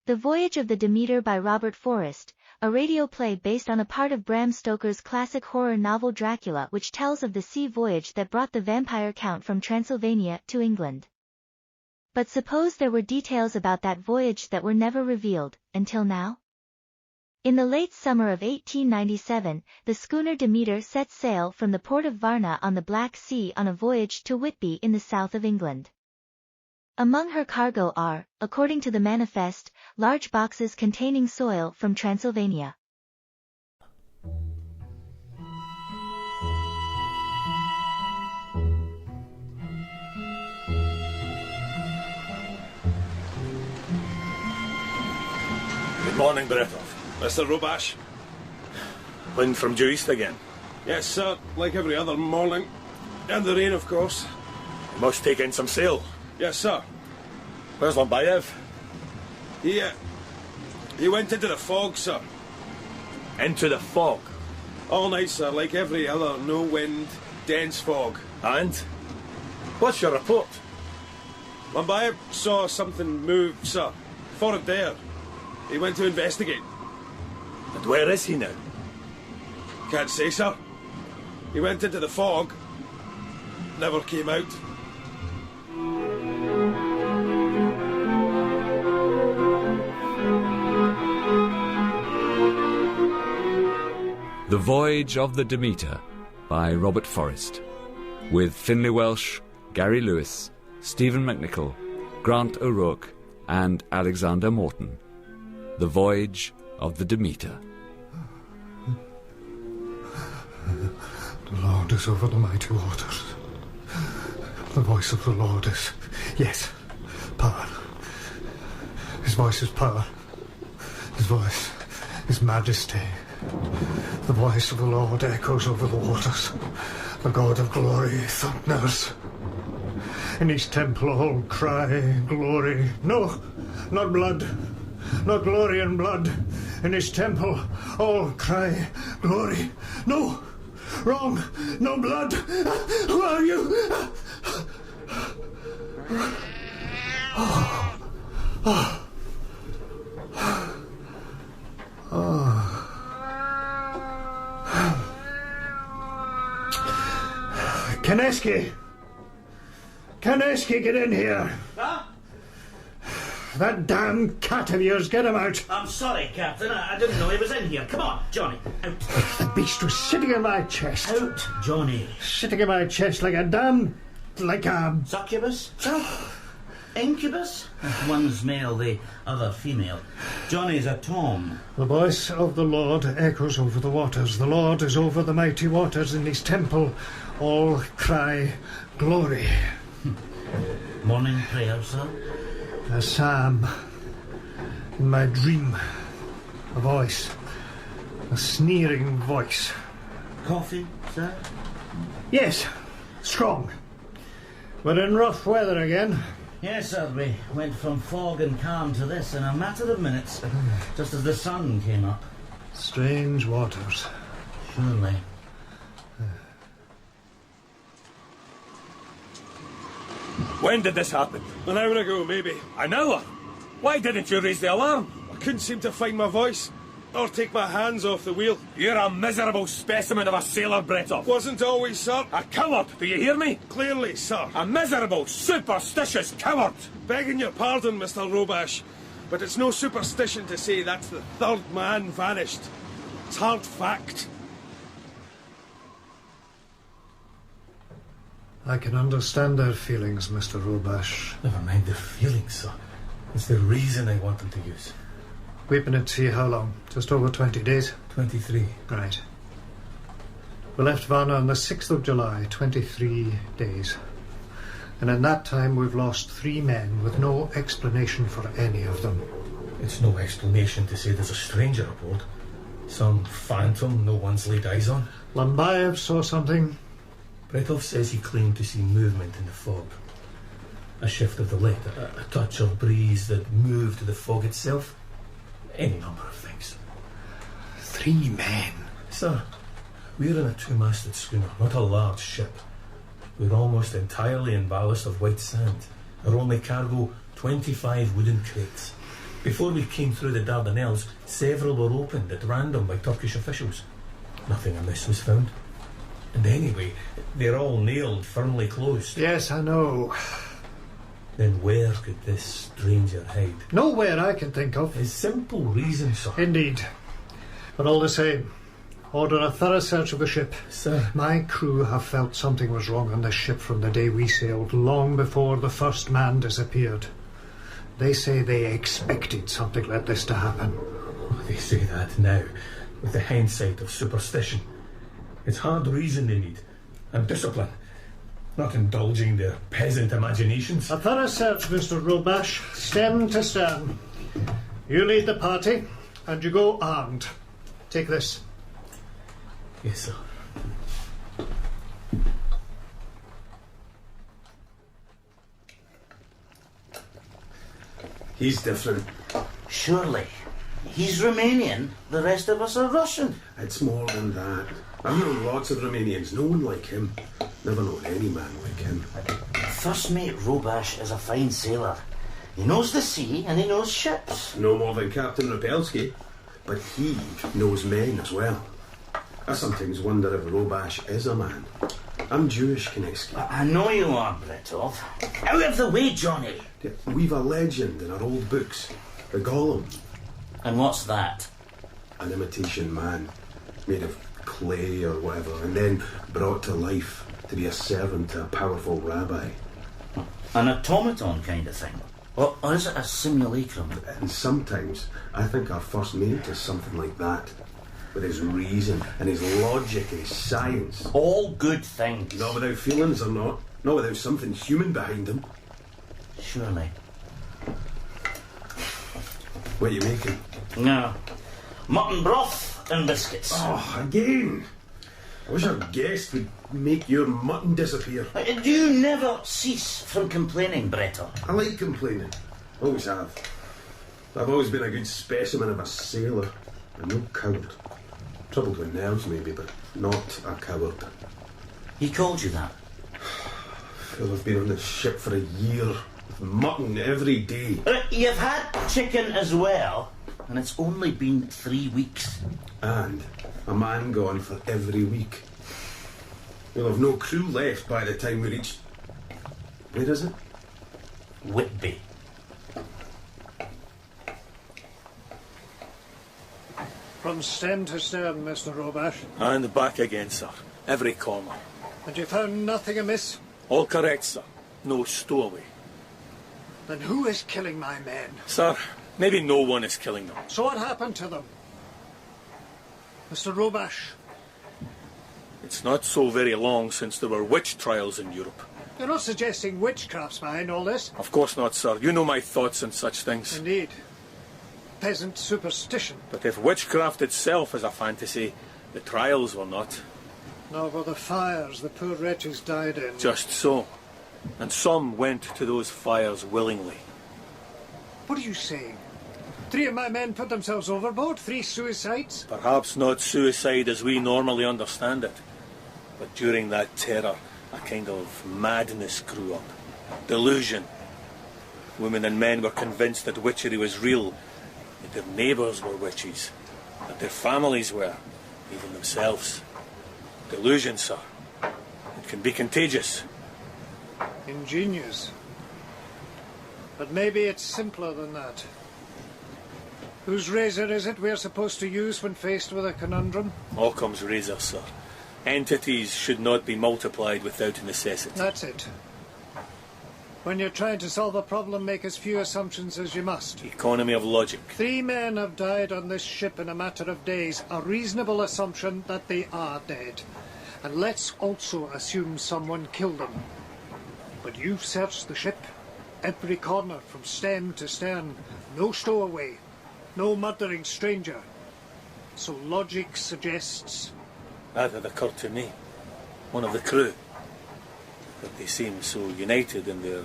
The Voyage of the Demeter by Robert Forrest, a radio play based on a part of Bram Stoker's classic horror novel Dracula, which tells of the sea voyage that brought the vampire count from Transylvania to England. But suppose there were details about that voyage that were never revealed, until now? In the late summer of 1897, the schooner Demeter set sail from the port of Varna on the Black Sea on a voyage to Whitby in the south of England. Among her cargo are, according to the manifest, large boxes containing soil from Transylvania. Good morning, Bretov. Mr. Robash? Wind from due east again. Yes, sir, like every other morning. And the rain, of course. You must take in some sail. Yes, sir. Where's Lombayev? He went into the fog, sir. Into the fog? All night, sir, like every other. No wind, dense fog. And? What's your report? Lombayev saw something move, sir. Forward there. He went to investigate. And where is he now? Can't say, sir. He went into the fog. Never came out. The Voyage of the Demeter by Robert Forrest, with Finlay Welsh, Gary Lewis, Stephen McNichol, Grant O'Rourke and Alexander Morton. The Voyage of the Demeter. The Lord is over the mighty waters. The voice of the Lord is, yes, power. His voice is power. His voice is majesty. The voice of the Lord echoes over the waters. The God of glory thunders. In his temple all cry, glory. No, not blood. Not glory and blood. In his temple all cry, glory. No, wrong, no blood. Who are you? Kaneski, get in here. Huh? That damn cat of yours, get him out. I'm sorry, Captain. I didn't know he was in here. Come on, Johnny, out. The beast was sitting in my chest. Out, Johnny. Sitting in my chest like a... Succubus, sir? Incubus? One's male, the other female. Johnny's a Tom. The voice of the Lord echoes over the waters. The Lord is over the mighty waters. In his temple all cry, glory. Morning prayer, sir? A psalm. In my dream, a voice. A sneering voice. Coffee, sir? Yes, strong. We're in rough weather again. Yes, sir, we went from fog and calm to this in a matter of minutes, just as the sun came up. Strange waters. Surely. When did this happen? An hour ago, maybe. An hour? Why didn't you raise the alarm? I couldn't seem to find my voice, or take my hands off the wheel. You're a miserable specimen of a sailor, Bretov. Wasn't always, sir. A coward, do you hear me? Clearly, sir. A miserable, superstitious coward. Begging your pardon, Mr. Robash, but it's no superstition to say that's the third man vanished. It's hard fact. I can understand their feelings, Mr. Robash. Never mind the feelings, sir. It's the reason I want them to use. We've been at sea how long? Just over 20 days? 23. Right. We left Varna on the 6th of July, 23 days. And in that time we've lost 3 men with no explanation for any of them. It's no explanation to say there's a stranger aboard. Some phantom no one's laid eyes on. Lombayev saw something. Bretov says he claimed to see movement in the fog. A shift of the light, a touch of breeze that moved the fog itself. Any number of things. 3 men. Sir, we're in a 2-masted schooner, not a large ship. We're almost entirely in ballast of white sand. Our only cargo, 25 wooden crates. Before we came through the Dardanelles, several were opened at random by Turkish officials. Nothing amiss was found. And anyway, they're all nailed firmly closed. Yes, I know. Then where could this stranger hide? Nowhere I can think of. A simple reason, sir. Indeed. But all the same, order a thorough search of the ship. Sir. My crew have felt something was wrong on this ship from the day we sailed, long before the first man disappeared. They say they expected something like this to happen. Oh, they say that now, with the hindsight of superstition. It's hard reason they need, and discipline, not indulging their peasant imaginations. A thorough search, Mr. Robash, stem to stern. You lead the party, and you go armed. Take this. Yes, sir. He's different. Surely. He's Romanian, the rest of us are Russian. It's more than that. I've known lots of Romanians, no one like him. Never known any man like him. First mate Robash is a fine sailor. He knows the sea and he knows ships. No more than Captain Rapelski. But he knows men as well. I sometimes wonder if Robash is a man. I'm Jewish, Kinetsky. I know you are, Bretov. Out of the way, Johnny. We've a legend in our old books. The Golem. And what's that? An imitation man. Made of clay or whatever. And then brought to life to be a servant to a powerful rabbi. An automaton kind of thing? Or is it a simulacrum? And sometimes I think our first mate is something like that. With his reason and his logic and his science. All good things. Not without feelings or not. Not without something human behind him. Surely. What are you making? No. Mutton broth and biscuits. Oh, again. I wish our guest would make your mutton disappear. Do you never cease from complaining, Bretov? I like complaining. Always have. I've always been a good specimen of a sailor. And no coward. Troubled with nerves, maybe, but not a coward. He called you that? Well, I've been on this ship for a year, with mutton every day. You've had chicken as well, and it's only been 3 weeks. And a man gone for every week. We'll have no crew left by the time we reach... Where is it? Whitby. From stem to stern, Mr. Robash. And back again, sir. Every corner. And you found nothing amiss? All correct, sir. No stowaway. Then who is killing my men? Sir, maybe no one is killing them. So what happened to them? Mr. Robash. It's not so very long since there were witch trials in Europe. You're not suggesting witchcraft's behind all this? Of course not, sir. You know my thoughts on such things. Indeed. Peasant superstition. But if witchcraft itself is a fantasy, the trials were not. Nor were the fires the poor wretches died in. Just so. And some went to those fires willingly. What are you saying? 3 of my men put themselves overboard? 3 suicides? Perhaps not suicide as we normally understand it. But during that terror, a kind of madness grew up. Delusion. Women and men were convinced that witchery was real, that their neighbours were witches, that their families were, even themselves. Delusion, sir. It can be contagious. Ingenious. But maybe it's simpler than that. Whose razor is it we're supposed to use when faced with a conundrum? Occam's razor, sir. Entities should not be multiplied without necessity. That's it. When you're trying to solve a problem, make as few assumptions as you must. Economy of logic. 3 men have died on this ship in a matter of days. A reasonable assumption that they are dead. And let's also assume someone killed them. But you've searched the ship. Every corner, from stem to stern. No stowaway. No murdering stranger. So logic suggests... That had occurred to me. One of the crew. But they seem so united in their...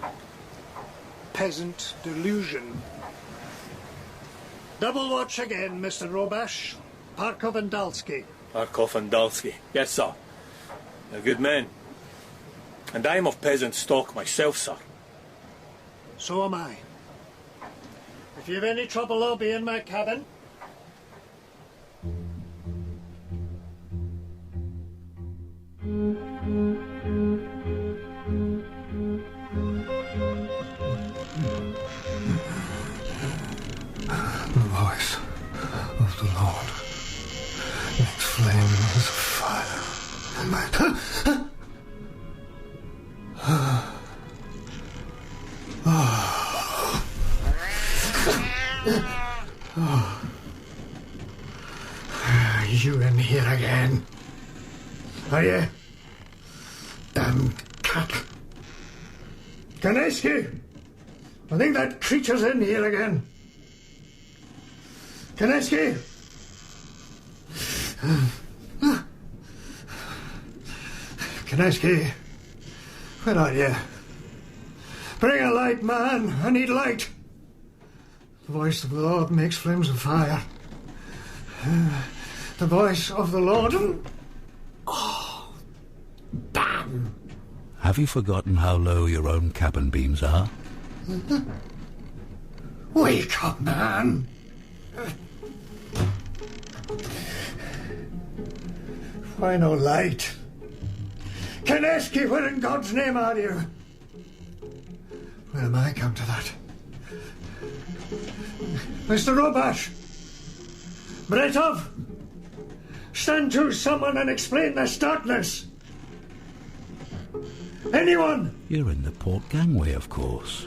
peasant delusion. Double watch again, Mr. Robash. Parkov and Dalsky. Parkov and Dalsky. Yes, sir. They're good men. And I'm of peasant stock myself, sir. So am I. If you've any trouble, I'll be in my cabin. The voice of the Lord makes flames of fire. Are you in here again? Are you? Damned cat. Kaneski! I think that creature's in here again. Kaneski! Kaneski, where are you? Bring a light, man. I need light. The voice of the Lord makes flames of fire. The voice of the Lord. Oh, damn. Have you forgotten how low your own cabin beams are? Wake up, man. Why no light? Kaneski, where in God's name are you? Where am I come to that? Mr. Robash! Bretov! Stand to someone and explain this darkness! Anyone! You're in the port gangway, of course.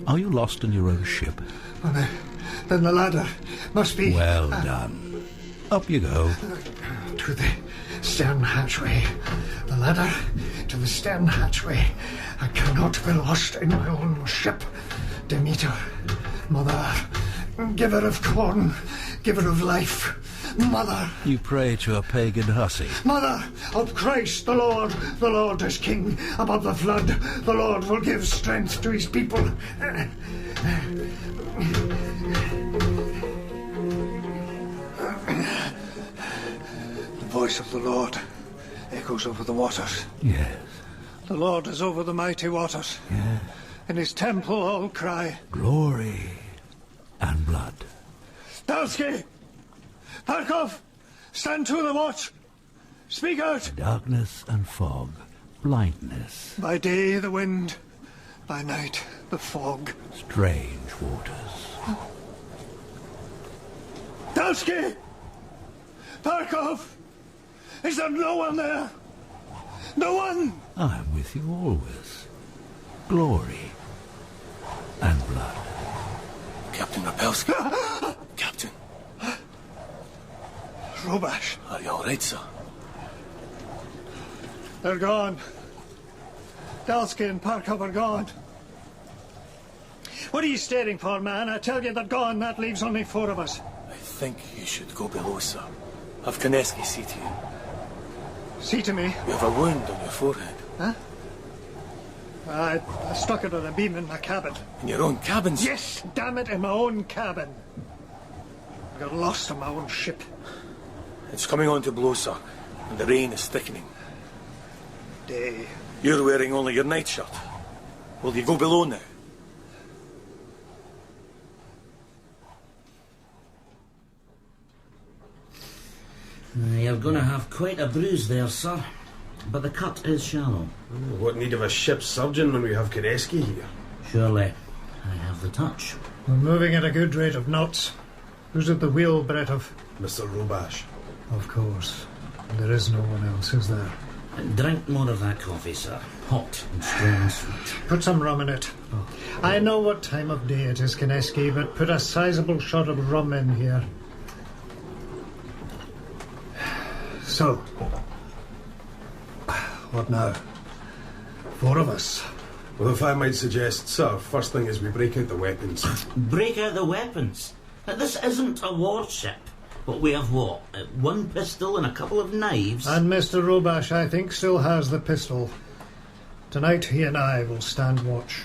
Are you lost in your own ship? Well, then the ladder must be... Well done. Up you go. To the stern hatchway. The ladder to the stern hatchway. I cannot be lost in my own ship. Demeter, mother, giver of corn, giver of life. Mother. You pray to a pagan hussy. Mother of Christ, the Lord is king. Above the flood, the Lord will give strength to his people. The voice of the Lord echoes over the waters. Yes. The Lord is over the mighty waters. Yes. In his temple all cry, Glory and blood. Dalsky! Parkov! Stand to the watch! Speak out! Darkness and fog. Blindness. By day the wind, by night the fog. Strange waters. Dalsky! Parkov! Is there no one there? No one! I'm with you always. Glory and blood. Captain Rapelski. Captain. Robash. Are you all right, sir? They're gone. Dalsky and Parkov are gone. What are you staring for, man? I tell you they're gone. That leaves only 4 of us. I think you should go below, sir. Have Kaneski see to you. See to me? You have a wound on your forehead. Huh? I stuck it on a beam in my cabin. In your own cabin, sir? Yes, damn it, in my own cabin. I got lost on my own ship. It's coming on to blow, sir, and the rain is thickening. Day. You're wearing only your nightshirt. Will you go below now? You're going to have quite a bruise there, sir. But the cut is shallow. What need of a ship's surgeon when we have Kaneski here? Surely. I have the touch. We're moving at a good rate of knots. Who's at the wheel, Bretov? Mr. Robash. Of course. There is no one else, is there? Drink more of that coffee, sir. Hot and strong and sweet. Put some rum in it. Oh. I know what time of day it is, Kaneski, but put a sizable shot of rum in here. So, what now? 4 of us. Well, if I might suggest, sir, first thing is we break out the weapons. Break out the weapons? This isn't a warship. But we have what? 1 pistol and a couple of knives? And Mr. Robash, I think, still has the pistol. Tonight he and I will stand watch.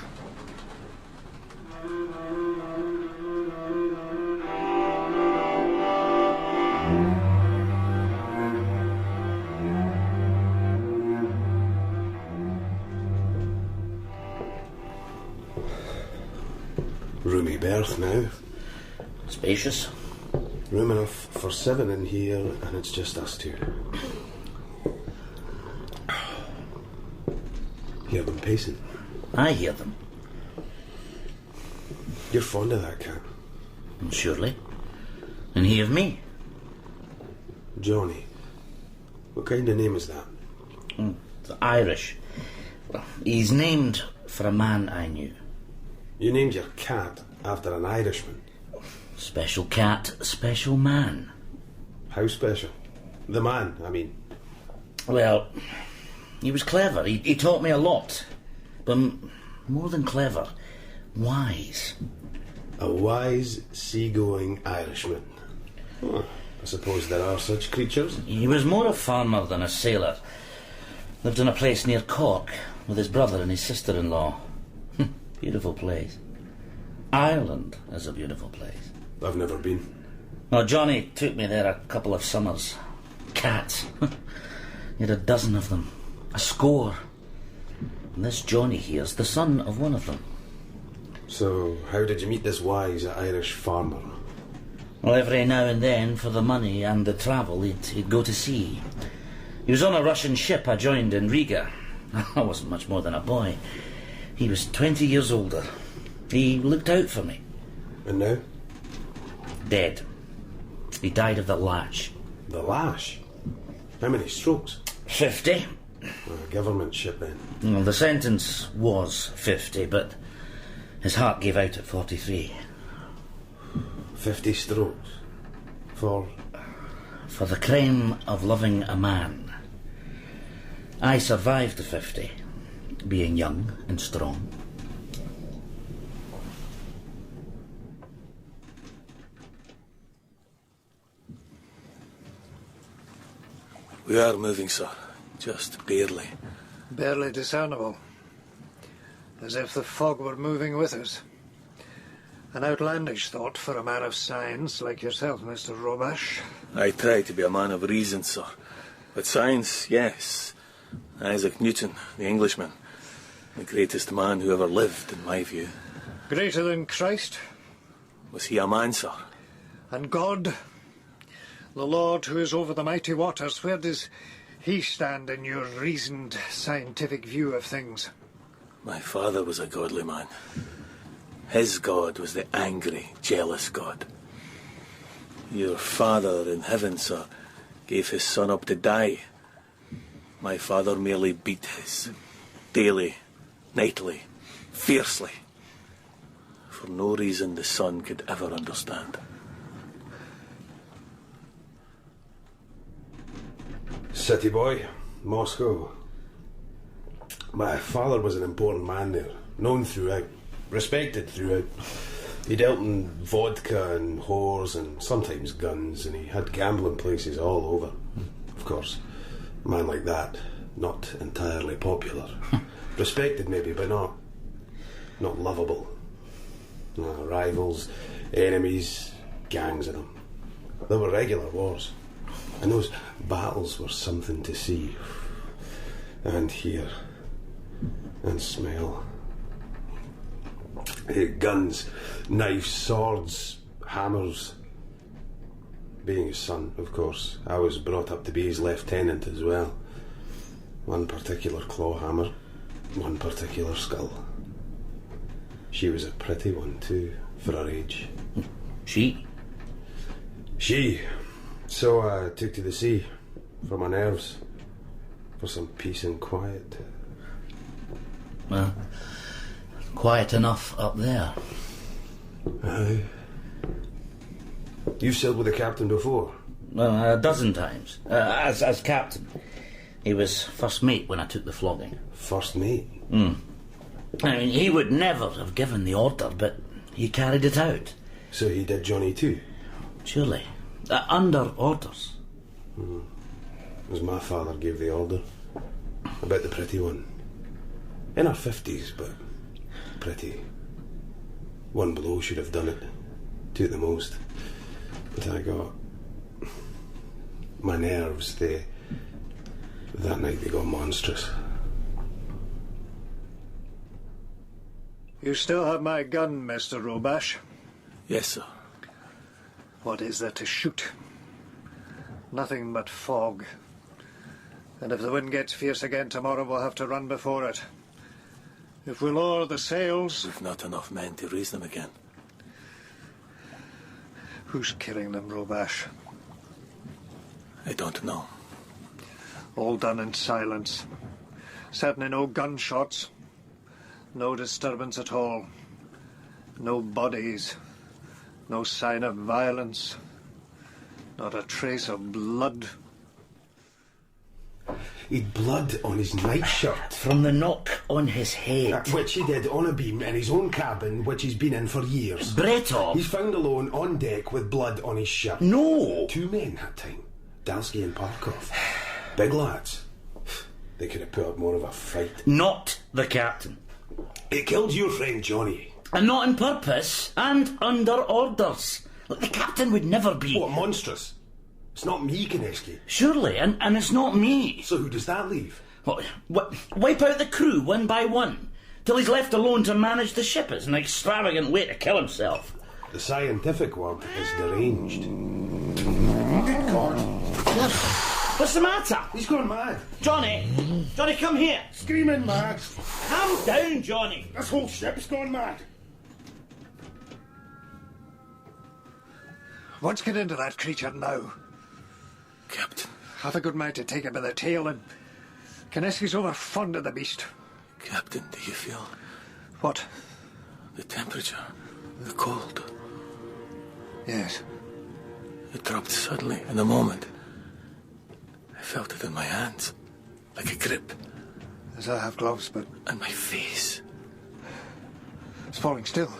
Roomy berth now. Spacious. Room enough for 7 in here, and it's just us two. Hear them pacing. I hear them. You're fond of that cat. Surely. And he of me. Johnny. What kind of name is that? It's Irish. Well, he's named for a man I knew. You named your cat after an Irishman. Special cat, special man. How special? The man, I mean. Well, he was clever. He taught me a lot. But more than clever, wise. A wise, seagoing Irishman. Huh. I suppose there are such creatures. He was more a farmer than a sailor. Lived in a place near Cork with his brother and his sister-in-law. Beautiful place. Ireland is a beautiful place. I've never been. Well, Johnny took me there a couple of summers. Cats. He had a dozen of them. A score. And this Johnny here's the son of one of them. So, how did you meet this wise Irish farmer? Well, every now and then, for the money and the travel, he'd go to sea. He was on a Russian ship I joined in Riga. I wasn't much more than a boy. He was 20 years older. He looked out for me. And now? Dead. He died of the lash. The lash? How many strokes? 50. A government ship, then. Well, the sentence was 50, but his heart gave out at 43. 50 strokes? For the crime of loving a man. I survived the 50, being young and strong. We are moving, sir. Just barely. Barely discernible. As if the fog were moving with us. An outlandish thought for a man of science like yourself, Mr. Robash. I try to be a man of reason, sir. But science, yes. Isaac Newton, the Englishman. The greatest man who ever lived, in my view. Greater than Christ? Was he a man, sir? And God? The Lord who is over the mighty waters, where does he stand in your reasoned, scientific view of things? My father was a godly man. His God was the angry, jealous God. Your father in heaven, sir, gave his son up to die. My father merely beat his. Daily, nightly, fiercely. For no reason the son could ever understand. City boy, Moscow. My father was an important man there, known throughout, respected throughout. He dealt in vodka and whores and sometimes guns, and he had gambling places all over. Of course, a man like that, not entirely popular. Respected maybe, but not lovable. Rivals, enemies, gangs of them. There were regular wars. And those battles were something to see. And hear. And smell. Guns, knives, swords, hammers. Being his son, of course, I was brought up to be his lieutenant as well. One particular claw hammer, one particular skull. She was a pretty one too, for her age. She? She. So I took to the sea, for my nerves, for some peace and quiet. Well, quiet enough up there. Aye. You've sailed with the captain before? Well, a dozen times. As captain. He was first mate when I took the flogging. First mate? I mean, he would never have given the order, but he carried it out. So he did Johnny too? Surely. Under orders. As my father gave the order. About the pretty one. In her 50s, but pretty. One blow should have done it. Two at the most. But I got... my nerves, that night they got monstrous. You still have my gun, Mr. Robash. Yes, sir. What is there to shoot? Nothing but fog. And if the wind gets fierce again tomorrow, we'll have to run before it. If we lower the sails... We've not enough men to raise them again. Who's killing them, Robash? I don't know. All done in silence. Certainly no gunshots. No disturbance at all. No bodies. No sign of violence. Not a trace of blood. He'd blood on his nightshirt. From the knock on his head. Which he did on a beam in his own cabin, which he's been in for years. Bretov! He's found alone on deck with blood on his shirt. No! 2 men that time. Dalsky and Parkov. Big lads. They could have put up more of a fight. Not the captain. It killed your friend Johnny. And not on purpose, and under orders. Look, the captain would never be... What, monstrous? It's not me, Kineski. Surely, and it's not me. So who does that leave? What, wipe out the crew one by one, till he's left alone to manage the ship. It's an extravagant way to kill himself. The scientific word is deranged. Good God. What's the matter? He's gone mad. Johnny, come here. Screaming mad. Calm down, Johnny. This whole ship's gone mad. Let's get into that creature now. Captain. Have a good mind to take it by the tail, and Kineski's over fond of the beast. Captain, do you feel... What? The temperature. The cold. Yes. It dropped suddenly in a moment. I felt it in my hands. Like a grip. As I have gloves, but... And my face. It's falling still.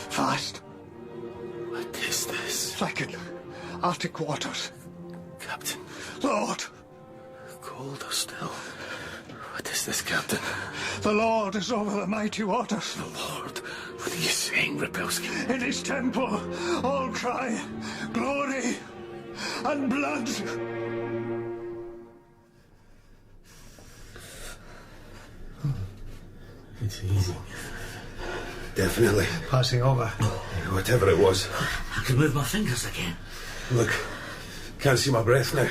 Fast. What is this? Like in Arctic waters. Captain. Lord! Colder still. What is this, Captain? The Lord is over the mighty waters. The Lord? What are you saying, Rapelski? In his temple, all cry, glory and blood. It's easy. Definitely. Passing over. Whatever it was. I can move my fingers again. Look, can't see my breath now.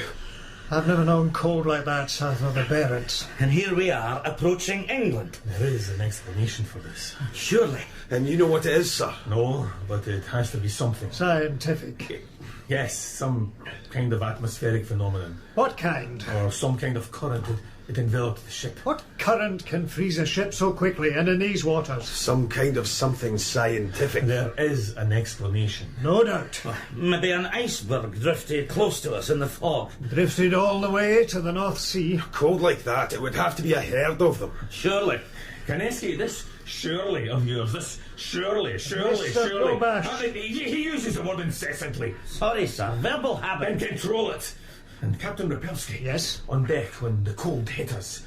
I've never known cold like that south of the Barents. And here we are, approaching England. There is an explanation for this. Surely. And you know what it is, sir? No, but it has to be something. Scientific. Yes, some kind of atmospheric phenomenon. What kind? Or some kind of current. It enveloped the ship. What current can freeze a ship so quickly and in these waters? Some kind of something scientific. There is an explanation. No doubt. Maybe an iceberg drifted close to us in the fog. Drifted all the way to the North Sea. Cold like that, it would have to be a herd of them. Surely. Kineski, this surely of yours, this surely. Mr. Robash. He uses the word incessantly. Sorry, sir. Verbal habit. And control it. And Captain Rapelski. Yes? On deck, when the cold hit us,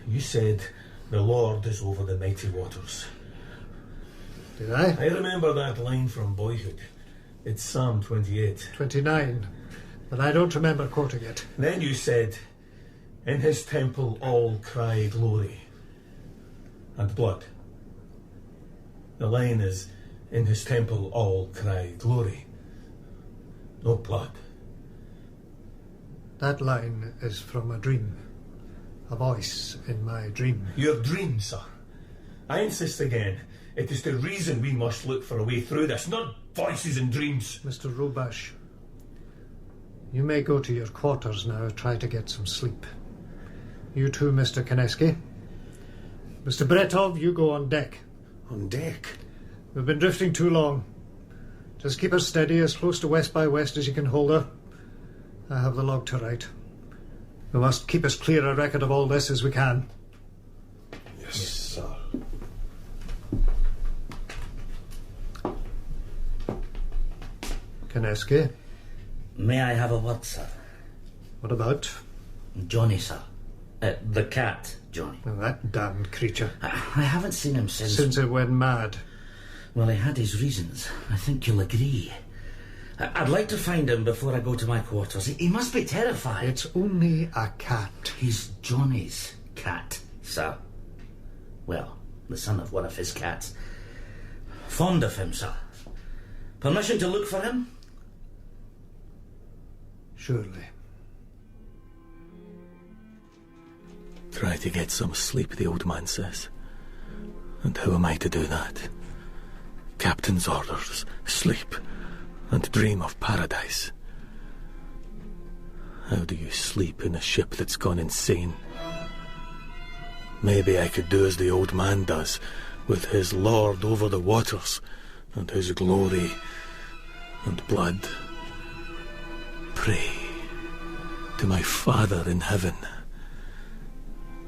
you said, the Lord is over the mighty waters. Did I? I remember that line from boyhood. It's Psalm 28. 29. But I don't remember quoting it. Then you said, in his temple all cry glory and blood. The line is, in his temple all cry glory, no blood. That line is from a dream. A voice in my dream. Your dream, sir. I insist again, it is the reason we must look for a way through this, not voices and dreams. Mr. Robash, you may go to your quarters now, try to get some sleep. You too, Mr. Kineski. Mr. Bretov, you go on deck. On deck? We've been drifting too long. Just keep her steady, as close to west by west as you can hold her. I have the log to write. We must keep as clear a record of all this as we can. Yes, sir. Kineski, May I have a word, sir? what about? Johnny, sir. The cat, Johnny. Oh, that damned creature. I haven't seen him Since it went mad. Well, he had his reasons. I think you'll agree. I'd like to find him before I go to my quarters. He must be terrified. It's only a cat. He's Johnny's cat, sir. Well, the son of one of his cats. Fond of him, sir. Permission to look for him? Surely. Try to get some sleep, the old man says. And how am I to do that? Captain's orders, sleep, and dream of paradise. How do you sleep in a ship that's gone insane? Maybe I could do as the old man does, with his lord over the waters, and his glory and blood. Pray to my Father in heaven,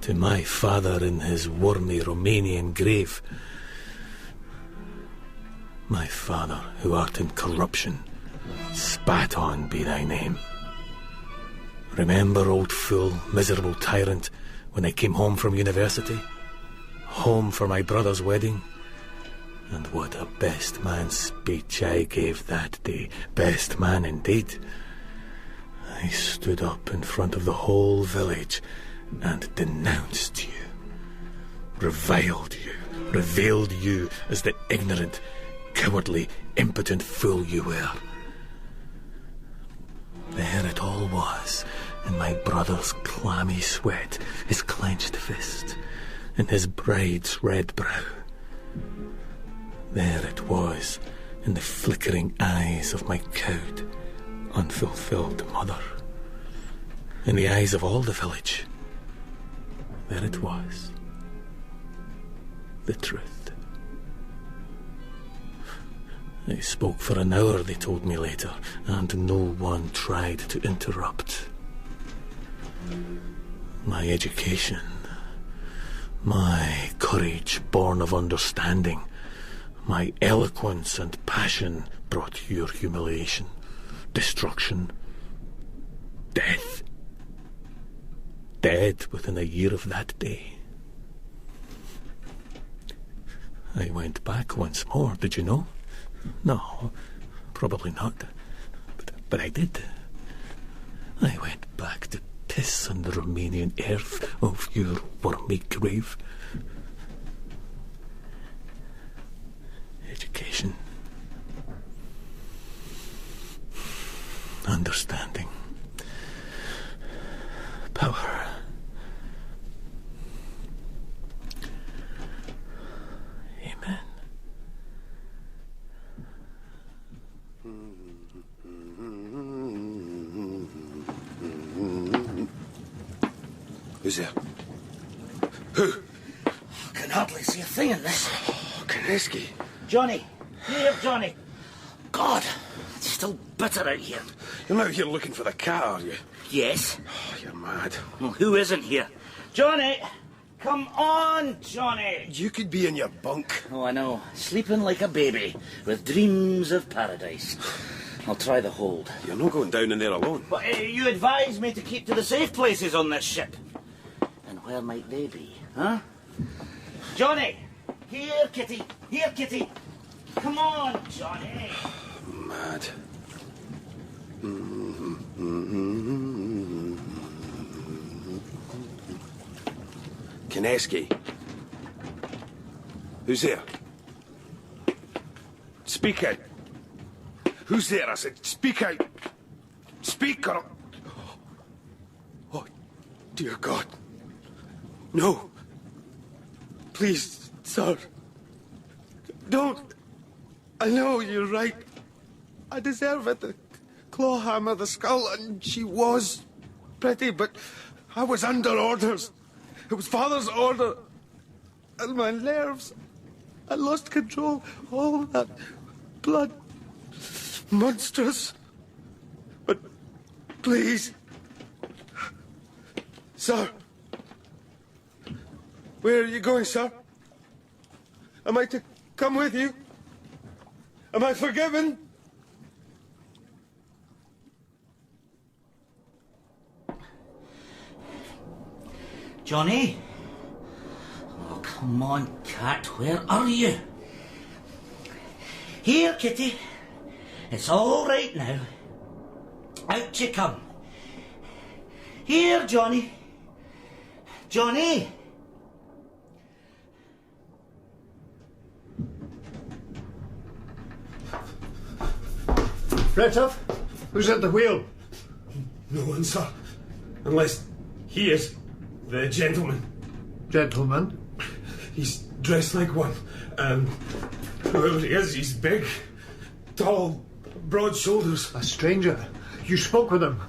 to my father in his wormy Romanian grave. My Father, who art in corruption, spat on be thy name. Remember, old fool, miserable tyrant, when I came home from university? Home for my brother's wedding? And what a best man speech I gave that day. Best man indeed. I stood up in front of the whole village and denounced you, reviled you, revealed you as the ignorant, cowardly, impotent fool you were. There it all was, in my brother's clammy sweat, his clenched fist, in his bride's red brow. There it was, in the flickering eyes of my cowed, unfulfilled mother. In the eyes of all the village. There it was. The truth. I spoke for an hour, they told me later, and no one tried to interrupt. My education, my courage born of understanding, my eloquence and passion brought your humiliation, destruction, death. Dead within a year of that day. I went back once more, did you know? No, probably not. But I did. I went back to piss on the Romanian earth of your wormy grave. Education. Understanding. Power. Amen. Who's there? Who? I can hardly see a thing in this. Oh, Kineski. Johnny. Here, Johnny. God, it's still bitter out here. You're not here looking for the cat, are you? Yes. Oh, you're mad. Well, who isn't here? Johnny! Come on, Johnny! You could be in your bunk. Oh, I know. Sleeping like a baby, with dreams of paradise. I'll try the hold. You're not going down in there alone. But you advised me to keep to the safe places on this ship. And where might they be, huh? Johnny! Here, kitty! Here, kitty! Come on, Johnny! Mad. Kineski. Who's there? Speak out. Who's there? I said, speak out. Speak or... Oh, dear God. No. Please, sir. Don't. I know you're right. I deserve it. The claw hammer, the skull, and she was pretty, but I was under orders. It was Father's order. And my nerves. I lost control. All that blood. Monstrous. But please. Sir. Where are you going, sir? Am I to come with you? Am I forgiven? Johnny? Oh, come on, cat. Where are you? Here, kitty. It's all right now. Out you come. Here, Johnny. Johnny! Right off. Who's at the wheel? No one, sir. Unless he is the gentleman. Gentleman? He's dressed like one. Whoever he is, he's big, tall, broad shoulders. A stranger. You spoke with him.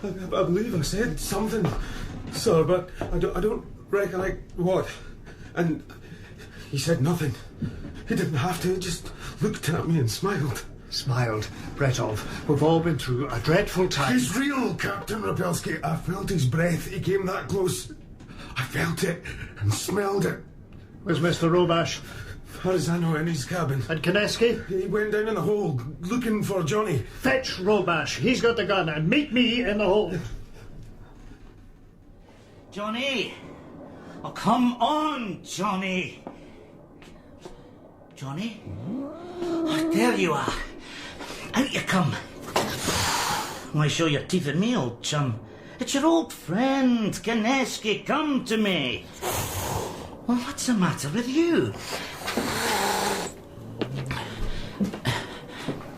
I believe I said something, sir, but I don't recollect what. And he said nothing. He didn't have to. He just looked at me and smiled. Smiled. Bretov, we've all been through a dreadful time. He's real, Captain Rapelski. I felt his breath. He came that close. I felt it and smelled it. Where's Mr. Robash? As far as I know, in his cabin. And Kineski? He went down in the hold, looking for Johnny. Fetch Robash. He's got the gun, and meet me in the hold. Johnny! Oh, come on, Johnny! Johnny? Oh, there you are. Out you come. Why show your teeth at me, old chum? It's your old friend, Kineski. Come to me. Well, what's the matter with you?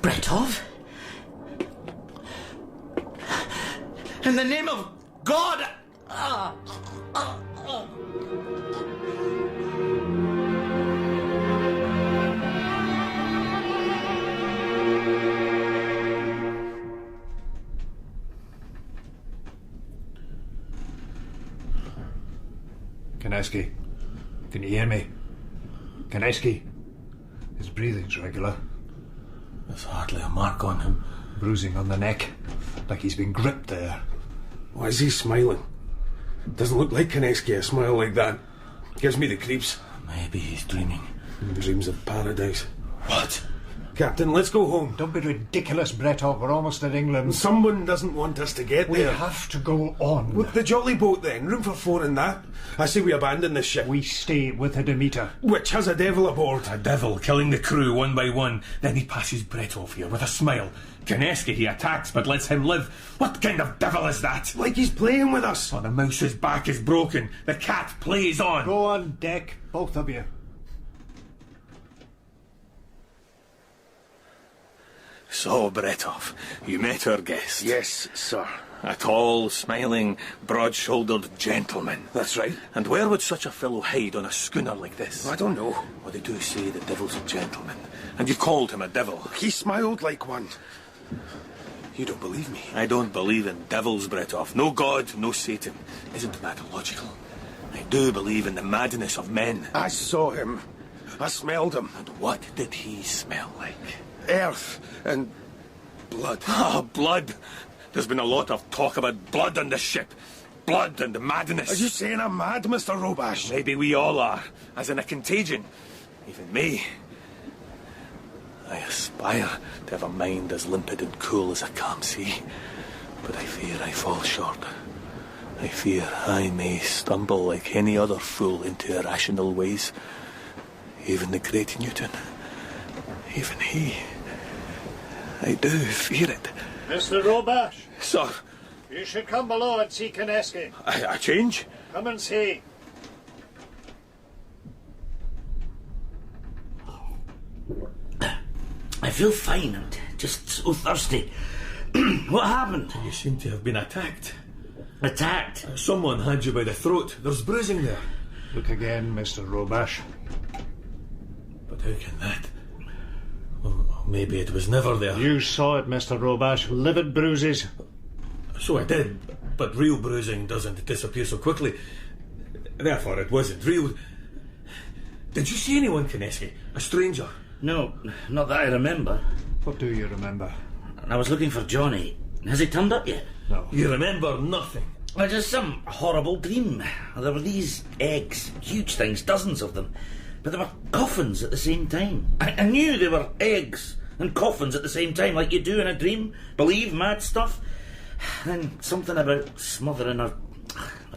Bretov? In the name of God! Kineski, can you hear me? Kineski, his breathing's regular. There's hardly a mark on him. Bruising on the neck, like he's been gripped there. Why is he smiling? Doesn't look like Kineski, a smile like that. Gives me the creeps. Maybe he's dreaming. Dreams of paradise. What? Captain, let's go home. Don't be ridiculous, Bretov. We're almost in England. Someone doesn't want us to get We there. have to go on. With the jolly boat, then. Room for 4 in that. I say we abandon this ship. We stay with the Demeter. Which has a devil aboard. A devil killing the crew one by one. Then he passes Bretov here with a smile. Kineski he attacks but lets him live. What kind of devil is that? Like he's playing with us. Oh, the mouse's back is broken. The cat plays on. Go on deck, both of you. So, Bretov, you met our guest. Yes, sir. A tall, smiling, broad-shouldered gentleman. That's right. And where would such a fellow hide on a schooner like this? I don't know. Well, they do say the devil's a gentleman. And you've called him a devil. He smiled like one. You don't believe me? I don't believe in devils, Bretov. No God, no Satan. Isn't that logical? I do believe in the madness of men. I saw him. I smelled him. And what did he smell like? Earth and blood. Ah, blood. There's been a lot of talk about blood on this ship. Blood and madness. Are you saying I'm mad, Mr. Robash? Maybe we all are, as in a contagion. Even me. I aspire to have a mind as limpid and cool as a calm sea. But I fear I fall short. I fear I may stumble like any other fool into irrational ways. Even the great Newton. Even he. I do fear it. Mr. Robash. Sir. You should come below and see Kineski. I change? Come and see. I feel fine. I'm just so thirsty. What happened? You seem to have been attacked. Attacked? Someone had you by the throat. There's bruising there. Look again, Mr. Robash. But how can that? Well, maybe it was never there. You saw it, Mr. Robash. Livid bruises. So I did, but real bruising doesn't disappear so quickly. Therefore, it wasn't real. Did you see anyone, Kineski? A stranger? No, not that I remember. What do you remember? I was looking for Johnny. Has he turned up yet? No. You remember nothing? Well, just some horrible dream. There were these eggs, huge things, dozens of them. But there were coffins at the same time. I knew they were eggs and coffins at the same time, like you do in a dream. Believe mad stuff. Then something about smothering her.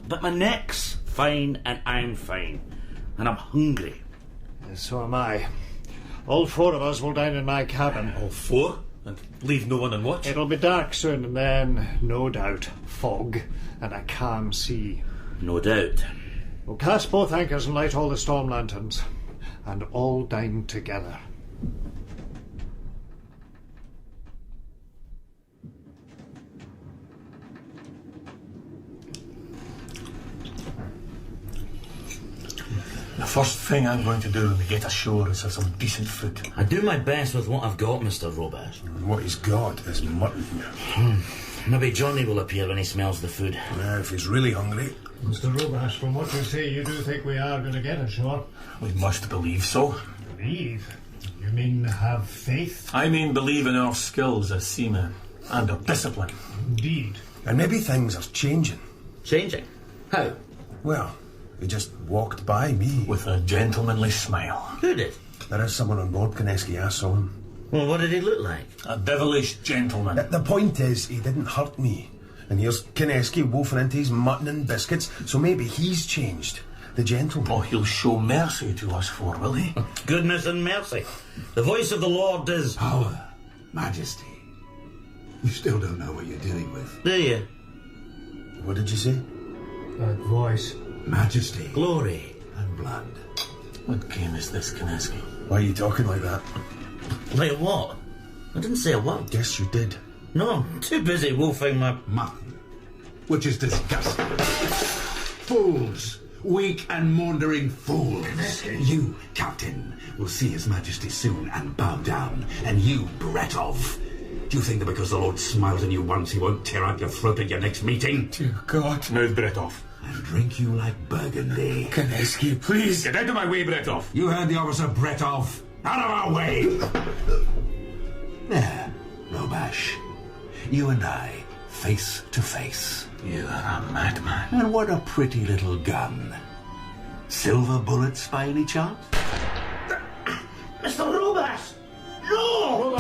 But my neck's fine and I'm fine. And I'm hungry. So am I. All 4 of us will dine in my cabin. All 4? And leave no one on watch? It'll be dark soon, and then, no doubt, fog and a calm sea. No doubt. We'll cast both anchors and light all the storm lanterns, and all dine together. first thing I'm going to do when we get ashore is have some decent food. I do my best with what I've got, Mr. Robash. What he's got is mutton. Maybe Johnny will appear when he smells the food. If he's really hungry. Mr. Robash, from what you say, you do think we are going to get ashore? We must believe so. Believe? You mean have faith? I mean believe in our skills as seamen and our discipline. Indeed. And maybe things are changing. Changing? How? Well, he just walked by me. With a gentlemanly smile. Who did? There is someone on board, Kineski. I saw him. Well, what did he look like? A devilish gentleman. The point is, he didn't hurt me. And here's Kineski wolfing into his mutton and biscuits, so maybe he's changed. The gentleman. Oh, he'll show mercy to us four, will he? Goodness and mercy. The voice of the Lord is... Power, majesty. You still don't know what you're dealing with. Do you? What did you say? That voice. Majesty. Glory. And blood. What game is this, Kineski? Why are you talking like that? Like what? I didn't say a word. Yes, you did. No, I'm too busy wolfing my... Mutton. Which is disgusting. Fools. Weak and maundering fools. You, Captain, will see His Majesty soon and bow down. And you, Bretov. Do you think that because the Lord smiles on you once, he won't tear out your throat at your next meeting? Dear God. Now, Bretov. And drink you like Burgundy. Kineski, please. Get out of my way, Bretov. You heard the officer, Bretov. Out of our way! There, Robash. You and I, face to face. You are a madman. And what a pretty little gun. Silver bullets by any chance? Mr. Robash! No!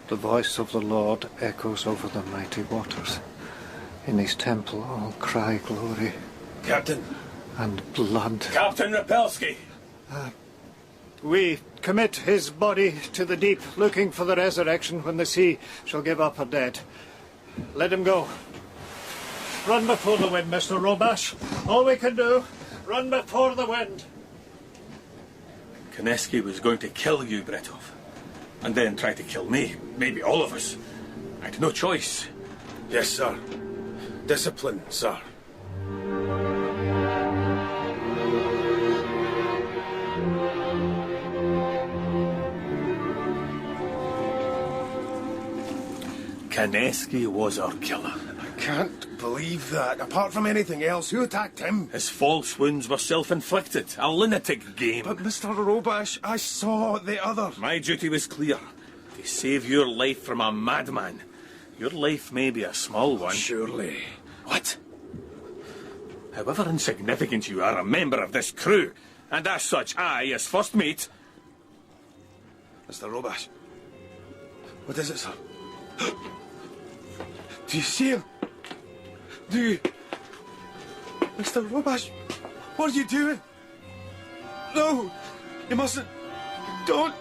The voice of the Lord echoes over the mighty waters. In his temple all cry glory. Captain. And blood. Captain Rapelski. We commit his body to the deep, looking for the resurrection when the sea shall give up her dead. Let him go. Run before the wind, Mr. Robash. All we can do, run before the wind. Kineski was going to kill you, Bretov. And then try to kill me. Maybe all of us. I had no choice. Yes, sir. Discipline, sir. Kineski was our killer. I can't believe that. Apart from anything else, who attacked him? His false wounds were self-inflicted. A lunatic game. But Mr. Robash, I saw the other. My duty was clear. To save your life from a madman. Your life may be a small one. Surely. What? However insignificant you are, a member of this crew, and as such, I, as first mate... Mr. Robash. What is it, sir? Do you see him? Do you... Mr. Robash, what are you doing? No! You mustn't... Don't...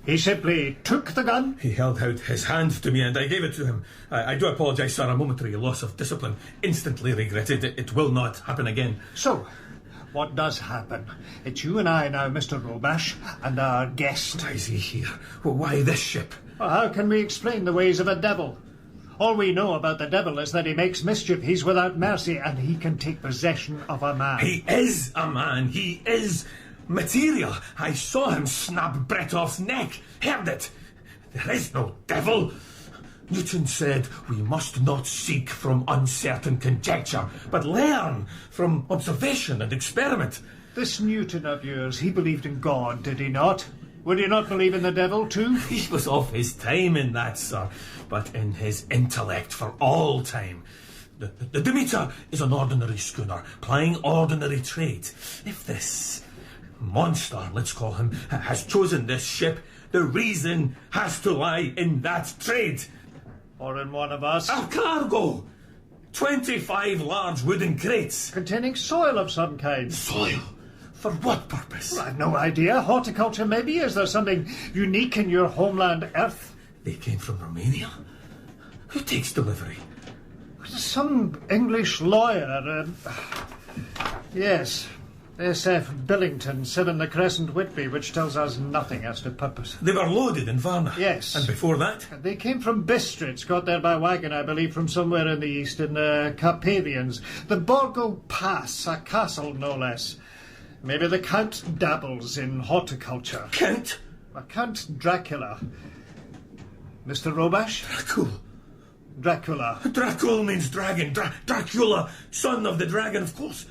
He simply took the gun? He held out his hand to me and I gave it to him. I do apologise, sir. A momentary loss of discipline. Instantly regretted. It will not happen again. So, what does happen? It's you and I now, Mr. Robash, and our guest. Why is he here? Well, why this ship? Well, how can we explain the ways of a devil? All we know about the devil is that he makes mischief, he's without mercy, and he can take possession of a man. He is a man. He is material. I saw him snap Bretov's neck. Heard it. There is no devil. Newton said we must not seek from uncertain conjecture, but learn from observation and experiment. This Newton of yours, he believed in God, did he not? Would he not believe in the devil too? He was of his time in that, sir, but in his intellect for all time. The Demeter is an ordinary schooner, plying ordinary trade. If this monster, let's call him, has chosen this ship, the reason has to lie in that trade. Or in one of us. Our cargo! 25 large wooden crates. Containing soil of some kind. Soil? For what purpose? Well, I've no idea. Horticulture, maybe? Is there something unique in your homeland, Earth? They came from Romania. Who takes delivery? Some English lawyer. Yes. S.F. Billington, 7 the Crescent, Whitby, which tells us nothing as to purpose. They were loaded in Varna. Yes. And before that? They came from Bistritz, got there by wagon, I believe, from somewhere in the east, in the Carpathians. The Borgo Pass, a castle no less. Maybe the Count dabbles in horticulture. Count? Count Dracula. Mr. Robash? Dracula. Dracul means dragon. Dracula, son of the dragon, of course.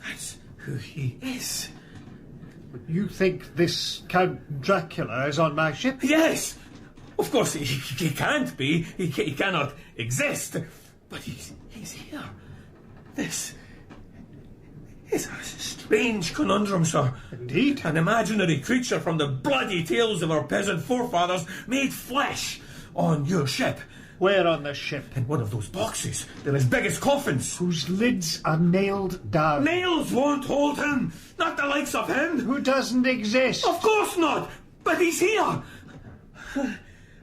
That's who he is. You think this Count Dracula is on my ship? Yes! Of course, he can't be. He cannot exist. But he's here. This is a strange conundrum, sir. Indeed. An imaginary creature from the bloody tales of our peasant forefathers made flesh on your ship. Where on the ship? In one of those boxes. They're as big as coffins. Whose lids are nailed down. Nails won't hold him. Not the likes of him. Who doesn't exist. Of course not. But he's here.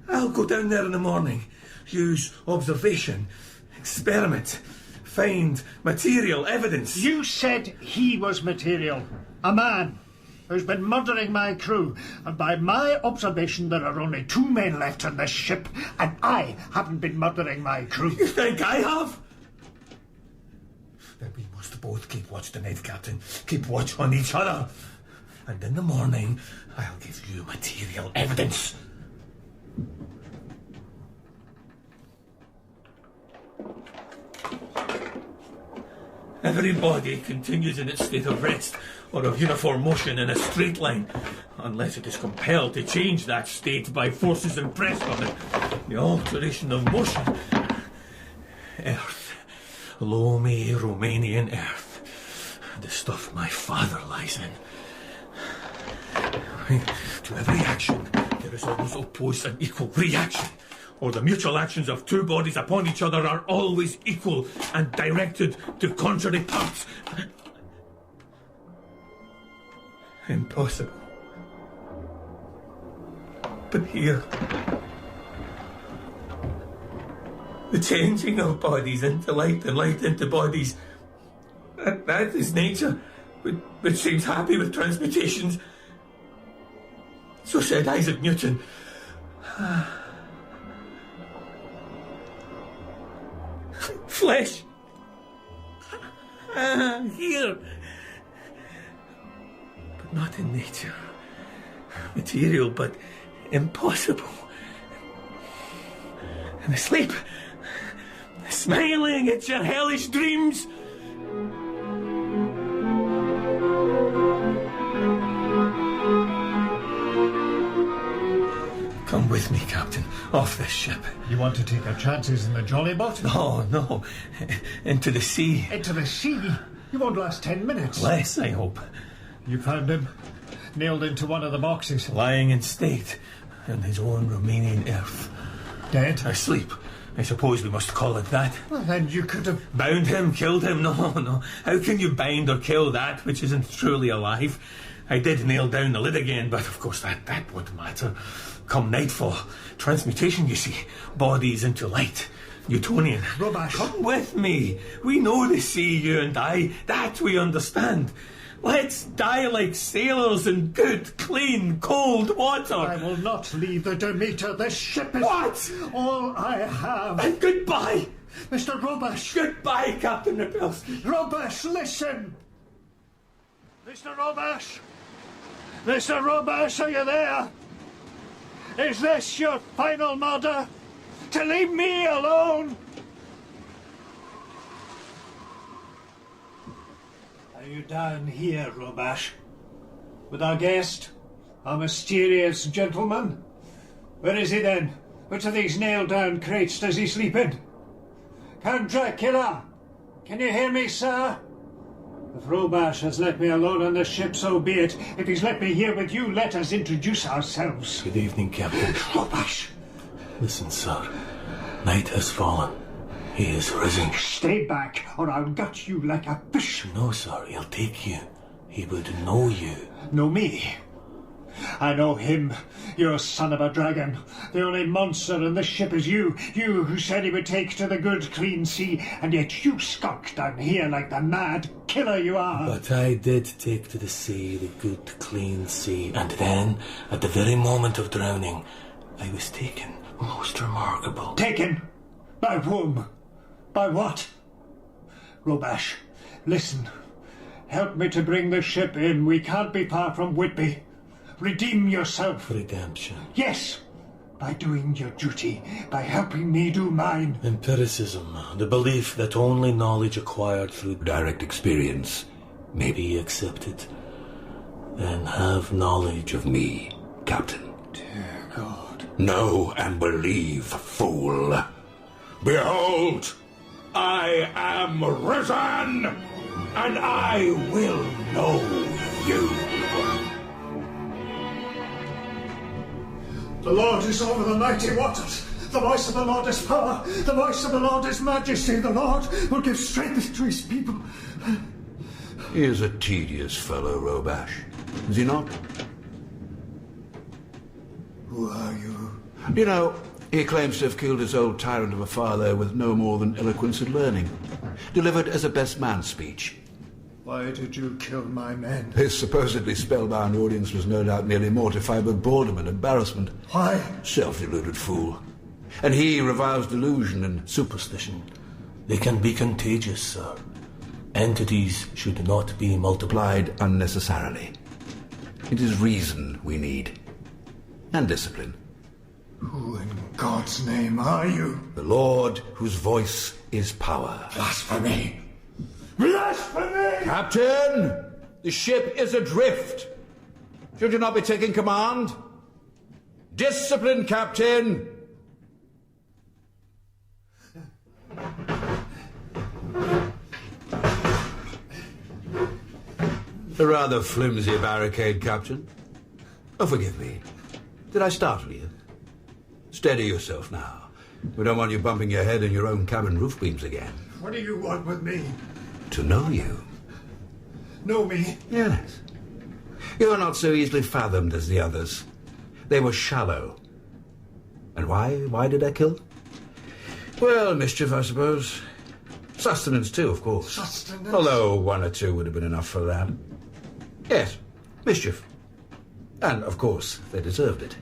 I'll go down there in the morning. Use observation. Experiment. Find material evidence. You said he was material. A man who's been murdering my crew. And by my observation, there are only 2 men left on this ship, and I haven't been murdering my crew. You think I have? Then we must both keep watch tonight, Captain. Keep watch on each other. And in the morning, I'll give you material evidence. Every body continues in its state of rest or of uniform motion in a straight line, unless it is compelled to change that state by forces impressed on it. The alteration of motion. Earth. Loamy Romanian earth. The stuff my father lies in. To every action, there is always opposed and equal reaction. Or the mutual actions of 2 bodies upon each other are always equal and directed to contrary parts. Impossible. But here, the changing of bodies into light and light into bodies, that is nature, which seems happy with transmutations. So said Isaac Newton. Flesh. Here. But not in nature. Material, but impossible. And asleep. Smiling at your hellish dreams. Come with me, Captain, off this ship. You want to take our chances in the jolly boat? No. Into the sea. Into the sea? You won't last 10 minutes. Less, I hope. You found him? Nailed into one of the boxes? Lying in state on his own Romanian earth. Dead? Asleep. I suppose we must call it that. Well, then you could have... Bound him, killed him? No. How can you bind or kill that which isn't truly alive? I did nail down the lid again, but of course that wouldn't matter. Come nightfall. Transmutation, you see. Bodies into light. Newtonian. Robash. Come with me. We know the sea, you and I. That we understand. Let's die like sailors in good, clean, cold water. I will not leave the Demeter. This ship is... What? All I have. And goodbye. Mr. Robash. Goodbye, Captain Repels. Robash, listen. Mr. Robash. Mr. Robash, are you there? Is this your final murder? To leave me alone? Are you down here, Robash? With our guest? Our mysterious gentleman? Where is he then? Which of these nailed-down crates does he sleep in? Count Dracula! Can you hear me, sir? If Robash has let me alone on the ship, so be it. If he's let me here with you, let us introduce ourselves. Good evening, Captain. Robash! Listen, sir. Night has fallen. He is risen. Stay back, or I'll gut you like a fish. No, sir. He'll take you. He would know you. Know me? I know him. You're a son of a dragon. The only monster in this ship is you. You who said he would take to the good, clean sea, and yet you skunk down here like the mad killer you are. But I did take to the sea, the good, clean sea. And then, at the very moment of drowning, I was taken. Most remarkable. Taken? By whom? By what? Robash, listen. Help me to bring the ship in. We can't be far from Whitby. Redeem yourself. Redemption. Yes. By doing your duty. By helping me do mine. Empiricism. The belief that only knowledge acquired through direct experience may be accepted. Then have knowledge of me, Captain. Dear God. Know and believe, fool. Behold, I am risen, and I will know you. The Lord is over the mighty waters. The voice of the Lord is power. The voice of the Lord is majesty. The Lord will give strength to his people. He is a tedious fellow, Robash. Is he not? Who are you? You know, he claims to have killed his old tyrant of a father with no more than eloquence and learning, delivered as a best man speech. Why did you kill my men? His supposedly spellbound audience was no doubt merely mortified with boredom and embarrassment. Why? Self-deluded fool. And he revives delusion and superstition. They can be contagious, sir. Entities should not be multiplied unnecessarily. It is reason we need. And discipline. Who in God's name are you? The Lord whose voice is power. Blasphemy! Blasphemy! Captain! The ship is adrift. Should you not be taking command? Discipline, Captain! A rather flimsy barricade, Captain. Oh, forgive me. Did I startle you? Steady yourself now. We don't want you bumping your head in your own cabin roof beams again. What do you want with me? To know you. Know me? Yes. You're not so easily fathomed as the others. They were shallow. And why did I kill? Well, mischief, I suppose. Sustenance, too, of course. Sustenance? Although one or two would have been enough for that. Yes, mischief. And, of course, they deserved it.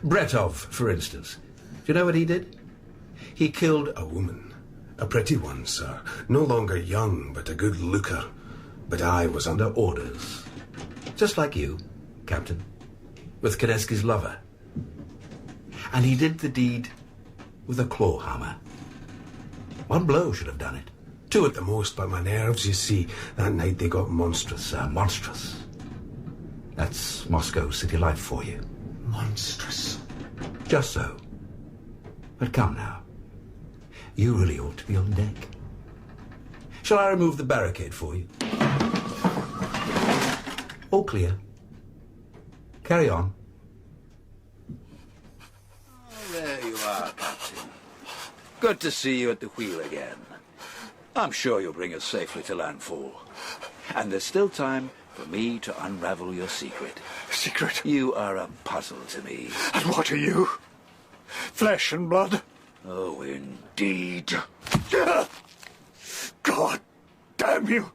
Bretov, for instance. Do you know what he did? He killed a woman. A pretty one, sir. No longer young, but a good looker. But I was under orders. Just like you, Captain. With Kaneski's lover. And he did the deed with a claw hammer. One blow should have done it. Two at the most, but my nerves, you see, that night they got monstrous, sir. Monstrous. That's Moscow city life for you. Monstrous. Just so. But come now. You really ought to be on deck. Shall I remove the barricade for you? All clear. Carry on. Oh, there you are, Captain. Good to see you at the wheel again. I'm sure you'll bring us safely to landfall. And there's still time for me to unravel your secret. Secret? You are a puzzle to me. And what are you? Flesh and blood? Oh, indeed. God damn you!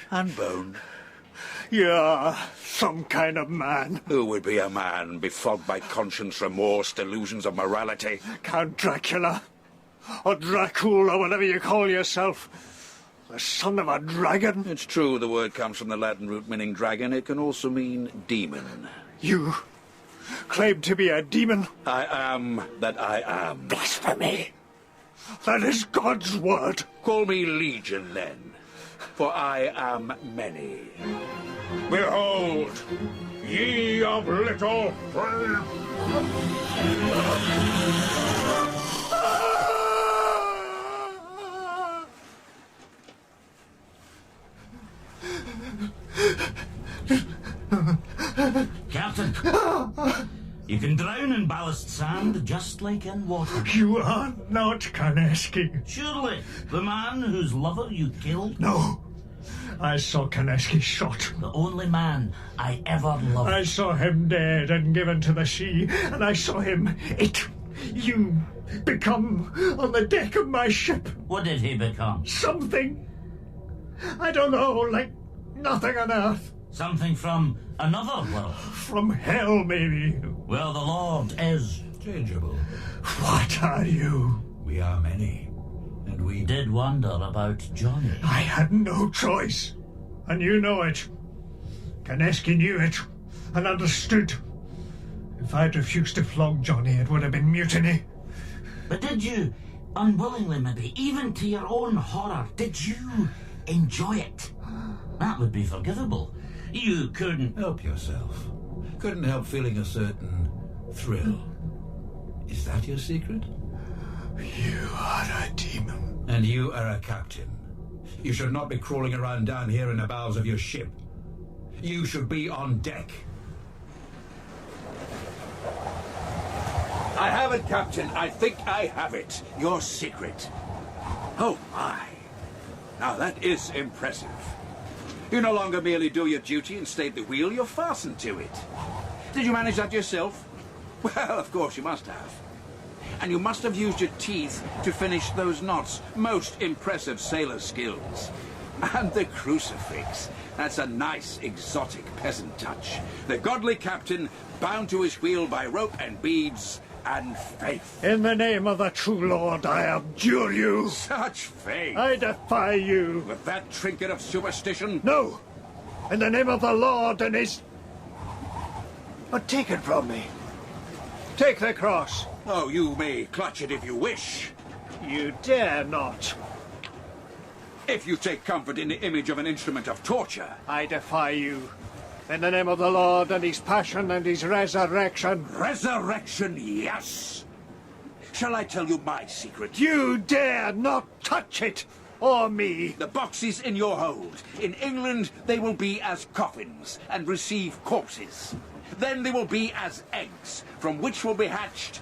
And bone. You're some kind of man. Who would be a man befogged by conscience, remorse, delusions of morality? Count Dracula. Or Dracula, or whatever you call yourself. The son of a dragon. It's true the word comes from the Latin root meaning dragon. It can also mean demon. You claim to be a demon? I am that I am. Blasphemy! That is God's word. Call me Legion, then, for I am many. Behold, ye of little faith! Captain, you can drown in ballast sand just like in water. You are not Kaneski. Surely, the man whose lover you killed? No. I saw Kaneski shot. The only man I ever loved. I saw him dead and given to the sea, and I saw him, you become on the deck of my ship? What did he become? Something. I don't know, like nothing on earth. Something from another world? From hell, maybe. Well, the Lord is changeable. What are you? We are many, and we did wonder about Johnny. I had no choice, and you know it. Kaneski knew it, and understood. If I'd refused to flog Johnny, it would have been mutiny. But did you, unwillingly maybe, even to your own horror, did you enjoy it? That would be forgivable. You couldn't help yourself. Couldn't help feeling a certain thrill. Is that your secret? You are a demon. And you are a captain. You should not be crawling around down here in the bowels of your ship. You should be on deck. I have it, Captain. I think I have it. Your secret. Oh, my. Now, that is impressive. You no longer merely do your duty and stay at the wheel, you're fastened to it. Did you manage that yourself? Well, of course you must have. And you must have used your teeth to finish those knots. Most impressive sailor skills. And the crucifix. That's a nice, exotic peasant touch. The godly captain, bound to his wheel by rope and beads and faith. In the name of the true Lord, I abjure you. Such faith. I defy you. With that trinket of superstition? No. In the name of the Lord and his... But take it from me. Take the cross. Oh, you may clutch it if you wish. You dare not. If you take comfort in the image of an instrument of torture. I defy you. In the name of the Lord and his passion and his resurrection. Resurrection, yes. Shall I tell you my secret? You dare not touch it, or me. The boxes in your hold. In England, they will be as coffins and receive corpses. Then they will be as eggs, from which will be hatched,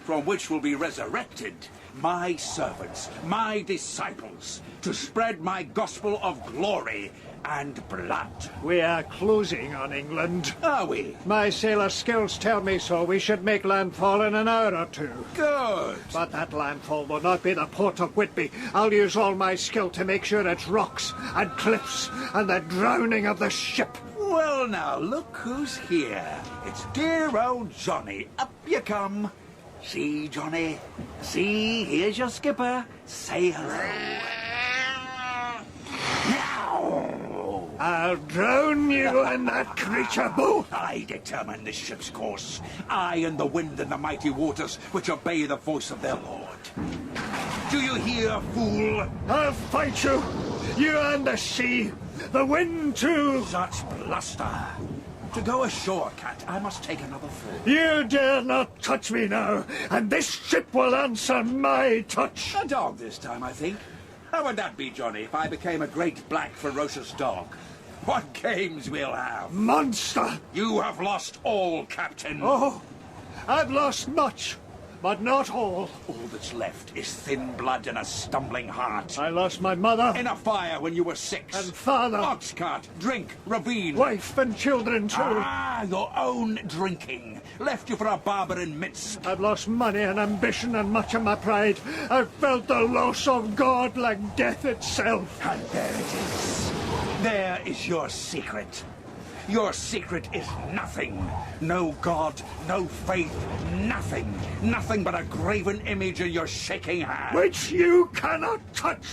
from which will be resurrected my servants, my disciples, to spread my gospel of glory and blood. We are closing on England. Are we? My sailor skills tell me so. We should make landfall in an hour or two. Good. But that landfall will not be the port of Whitby. I'll use all my skill to make sure it's rocks and cliffs and the drowning of the ship. Well, now, look who's here. It's dear old Johnny. Up you come. See, Johnny? See, here's your skipper. Say hello. Now! I'll drown you and that creature both. I determine this ship's course. I and the wind and the mighty waters which obey the voice of their lord. Do you hear, fool? I'll fight you. You and the sea. The wind, too. Such bluster. To go ashore, Cat, I must take another fall. You dare not touch me now, and this ship will answer my touch. A dog this time, I think. How would that be, Johnny, if I became a great, black, ferocious dog? What games we'll have. Monster! You have lost all, Captain. Oh, I've lost much, but not all. All that's left is thin blood and a stumbling heart. I lost my mother. In a fire when you were 6. And father. Ox cart, drink, ravine. Wife and children, too. Ah, your own drinking. Left you for a barber in Minsk. I've lost money and ambition and much of my pride. I've felt the loss of God like death itself. And there it is. There is your secret. Your secret is nothing. No God, no faith, nothing. Nothing but a graven image in your shaking hand. Which you cannot touch.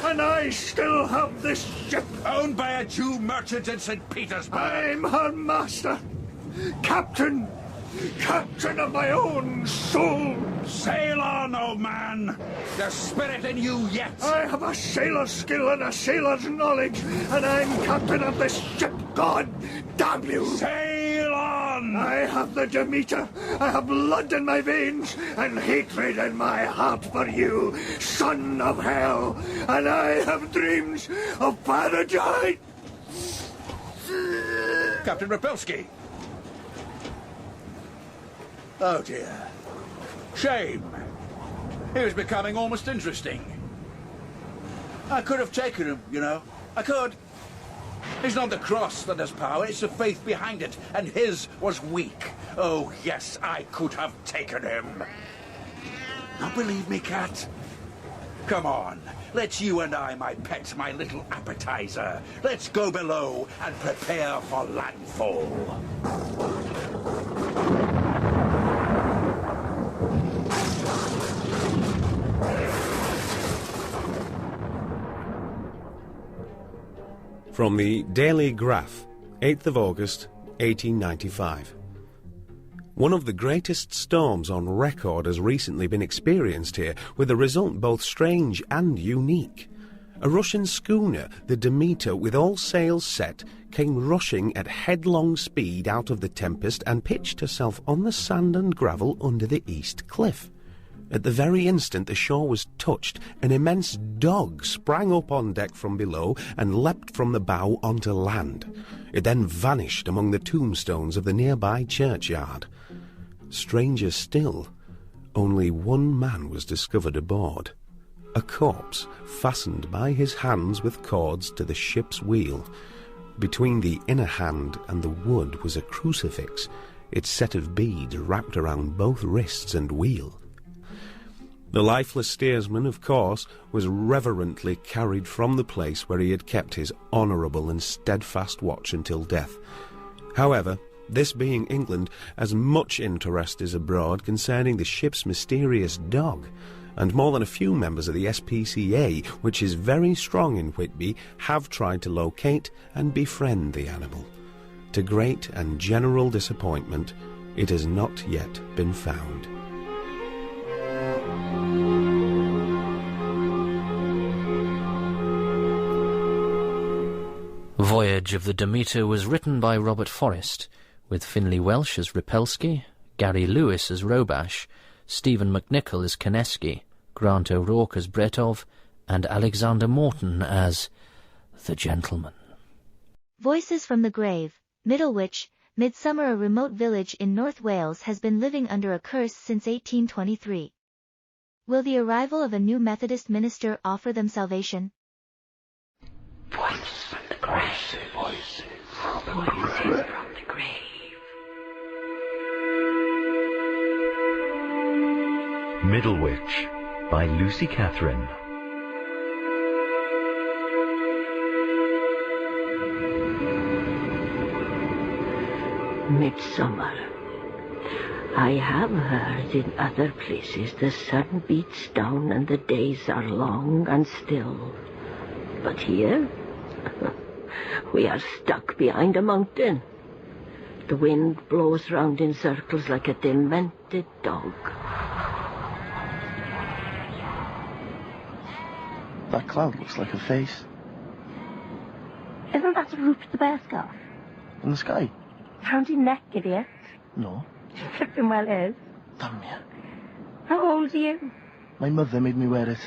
And I still have this ship. Owned by a Jew merchant in St. Petersburg. I'm her master. Captain. Captain of my own soul. Sail on, old man. There's spirit in you yet. I have a sailor's skill and a sailor's knowledge, and I'm captain of this ship. God damn you. Sail on. I have the Demeter. I have blood in my veins and hatred in my heart for you, son of hell. And I have dreams of paradise. Captain Rapelski. Oh, dear. Shame. He was becoming almost interesting. I could have taken him, you know. I could. It's not the cross that has power, it's the faith behind it, and his was weak. Oh, yes, I could have taken him. Not believe me, cat? Come on, let's you and I, my pet, my little appetizer. Let's go below and prepare for landfall. From the Daily Graph, 8th of August, 1895. One of the greatest storms on record has recently been experienced here, with a result both strange and unique. A Russian schooner, the Demeter, with all sails set, came rushing at headlong speed out of the tempest and pitched herself on the sand and gravel under the east cliff. At the very instant the shore was touched, an immense dog sprang up on deck from below and leapt from the bow onto land. It then vanished among the tombstones of the nearby churchyard. Stranger still, only one man was discovered aboard. A corpse fastened by his hands with cords to the ship's wheel. Between the inner hand and the wood was a crucifix, its set of beads wrapped around both wrists and wheel. The lifeless steersman, of course, was reverently carried from the place where he had kept his honourable and steadfast watch until death. However, this being England, as much interest is abroad concerning the ship's mysterious dog, and more than a few members of the SPCA, which is very strong in Whitby, have tried to locate and befriend the animal. To great and general disappointment, it has not yet been found. Voyage of the Demeter was written by Robert Forrest, with Finlay Welsh as Repelski, Gary Lewis as Robash, Stephen McNichol as Koneski, Grant O'Rourke as Bretov, and Alexander Morton as the Gentleman. Voices from the Grave, Middlewich, Midsummer. A remote village in North Wales has been living under a curse since 1823. Will the arrival of a new Methodist minister offer them salvation? Voices from the grave. Voices from the grave. Middlewich by Lucy Catherine. Midsummer. I have heard in other places the sun beats down and the days are long and still. But here, we are stuck behind a mountain. The wind blows round in circles like a demented dog. That cloud looks like a face. Isn't that Rupert the bear scarf? In the sky? Round your neck, idiot. No. Flipping well is. Damn you. How old are you? My mother made me wear it.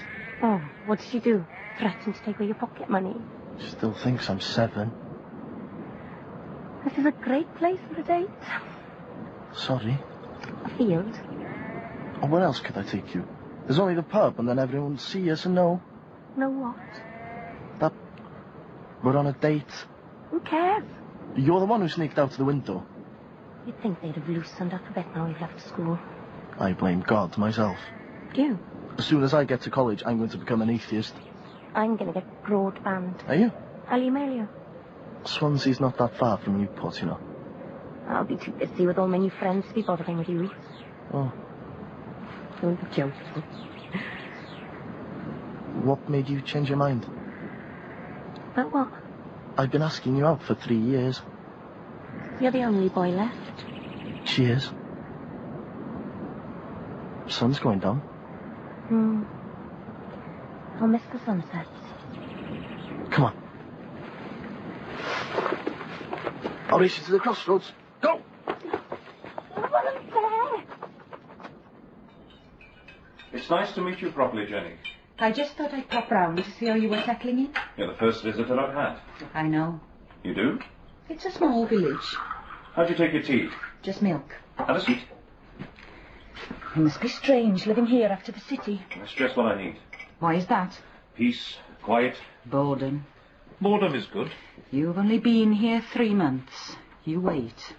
Oh, what did she do? Threaten to take away your pocket money? She still thinks I'm 7. This is a great place for a date. Sorry. A field. Oh, where else could I take you? There's only the pub, and then everyone would see us and know. Know what? That we're on a date. Who cares? You're the one who sneaked out the window. You'd think they'd have loosened up a bit now we've left school. I blame God myself. Do you? As soon as I get to college, I'm going to become an atheist. I'm going to get broadband. Are you? I'll email you. Swansea's not that far from Newport, you know. I'll be too busy with all my new friends to be bothering with you. Oh. Don't joke. What made you change your mind? About what? I've been asking you out for 3 years. You're the only boy left. She is. Sun's going down. I'll miss the sunsets. Come on. I'll race you to the crossroads. Go! It's nice to meet you properly, Jenny. I just thought I'd pop round to see how you were settling in. You're the first visitor I've had. I know. You do? It's a small village. How'd you take your tea? Just milk. Have a seat. It must be strange living here after the city. That's just what I need. Why is that? Peace, quiet. Boredom. Boredom is good. You've only been here 3 months. You wait.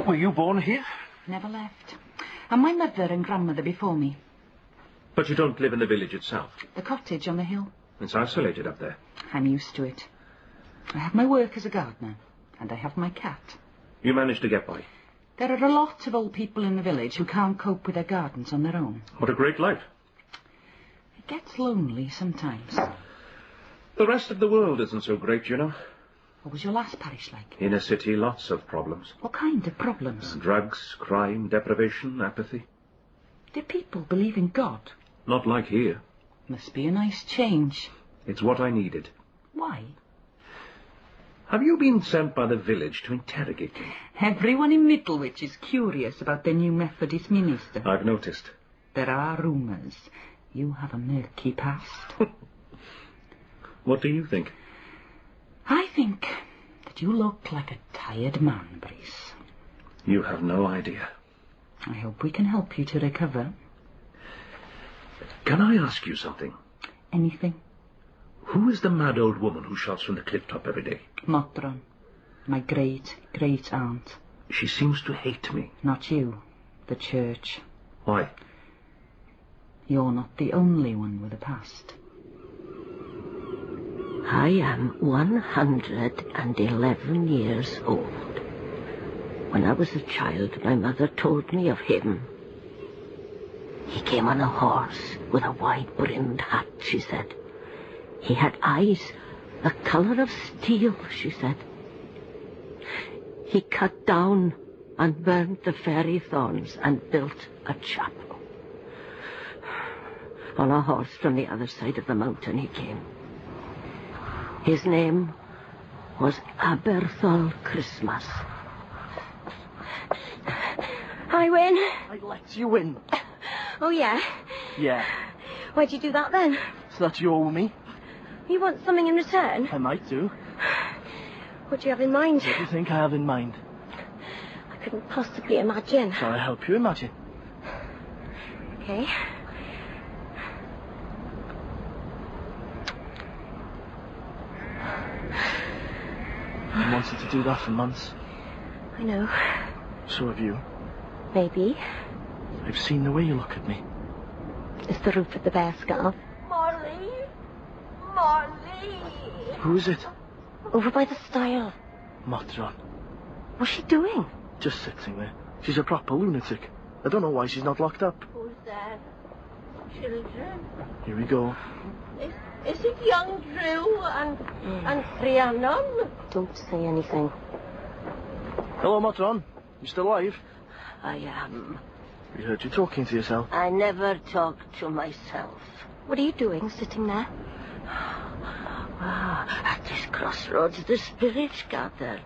Were you born here? Never left. And my mother and grandmother before me. But you don't live in the village itself. The cottage on the hill. It's isolated up there. I'm used to it. I have my work as a gardener, and I have my cat. You manage to get by. There are a lot of old people in the village who can't cope with their gardens on their own. What a great life. It gets lonely sometimes. The rest of the world isn't so great, you know. What was your last parish like? In a city, lots of problems. What kind of problems? Drugs, crime, deprivation, apathy. Do people believe in God? Not like here. Must be a nice change. It's what I needed. Why? Have you been sent by the village to interrogate me? Everyone in Middlewich is curious about their new Methodist minister. I've noticed. There are rumours. You have a murky past. What do you think? I think that you look like a tired man, Brice. You have no idea. I hope we can help you to recover. Can I ask you something? Anything? Who is the mad old woman who shouts from the cliff top every day? Matron. My great-great-aunt. She seems to hate me. Not you. The church. Why? You're not the only one with a past. I am 111 years old. When I was a child, my mother told me of him. He came on a horse with a wide-brimmed hat, she said. He had eyes the colour of steel, she said. He cut down and burnt the fairy thorns and built a chapel. On a horse from the other side of the mountain he came. His name was Aberthol Christmas. I win. I let you win. Oh, yeah? Yeah. Why'd you do that then? So that you owe me? You want something in return? I might do. What do you have in mind? What do you think I have in mind? I couldn't possibly imagine. Shall I help you imagine? Okay. I wanted to do that for months. I know. So have you. Maybe. I've seen the way you look at me. It's the roof of the bear skull. Molly! Molly! Who is it? Over by the stile. Matron. What's she doing? Just sitting there. She's a proper lunatic. I don't know why she's not locked up. Who's that? Children? Here we go. Is it young Drew and Rhiannon? Don't say anything. Hello, Matron. You still alive? I am. We heard you talking to yourself. I never talk to myself. What are you doing, sitting there? At this crossroads, the spirits gather.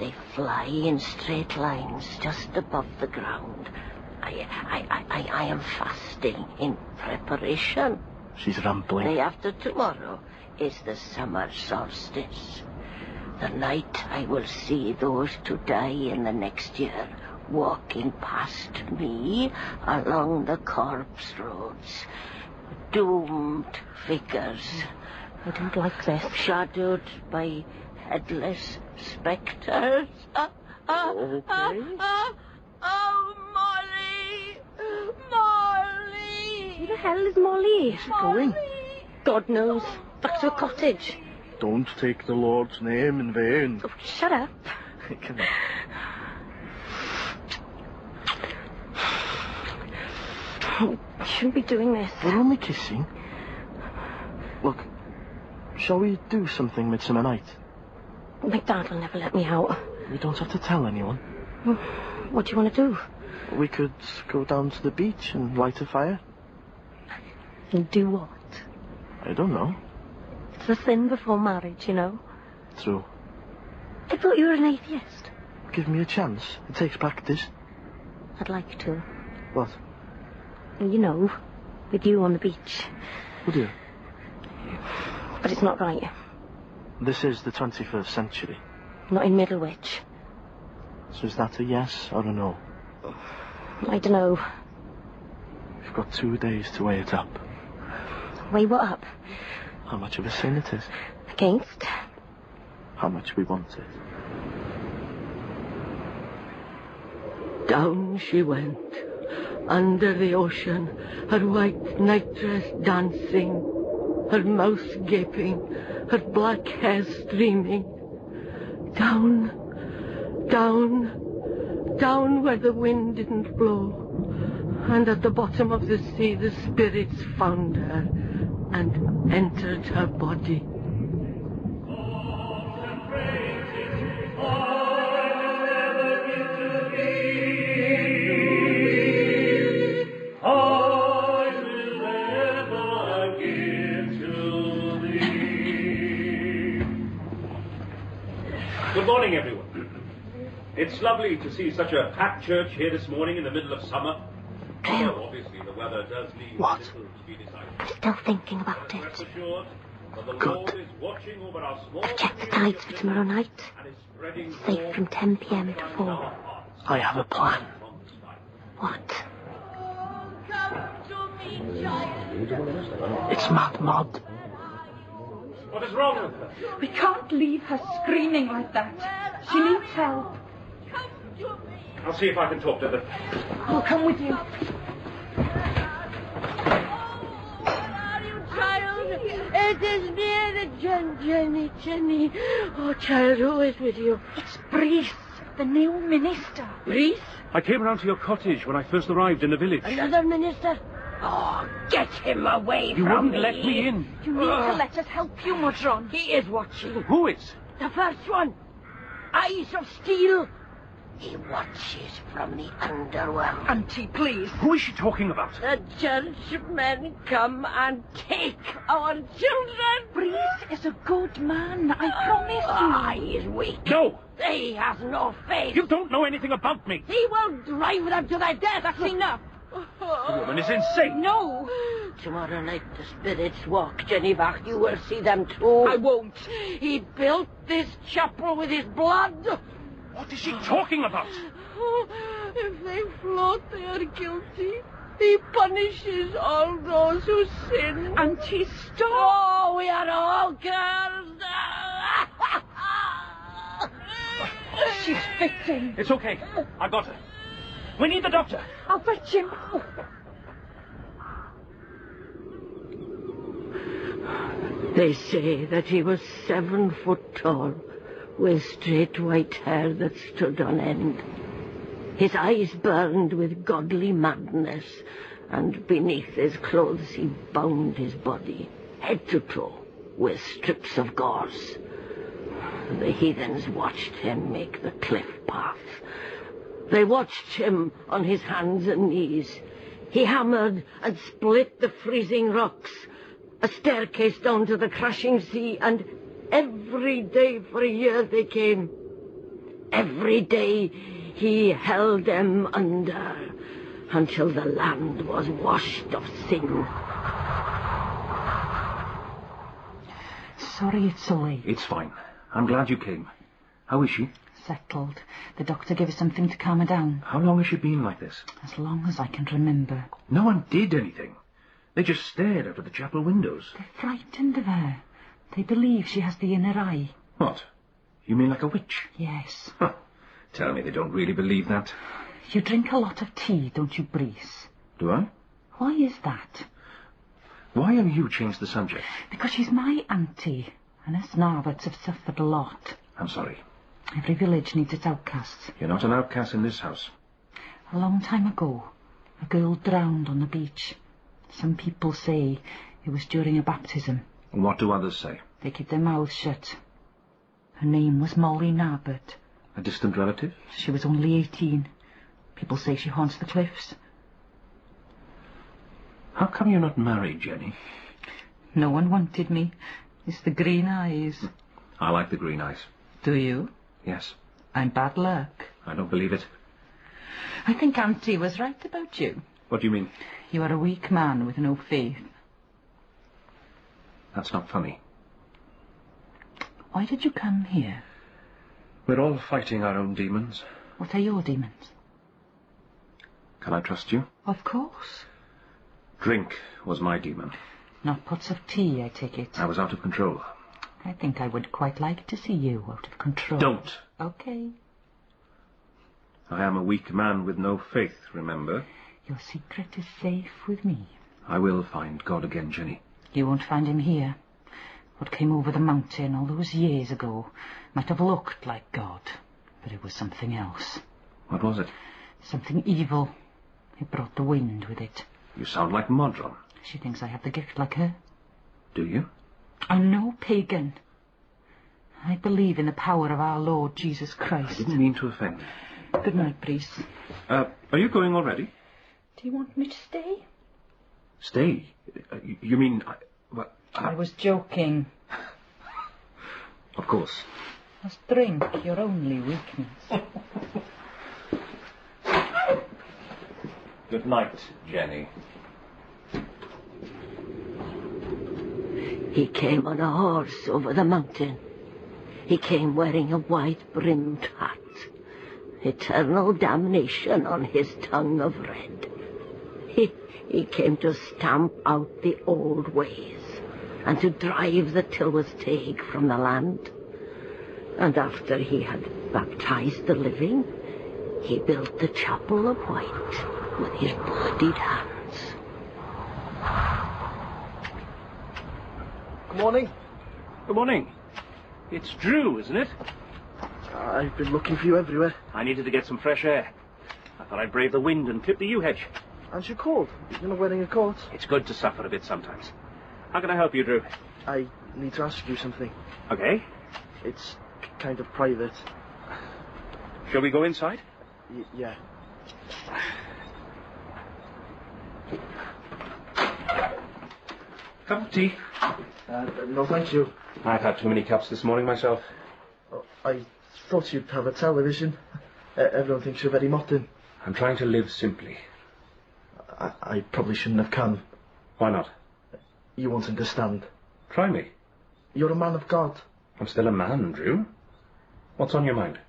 They fly in straight lines just above the ground. I am fasting in preparation. She's rambling. Day after tomorrow is the summer solstice. The night I will see those to die in the next year walking past me along the corpse roads. Doomed figures. I don't like this. Shadowed by headless spectres. Oh, Molly! Molly! Who the hell is Molly? Where's she going? God knows. Back to a cottage. Don't take the Lord's name in vain. Oh, shut up. Come on. Oh, you shouldn't be doing this. We're only kissing. Look, shall we do something midsummer night? My dad will never let me out. We don't have to tell anyone. What do you want to do? We could go down to the beach and light a fire. And do what? I don't know. It's a sin before marriage, you know. True. I thought you were an atheist. Give me a chance. It takes practice. I'd like to. What? You know, with you on the beach. Would you? But it's not right. This is the 21st century. Not in Middlewich. So is that a yes or a no? I don't know. We've got 2 days to weigh it up. Weigh what up? How much of a sin it is. Against? How much we want it. Down she went, under the ocean, her white nightdress dancing, her mouth gaping, her black hair streaming. Down, down, down where the wind didn't blow. And at the bottom of the sea the spirits found her and entered her body. Good morning, everyone. It's lovely to see such a packed church here this morning in the middle of summer. Although obviously the weather does leave What? little to be desired. Still thinking about it. Rest assured that the Good. Lord is watching over our small I've checked the tides for tomorrow night. spreading Safe from 10 p.m. to 4. I have a plan. What? It's Mad Mod. What is wrong with her? We can't leave her screaming like that. She needs help. I'll see if I can talk to her. I'll come with you. Child, it is me, Jenny. Oh, child, who is with you? It's Breeze, the new minister. Breeze? I came round to your cottage when I first arrived in the village. Another minister? Oh, get him away You from wouldn't let me in. You need to let us help you, Mudron. He is watching. Who is? The first one. Eyes of steel. He watches from the underworld. Auntie, please. Who is she talking about? The churchmen come and take our children. Breeze is a good man, I promise you. He is weak. No! He has no faith. You don't know anything about me. He will drive them to their death. That's enough. The woman is insane. No. Tomorrow night the spirits walk, Jennifer. You will see them too. I won't. He built this chapel with his blood. What is she talking about? If they float, they are guilty. He punishes all those who sin. Auntie, stop. Oh, we are all cursed. She's fitting. It's okay. I got her. We need the doctor. I'll fetch him. They say that he was 7 foot tall, with straight white hair that stood on end. His eyes burned with godly madness, and beneath his clothes he bound his body, head to toe, with strips of gauze. The heathens watched him make the cliff path. They watched him on his hands and knees. He hammered and split the freezing rocks, a staircase down to the crashing sea, and every day for a year they came. Every day he held them under, until the land was washed of sin. Sorry it's so late. It's fine. I'm glad you came. How is she? Settled. The doctor gave us something to calm her down. How long has she been like this? As long as I can remember. No one did anything. They just stared out of the chapel windows. They're frightened of her. They believe she has the inner eye. What? You mean like a witch? Yes. Huh. Tell me they don't really believe that. You drink a lot of tea, don't you, Breeze? Do I? Why is that? Why have you changed the subject? Because she's my auntie, and us Narberts have suffered a lot. I'm sorry. Every village needs its outcasts. You're not an outcast in this house. A long time ago, a girl drowned on the beach. Some people say it was during a baptism. What do others say? They keep their mouths shut. Her name was Molly Narbert. A distant relative? She was only 18. People say she haunts the cliffs. How come you're not married, Jenny? No one wanted me. It's the green eyes. I like the green eyes. Do you? Yes. I'm bad luck. I don't believe it. I think Auntie was right about you. What do you mean? You are a weak man with no faith. That's not funny. Why did you come here? We're all fighting our own demons. What are your demons? Can I trust you? Of course. Drink was my demon. Not pots of tea, I take it. I was out of control. I think I would quite like to see you out of control. Don't. Okay. I am a weak man with no faith, remember? Your secret is safe with me. I will find God again, Jenny. You won't find him here. What came over the mountain all those years ago might have looked like God, but it was something else. What was it? Something evil. It brought the wind with it. You sound like Modron. She thinks I have the gift like her. Do you? I'm no pagan. I believe in the power of our Lord Jesus Christ. I didn't mean to offend you. Good night, priest. Are you going already? Do you want me to stay? Stay? You mean... I was joking. Of course. Was drink your only weakness? Good night, Jenny. He came on a horse over the mountain. He came wearing a white-brimmed hat. Eternal damnation on his tongue of red. He came to stamp out the old ways and to drive the Tylwyth from the land. And after he had baptized the living, he built the chapel of white with his bloodied hands. Good morning. Good morning. It's Drew, isn't it? I've been looking for you everywhere. I needed to get some fresh air. I thought I'd brave the wind and clip the yew hedge. Aren't you cold? You're not wearing a coat. It's good to suffer a bit sometimes. How can I help you, Drew? I need to ask you something. Okay. It's kind of private. Shall we go inside? Yeah. Cup of tea? No, thank you. I've had too many cups this morning myself. Oh, I thought you'd have a television. Everyone thinks you're very modern. I'm trying to live simply. I probably shouldn't have come. Why not? You won't understand. Try me. You're a man of God. I'm still a man, Drew. What's on your mind?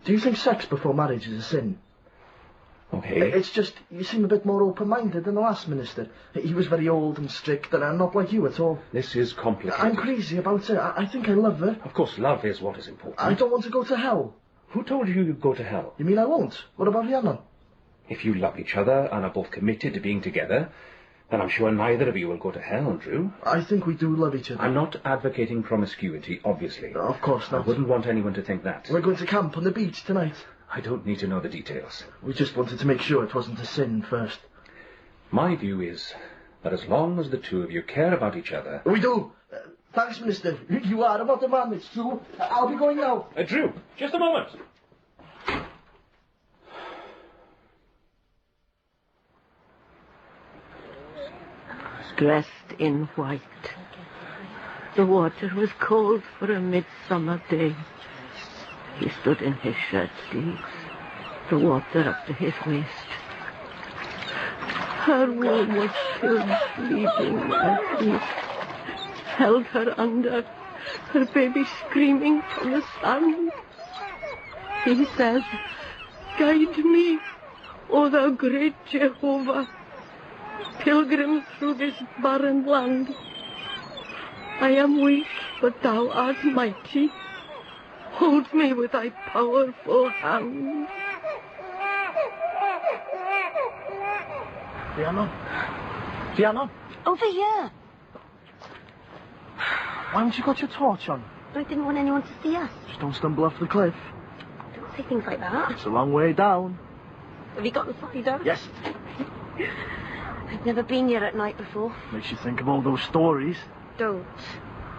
Do you think sex before marriage is a sin? Okay. It's just, you seem a bit more open-minded than the last minister. He was very old and strict, and I'm not like you at all. This is complicated. I'm crazy about her. I think I love her. Of course, love is what is important. I don't want to go to hell. Who told you you'd go to hell? You mean I won't? What about Rhiannon? If you love each other and are both committed to being together, then I'm sure neither of you will go to hell, Drew. I think we do love each other. I'm not advocating promiscuity, obviously. Of course not. I wouldn't want anyone to think that. We're going to camp on the beach tonight. I don't need to know the details. We just wanted to make sure it wasn't a sin first. My view is that as long as the two of you care about each other... We do. Thanks, Minister. You are about the man, it's true. I'll be going now. Drew, just a moment. Dressed in white. The water was cold for a midsummer day. He stood in his shirt sleeves, the water up to his waist. Her womb was still bleeding as he held her under, her baby screaming from the sand. He said, "Guide me, O thou great Jehovah, pilgrim through this barren land. I am weak, but thou art mighty. Hold me with thy powerful hand." Rhiannon? Over here. Why haven't you got your torch on? I didn't want anyone to see us. Just don't stumble off the cliff. Don't say things like that. It's a long way down. Have you got the cider? Yes. I've never been here at night before. Makes you think of all those stories. Don't.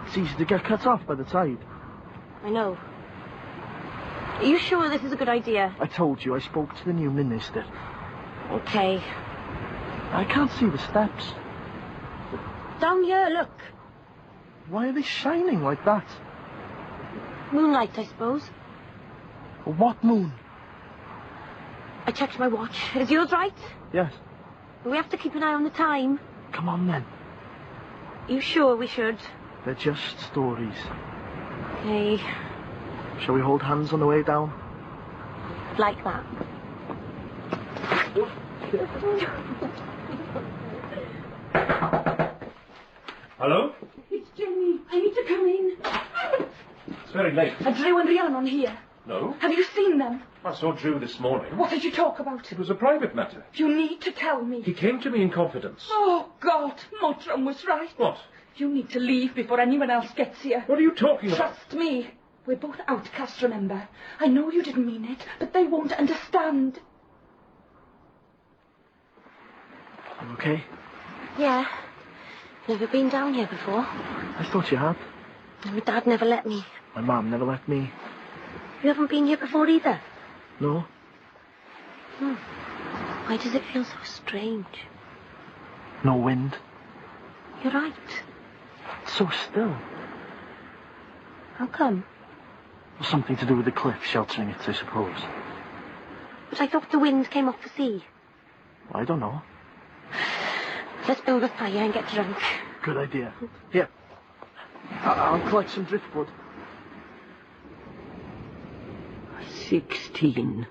It's easy to get cut off by the tide. I know. Are you sure this is a good idea? I told you I spoke to the new minister. Okay. I can't see the steps. Down here, look. Why are they shining like that? Moonlight, I suppose. What moon? I checked my watch. Is yours right? Yes. We have to keep an eye on the time. Come on, then. You sure we should? They're just stories. Okay. Shall we hold hands on the way down? Like that. Hello? It's Jenny. I need to come in. It's very late. Are Drew and Rhiannon here? No. Have you seen them? I saw Drew this morning. What did you talk about? It was a private matter. You need to tell me. He came to me in confidence. Oh, God, Mottram was right. What? You need to leave before anyone else gets here. What are you talking about? Trust me. We're both outcasts, remember? I know you didn't mean it, but they won't understand. You okay? Yeah. Never been down here before. I thought you had. My dad never let me. My mum never let me. You haven't been here before either? No? Why does it feel so strange? No wind. You're right. It's so still. How come? Something to do with the cliff sheltering it, I suppose. But I thought the wind came off the sea. I don't know. Let's build a fire and get drunk. Good idea. Here. I'll collect some driftwood. 16,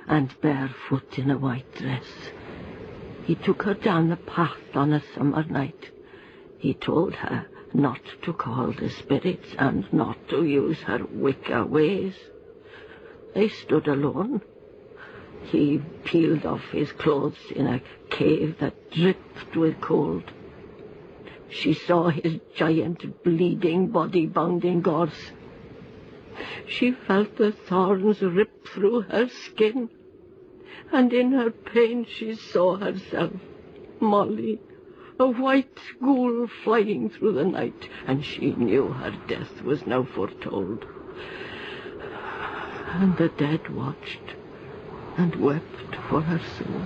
and barefoot in a white dress. He took her down the path on a summer night. He told her not to call the spirits and not to use her Wicca ways. They stood alone. He peeled off his clothes in a cave that dripped with cold. She saw his giant bleeding body bound in gauze. She felt the thorns rip through her skin, and in her pain she saw herself, Molly, a white ghoul flying through the night, and she knew her death was now foretold. And the dead watched and wept for her soul.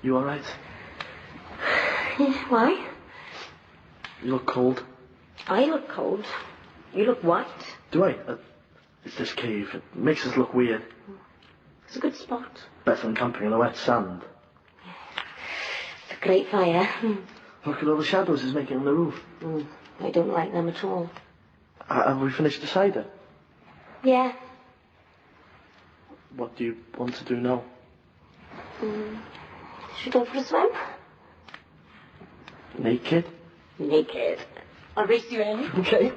You all right? Why? You look cold. I look cold. You look white. Do I? It's this cave. It makes us look weird. It's a good spot. Better than camping in the wet sand. It's a great fire. Look at all the shadows it's making on the roof. I don't like them at all. Have we finished the cider? Yeah. What do you want to do now? Should we go for a swim? Naked? Naked. I'll race you in. Okay.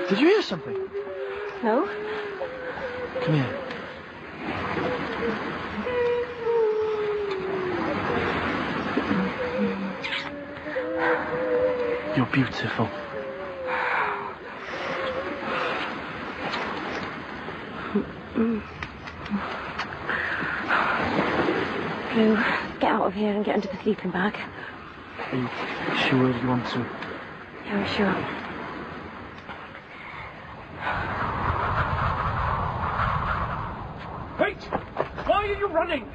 Did you hear something? No. Come here. You're beautiful. Drew, get out of here and get into the sleeping bag. Are you sure you want to? Yeah, I'm sure. Wait! Why are you running?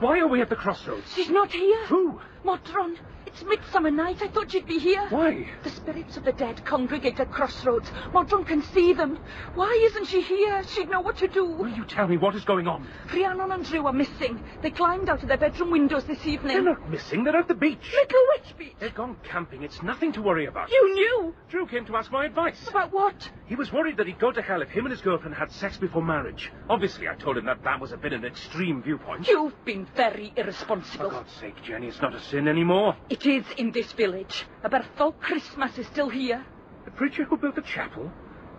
Why are we at the crossroads? She's not here. Who? Mottram. It's midsummer night. I thought you'd be here. Why? The spirits of the dead congregate at crossroads. Mottram can see them. Why isn't she here? She'd know what to do. Will you tell me what is going on? Rhiannon and Drew are missing. They climbed out of their bedroom windows this evening. They're not missing. They're at the beach. Middlewich Beach. They've gone camping. It's nothing to worry about. You knew? Drew came to ask my advice. About what? He was worried that he'd go to hell if him and his girlfriend had sex before marriage. Obviously, I told him that was a bit of an extreme viewpoint. You've been very irresponsible. For God's sake, Jenny, it's not a sin anymore. It is in this village. Berthold Christmas is still here. The preacher who built the chapel?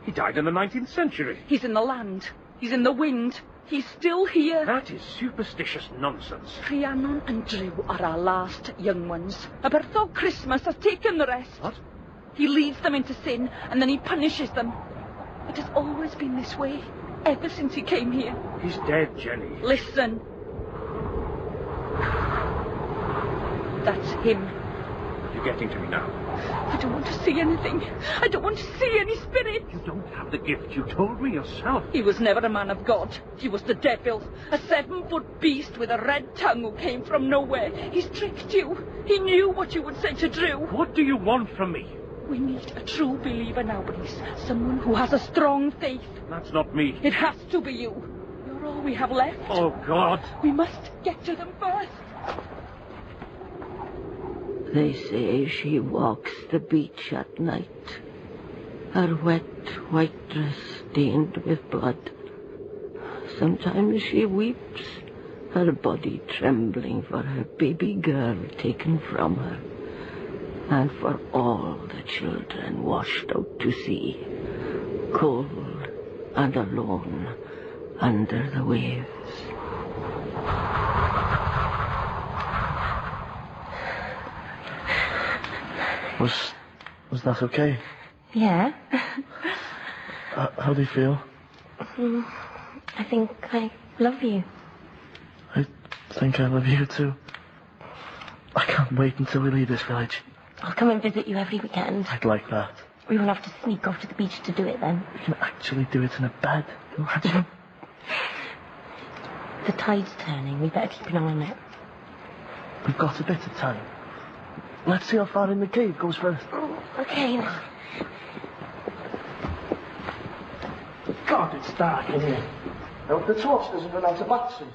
He died in the 19th century. He's in the land. He's in the wind. He's still here. That is superstitious nonsense. Rhiannon and Drew are our last young ones. Berthold Christmas has taken the rest. What? He leads them into sin, and then he punishes them. It has always been this way, ever since he came here. He's dead, Jenny. Listen. That's him. You're getting to me now. I don't want to see anything. I don't want to see any spirit. You don't have the gift. You told me yourself. He was never a man of God. He was the devil. A 7-foot beast with a red tongue who came from nowhere. He's tricked you. He knew what you would say to Drew. What do you want from me? We need a true believer nowadays. Someone who has a strong faith. That's not me. It has to be you. You're all we have left. Oh, God. We must get to them first. They say she walks the beach at night, her wet white dress stained with blood. Sometimes she weeps, her body trembling for her baby girl taken from her, and for all the children washed out to sea, cold and alone under the waves. Was that okay? Yeah. How do you feel? I think I love you. I think I love you too. I can't wait until we leave this village. I'll come and visit you every weekend. I'd like that. We won't have to sneak off to the beach to do it then. We can actually do it in a bed. Imagine. The tide's turning. We better keep an eye on it. We've got a bit of time. Let's see how far in the cave goes first. Oh, okay. God, it's dark in here. I hope the torch doesn't run out of battery.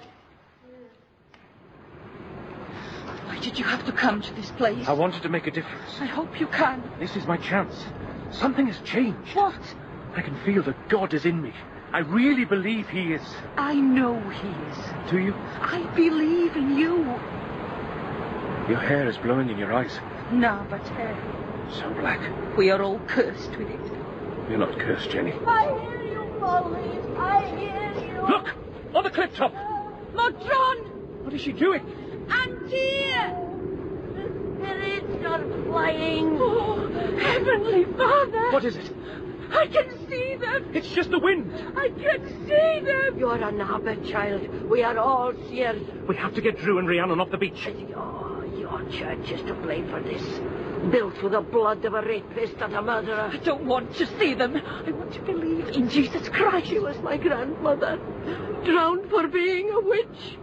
Why did you have to come to this place? I wanted to make a difference. I hope you can. This is my chance. Something has changed. What? I can feel that God is in me. I really believe he is. I know he is. Do you? I believe in you. Your hair is blowing in your eyes. Nah, but So black. we are all cursed with it. You're not cursed, Jenny. I hear you, Molly. I hear you. Look! On the cliff top! Modron! What is she doing? Auntie! The spirits are flying. Oh, Heavenly Father! What is it? I can see them! It's just the wind! I can see them! You are an habit, child. We are all seers. We have to get Drew and Rhiannon off the beach. Your church is to blame for this. Built with the blood of a rapist and a murderer. I don't want to see them. I want to believe in Jesus Christ. She was my grandmother, drowned for being a witch.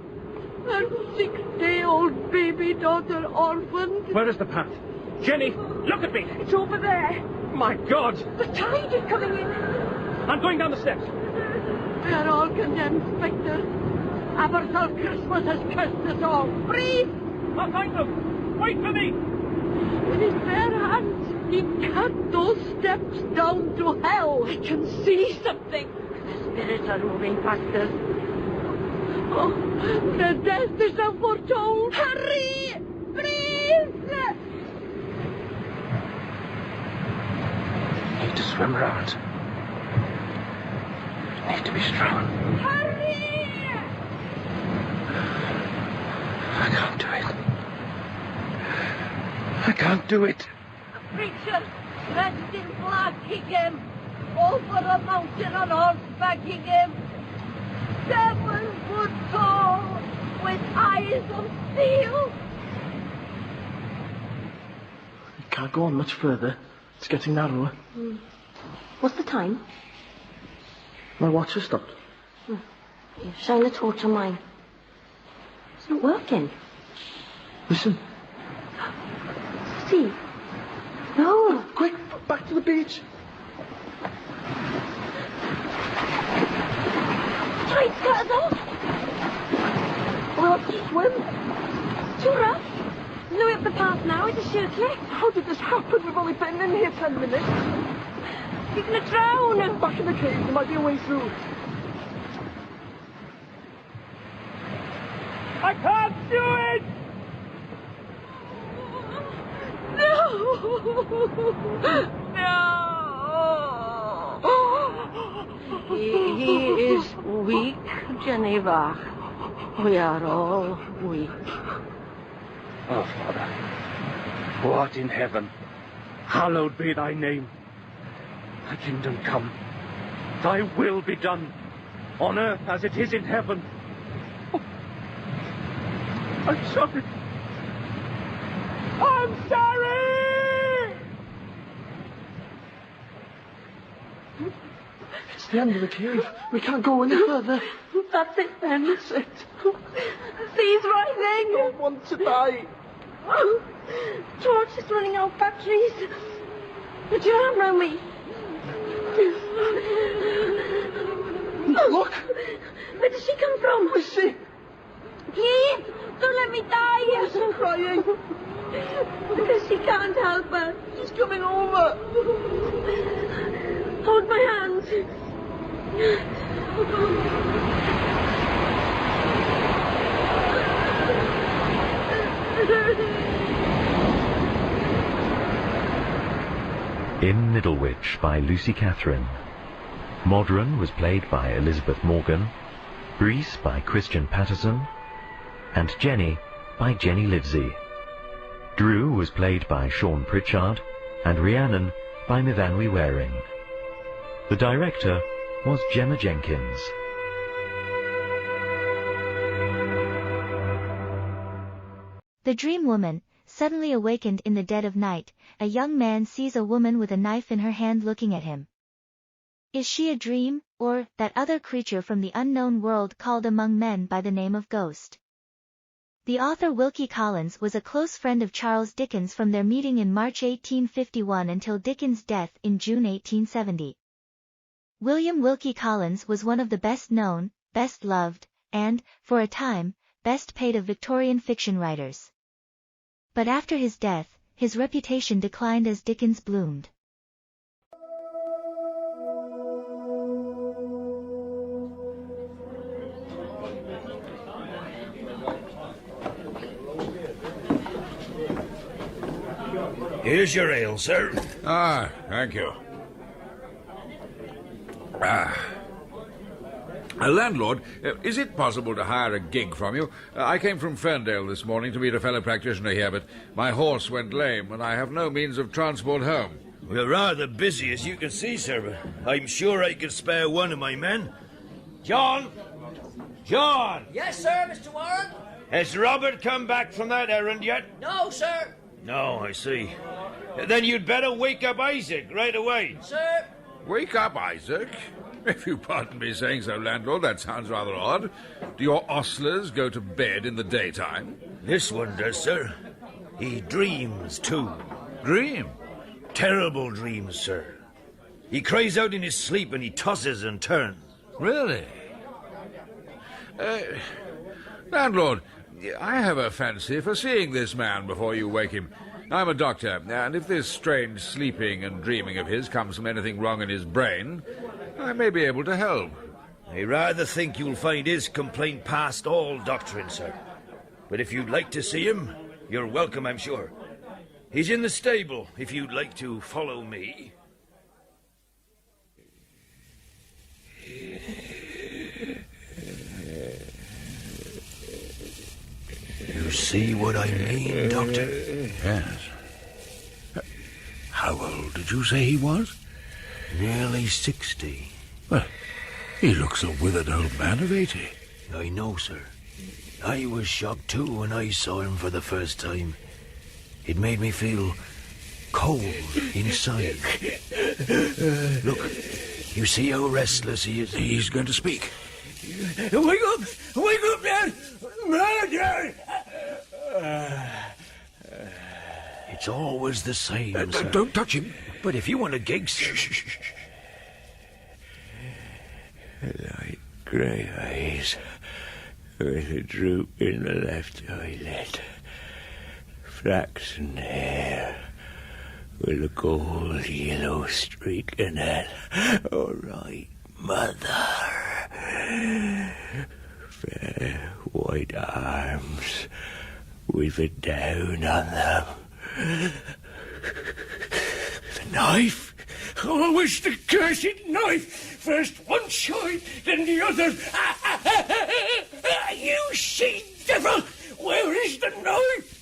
Her 6-day-old baby daughter orphaned. Where is the path? Jenny, look at me! It's over there. My God! The tide is coming in. I'm going down the steps. We are all condemned, Spectre. Aberthal's Christmas has cursed us all. Breathe! I'll find them. Wait for me. With his bare hands, he cut those steps down to hell. I can see something. The spirits are moving past us. Oh, their death is foretold. Hurry! Breathe! Need to swim round. Need to be strong. Hurry! I can't do it. I can't do it. A preacher dressed in black he came, over a mountain on horseback he came, 7 foot tall, with eyes of steel. You can't go on much further. It's getting narrower. What's the time? My watch has stopped. Here, shine the torch on mine. It's not working. Listen. See? No. Quick, back to the beach. Tide's cut us off. We'll have to swim. It's too rough. There's no way up the path now. It's a sheer cliff. How did this happen? We've only been in here 10 minutes. You're going to drown. Back in the cave. There might be a way through. I can't do it! No! He is weak, Geneva. We are all weak. Oh, Father, who art in heaven, hallowed be thy name. Thy kingdom come, thy will be done, on earth as it is in heaven. Oh, I'm sorry. I'm sorry! It's the end of the cave. We can't go any further. That's it then. That's it. Sea's rising. I don't want to die. Torch is running out of batteries. Put your arm around me. Look! Where does she come from? Where's she? Please, don't let me die. She's crying. Because she can't help her. She's coming over. Hold my hands. In Middlewich by Lucy Catherine. Modron was played by Elizabeth Morgan, Breese by Christian Patterson, and Jenny by Jenny Livesey. Drew was played by Sean Pritchard, and Rhiannon by Mivanwi Waring. The director was Gemma Jenkins. The Dream Woman. Suddenly awakened in the dead of night, a young man sees a woman with a knife in her hand looking at him. Is she a dream, or that other creature from the unknown world called among men by the name of ghost? The author Wilkie Collins was a close friend of Charles Dickens from their meeting in March 1851 until Dickens' death in June 1870. William Wilkie Collins was one of the best known, best loved, and, for a time, best paid of Victorian fiction writers. But after his death, his reputation declined as Dickens bloomed. Here's your ale, sir. Ah, thank you. Landlord, is it possible to hire a gig from you? I came from Ferndale this morning to meet a fellow practitioner here, but my horse went lame and I have no means of transport home. We're rather busy, as you can see, sir, but I'm sure I could spare one of my men. John! John! Yes, sir, Mr. Warren? Has Robert come back from that errand yet? No, sir. No, I see. Then you'd better wake up Isaac right away. Sir? Wake up, Isaac? If you pardon me saying so, landlord, that sounds rather odd. Do your ostlers go to bed in the daytime? This one does, sir. He dreams, too. Dream? Terrible dreams, sir. He cries out in his sleep and he tosses and turns. Really? Landlord, I have a fancy for seeing this man before you wake him. I'm a doctor, and if this strange sleeping and dreaming of his comes from anything wrong in his brain, I may be able to help. I rather think you'll find his complaint past all doctrine, sir. But if you'd like to see him, you're welcome, I'm sure. He's in the stable, if you'd like to follow me. You see what I mean, Doctor? Yes. How old did you say he was? Nearly 60. Well, he looks a withered old man of 80. I know, sir. I was shocked too when I saw him for the first time. It made me feel cold inside. Look, you see how restless he is? He's going to speak. Wake up! Wake up, Dad! Murder! It's always the same, sir. Don't touch him. But if you want a gig, sir... Light grey eyes, with a droop in the left eyelid, flaxen hair, with a gold yellow streak in it. All right, mother. Fair white arms, with a down on them. The knife? Oh, I wish the cursed knife! First one side, then the other. You she devil! Where is the knife?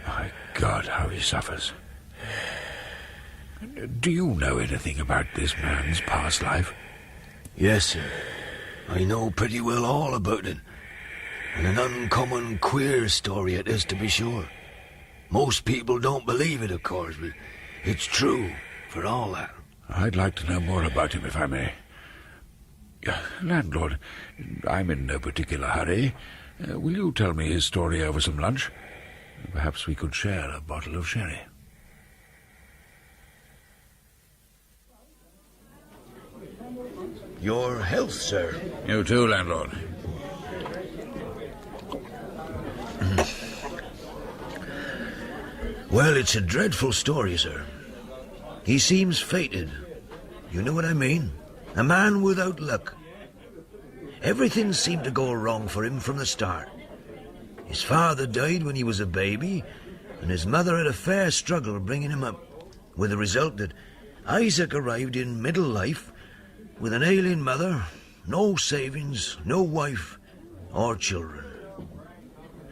My God, how he suffers. Do you know anything about this man's past life? Yes, sir. I know pretty well all about it. And an uncommon queer story it is, to be sure. Most people don't believe it, of course, but it's true, for all that. I'd like to know more about him, if I may. Landlord, I'm in no particular hurry. Will you tell me his story over some lunch? Perhaps we could share a bottle of sherry. Your health, sir. You too, landlord. Well, it's a dreadful story, sir. He seems fated. You know what I mean? A man without luck. Everything seemed to go wrong for him from the start. His father died when he was a baby, and his mother had a fair struggle bringing him up, with the result that Isaac arrived in middle life with an ailing mother, no savings, no wife or children.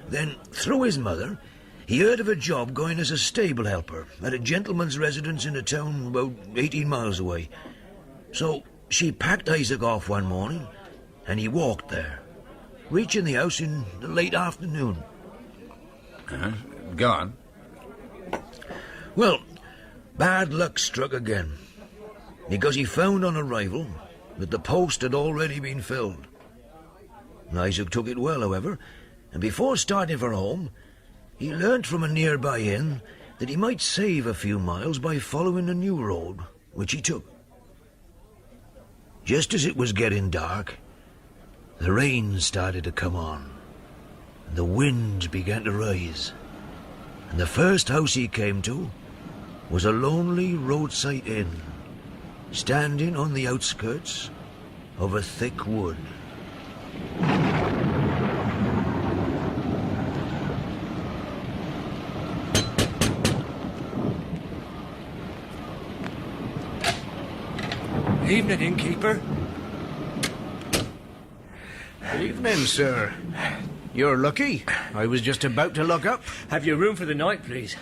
Then, through his mother, he heard of a job going as a stable helper at a gentleman's residence in a town about 18 miles away. So she packed Isaac off one morning, and he walked there, reaching the house in the late afternoon. Go on. Well, bad luck struck again, because he found on arrival that the post had already been filled. Isaac took it well, however, and before starting for home, he learnt from a nearby inn that he might save a few miles by following a new road, which he took. Just as it was getting dark, the rain started to come on, and the wind began to rise, and the first house he came to was a lonely roadside inn, standing on the outskirts of a thick wood. Evening, innkeeper. Evening, sir. You're lucky. I was just about to lock up. Have you room for the night, please?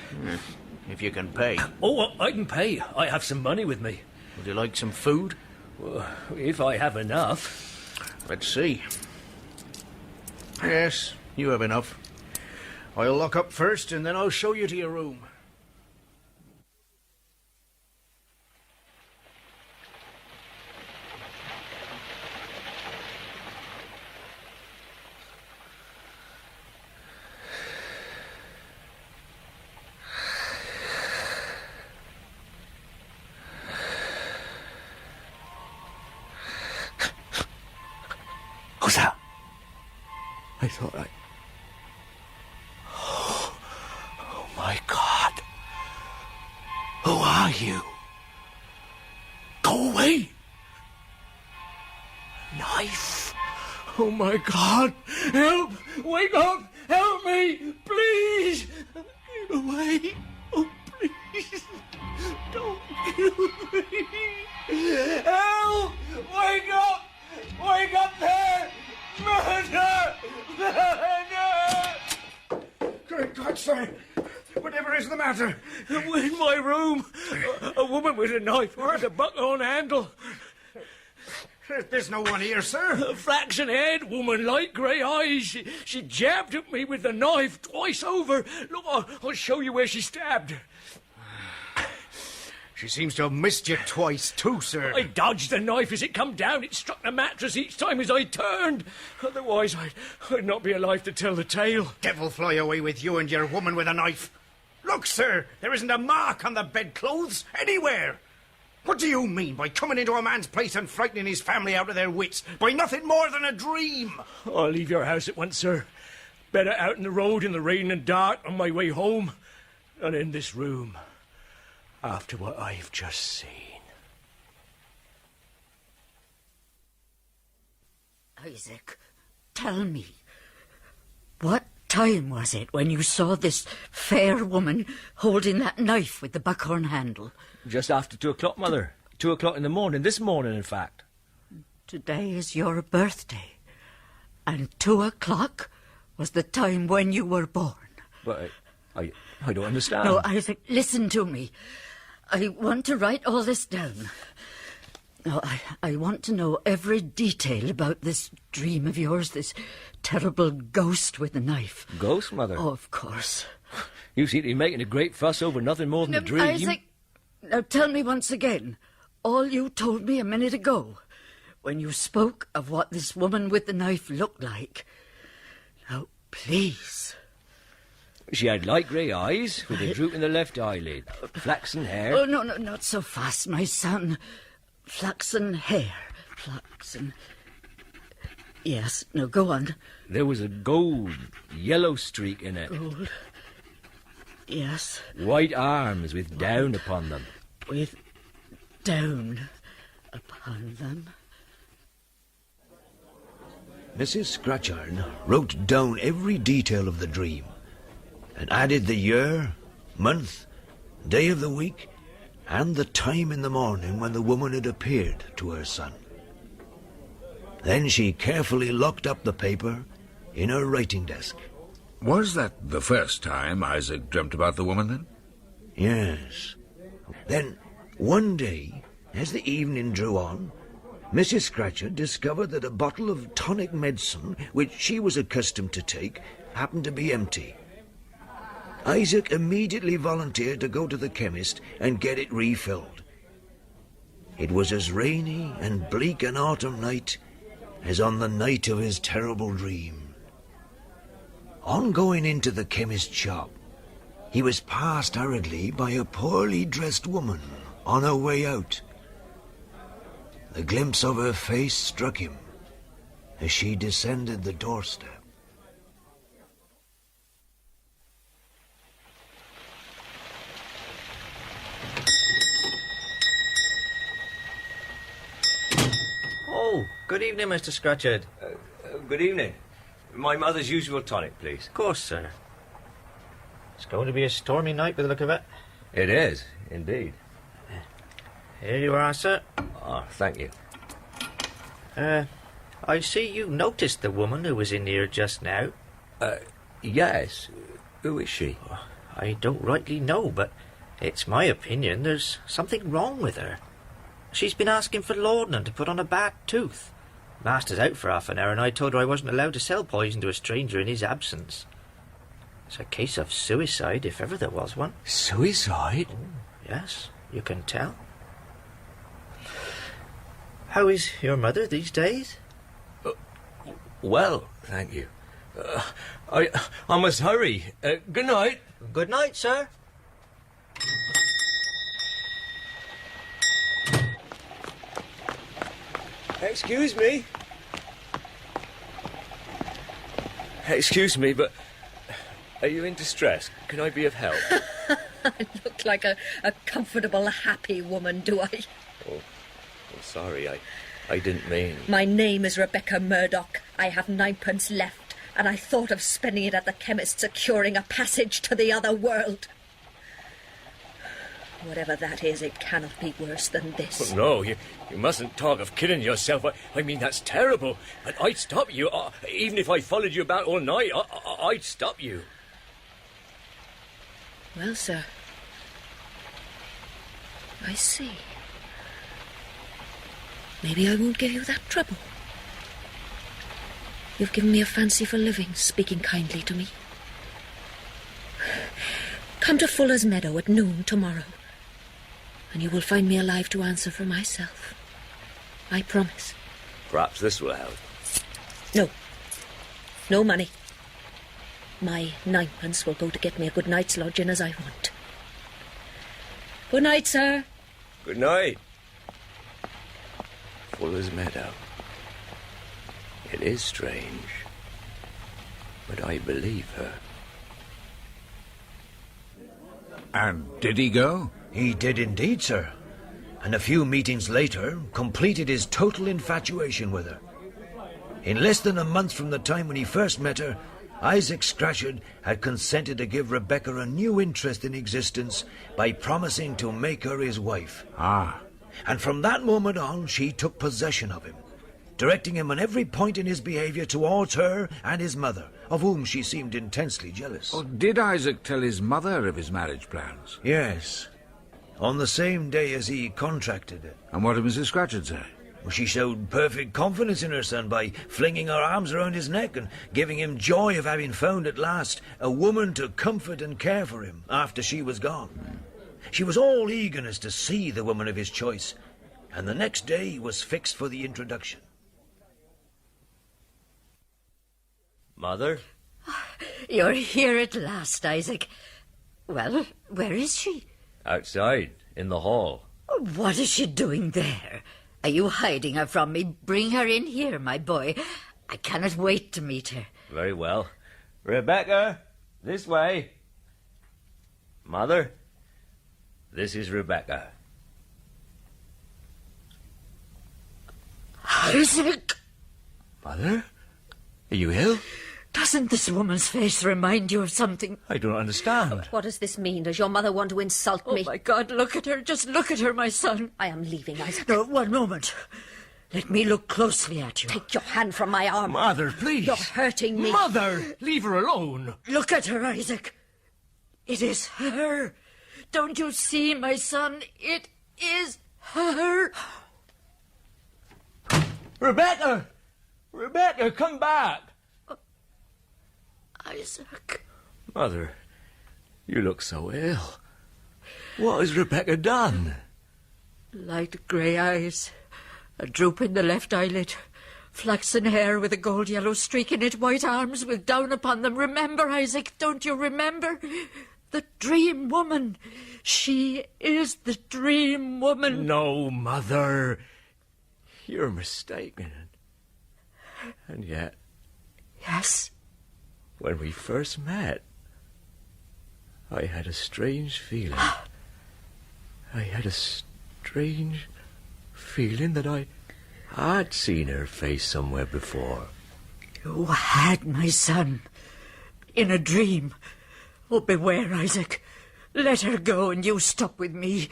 If you can pay. Oh, I can pay. I have some money with me. Would you like some food? Well, if I have enough. Let's see. Yes, you have enough. I'll lock up first, and then I'll show you to your room. Who's that? I thought I... Oh, my God. Who are you? Go away. Knife. Oh, my God. Help. Wake up. Help me. Please. Get away. Oh, please. Don't kill me. Help. Wake up. Wake up there! Murder! Murder! Good God, sir! Whatever is the matter? In my room, a woman with a knife with a buck-on handle. There's no one here, sir. A flaxen head, woman, light grey eyes. She jabbed at me with the knife twice over. Look, I'll show you where she stabbed. She seems to have missed you twice, too, sir. I dodged the knife as it come down. It struck the mattress each time as I turned. Otherwise, I'd not be alive to tell the tale. Devil fly away with you and your woman with a knife. Look, sir, there isn't a mark on the bedclothes anywhere. What do you mean by coming into a man's place and frightening his family out of their wits by nothing more than a dream? I'll leave your house at once, sir. Better out in the road in the rain and dark on my way home than in this room after what I've just seen. Isaac, tell me, what time was it when you saw this fair woman holding that knife with the buckhorn handle? Just after 2 o'clock, Mother. 2 o'clock in the morning. This morning, in fact. Today is your birthday, and 2 o'clock was the time when you were born. But I don't understand. No, Isaac, listen to me. I want to write all this down. No, I want to know every detail about this dream of yours, this terrible ghost with the knife. Ghost, Mother? Oh, of course. You seem to be making a great fuss over nothing more than a dream. Isaac, now tell me once again all you told me a minute ago when you spoke of what this woman with the knife looked like. Now, please. She had light grey eyes with a droop in the left eyelid, flaxen hair. Oh, no, not so fast, my son. Flaxen hair. flax and... Yes, no, go on. There was a gold, yellow streak in it. Gold. Yes. White arms with down upon them. With down upon them. Mrs. Scratchard wrote down every detail of the dream and added the year, month, day of the week, and the time in the morning when the woman had appeared to her son. Then she carefully locked up the paper in her writing desk. Was that the first time Isaac dreamt about the woman, then? Yes. Then, one day, as the evening drew on, Mrs. Scratchard discovered that a bottle of tonic medicine, which she was accustomed to take, happened to be empty. Isaac immediately volunteered to go to the chemist and get it refilled. It was as rainy and bleak an autumn night as on the night of his terrible dream. On going into the chemist's shop, he was passed hurriedly by a poorly dressed woman on her way out. The glimpse of her face struck him as she descended the doorstep. Oh, good evening, Mr. Scratchard. Good evening. My mother's usual tonic, please. Of course, sir. It's going to be a stormy night by the look of it. It is, indeed. Here you are, sir. Ah, thank you. I see you noticed the woman who was in here just now. Yes. Who is she? I don't rightly know, but it's my opinion there's something wrong with her. She's been asking for laudanum to put on a bad tooth. Master's out for half an hour and I told her I wasn't allowed to sell poison to a stranger in his absence. It's a case of suicide, if ever there was one. Suicide? Oh, yes, you can tell. How is your mother these days? Well, thank you. I must hurry. Good night. Good night, sir. Excuse me. Excuse me, but are you in distress? Can I be of help? I look like a comfortable, happy woman, do I? Oh, sorry, I didn't mean... My name is Rebecca Murdoch. I have 9pence left, and I thought of spending it at the chemist securing a passage to the other world. Whatever that is, it cannot be worse than this. Oh, no, you mustn't talk of killing yourself. I mean, that's terrible. And I'd stop you. Even if I followed you about all night, I'd stop you. Well, sir, I see. Maybe I won't give you that trouble. You've given me a fancy for living, speaking kindly to me. Come to Fuller's Meadow at noon tomorrow, and you will find me alive to answer for myself. I promise. Perhaps this will help. No. No money. My 9pence will go to get me a good night's lodging as I want. Good night, sir. Good night. Fuller's Meadow. It is strange, but I believe her. And did he go? He did indeed, sir. And a few meetings later, completed his total infatuation with her. In less than a month from the time when he first met her, Isaac Scratchard had consented to give Rebecca a new interest in existence by promising to make her his wife. Ah. And from that moment on, she took possession of him, directing him on every point in his behaviour towards her and his mother, of whom she seemed intensely jealous. Oh, did Isaac tell his mother of his marriage plans? Yes, on the same day as he contracted it. And what did Mrs. Scratchard say? Well, she showed perfect confidence in her son by flinging her arms around his neck and giving him joy of having found at last a woman to comfort and care for him after she was gone. She was all eagerness to see the woman of his choice, and the next day was fixed for the introduction. Mother? You're here at last, Isaac. Well, where is she? Outside, in the hall. What is she doing there? Are you hiding her from me? Bring her in here, my boy. I cannot wait to meet her. Very well. Rebecca, this way. Mother, this is Rebecca. Isaac! Mother, are you ill? Doesn't this woman's face remind you of something? I don't understand. What does this mean? Does your mother want to insult me? Oh, my God, look at her. Just look at her, my son. I am leaving, Isaac. No, one moment. Let me look closely at you. Take your hand from my arm. Mother, please. You're hurting me. Mother, leave her alone. Look at her, Isaac. It is her. Don't you see, my son? It is her. Rebecca! Rebecca, come back! Isaac. Mother, you look so ill. What has Rebecca done? Light grey eyes, a droop in the left eyelid, flaxen hair with a gold-yellow streak in it, white arms with down upon them. Remember, Isaac, don't you remember? The dream woman. She is the dream woman. No, Mother. You're mistaken. And yet... Yes? When we first met, I had a strange feeling. I had a strange feeling that I had seen her face somewhere before. You had, my son. In a dream. Oh, beware, Isaac. Let her go and you stop with me.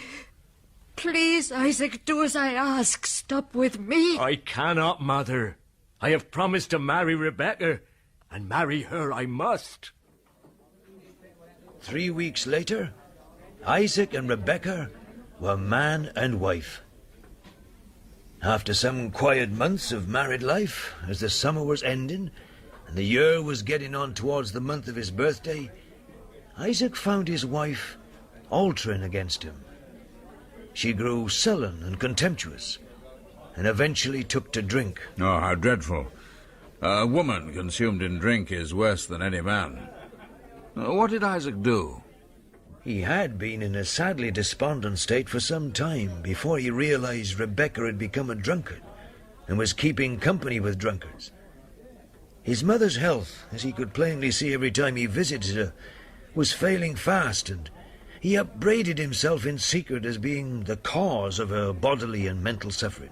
Please, Isaac, do as I ask. Stop with me. I cannot, Mother. I have promised to marry Rebecca, and marry her I must. 3 weeks later, Isaac and Rebecca were man and wife. After some quiet months of married life, as the summer was ending and the year was getting on towards the month of his birthday, Isaac found his wife altering against him. She grew sullen and contemptuous, and eventually took to drink. Oh, how dreadful. A woman consumed in drink is worse than any man. What did Isaac do? He had been in a sadly despondent state for some time before he realized Rebecca had become a drunkard and was keeping company with drunkards. His mother's health, as he could plainly see every time he visited her, was failing fast, and he upbraided himself in secret as being the cause of her bodily and mental suffering.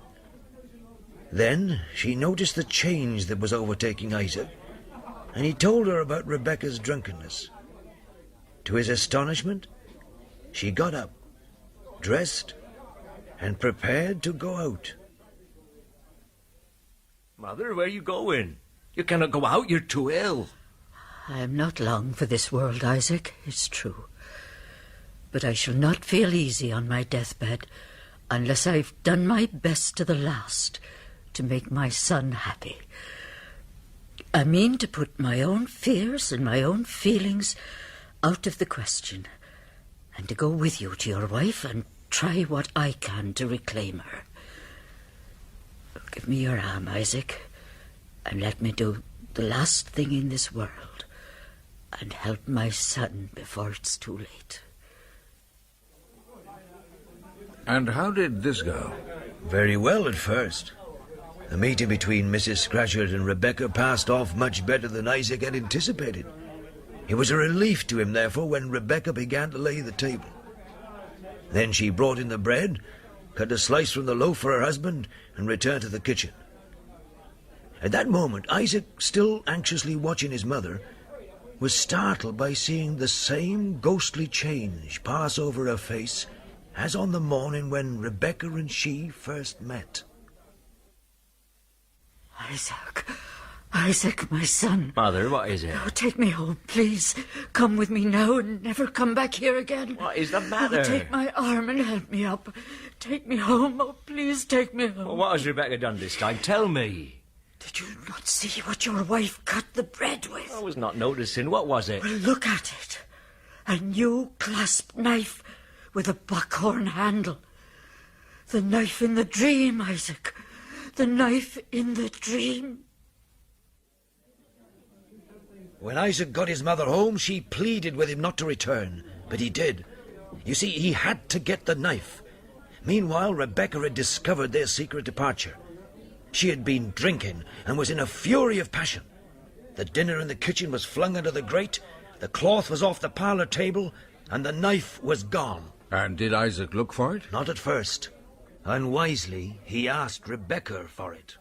Then she noticed the change that was overtaking Isaac, and he told her about Rebecca's drunkenness. To his astonishment, she got up, dressed, and prepared to go out. Mother, where are you going? You cannot go out, you're too ill. I am not long for this world, Isaac, it's true. But I shall not feel easy on my deathbed unless I've done my best to the last to make my son happy. I mean to put my own fears and my own feelings out of the question, and to go with you to your wife and try what I can to reclaim her. Give me your arm, Isaac, and let me do the last thing in this world and help my son before it's too late. And how did this go? Very well at first. The meeting between Mrs. Scratchard and Rebecca passed off much better than Isaac had anticipated. It was a relief to him, therefore, when Rebecca began to lay the table. Then she brought in the bread, cut a slice from the loaf for her husband, and returned to the kitchen. At that moment, Isaac, still anxiously watching his mother, was startled by seeing the same ghostly change pass over her face as on the morning when Rebecca and she first met. Isaac, my son. Mother, what is it? Oh, take me home, please. Come with me now and never come back here again. What is the matter? Oh, take my arm and help me up. Take me home. Oh, please take me home. Well, what has Rebecca done this time? Tell me. Did you not see what your wife cut the bread with? I was not noticing. What was it? Well, look at it. A new clasp knife with a buckhorn handle. The knife in the dream, Isaac. The knife in the dream. When Isaac got his mother home, she pleaded with him not to return, but he did. You see, he had to get the knife. Meanwhile, Rebecca had discovered their secret departure. She had been drinking and was in a fury of passion. The dinner in the kitchen was flung under the grate, the cloth was off the parlour table, and the knife was gone. And did Isaac look for it? Not at first. Unwisely, he asked Rebecca for it.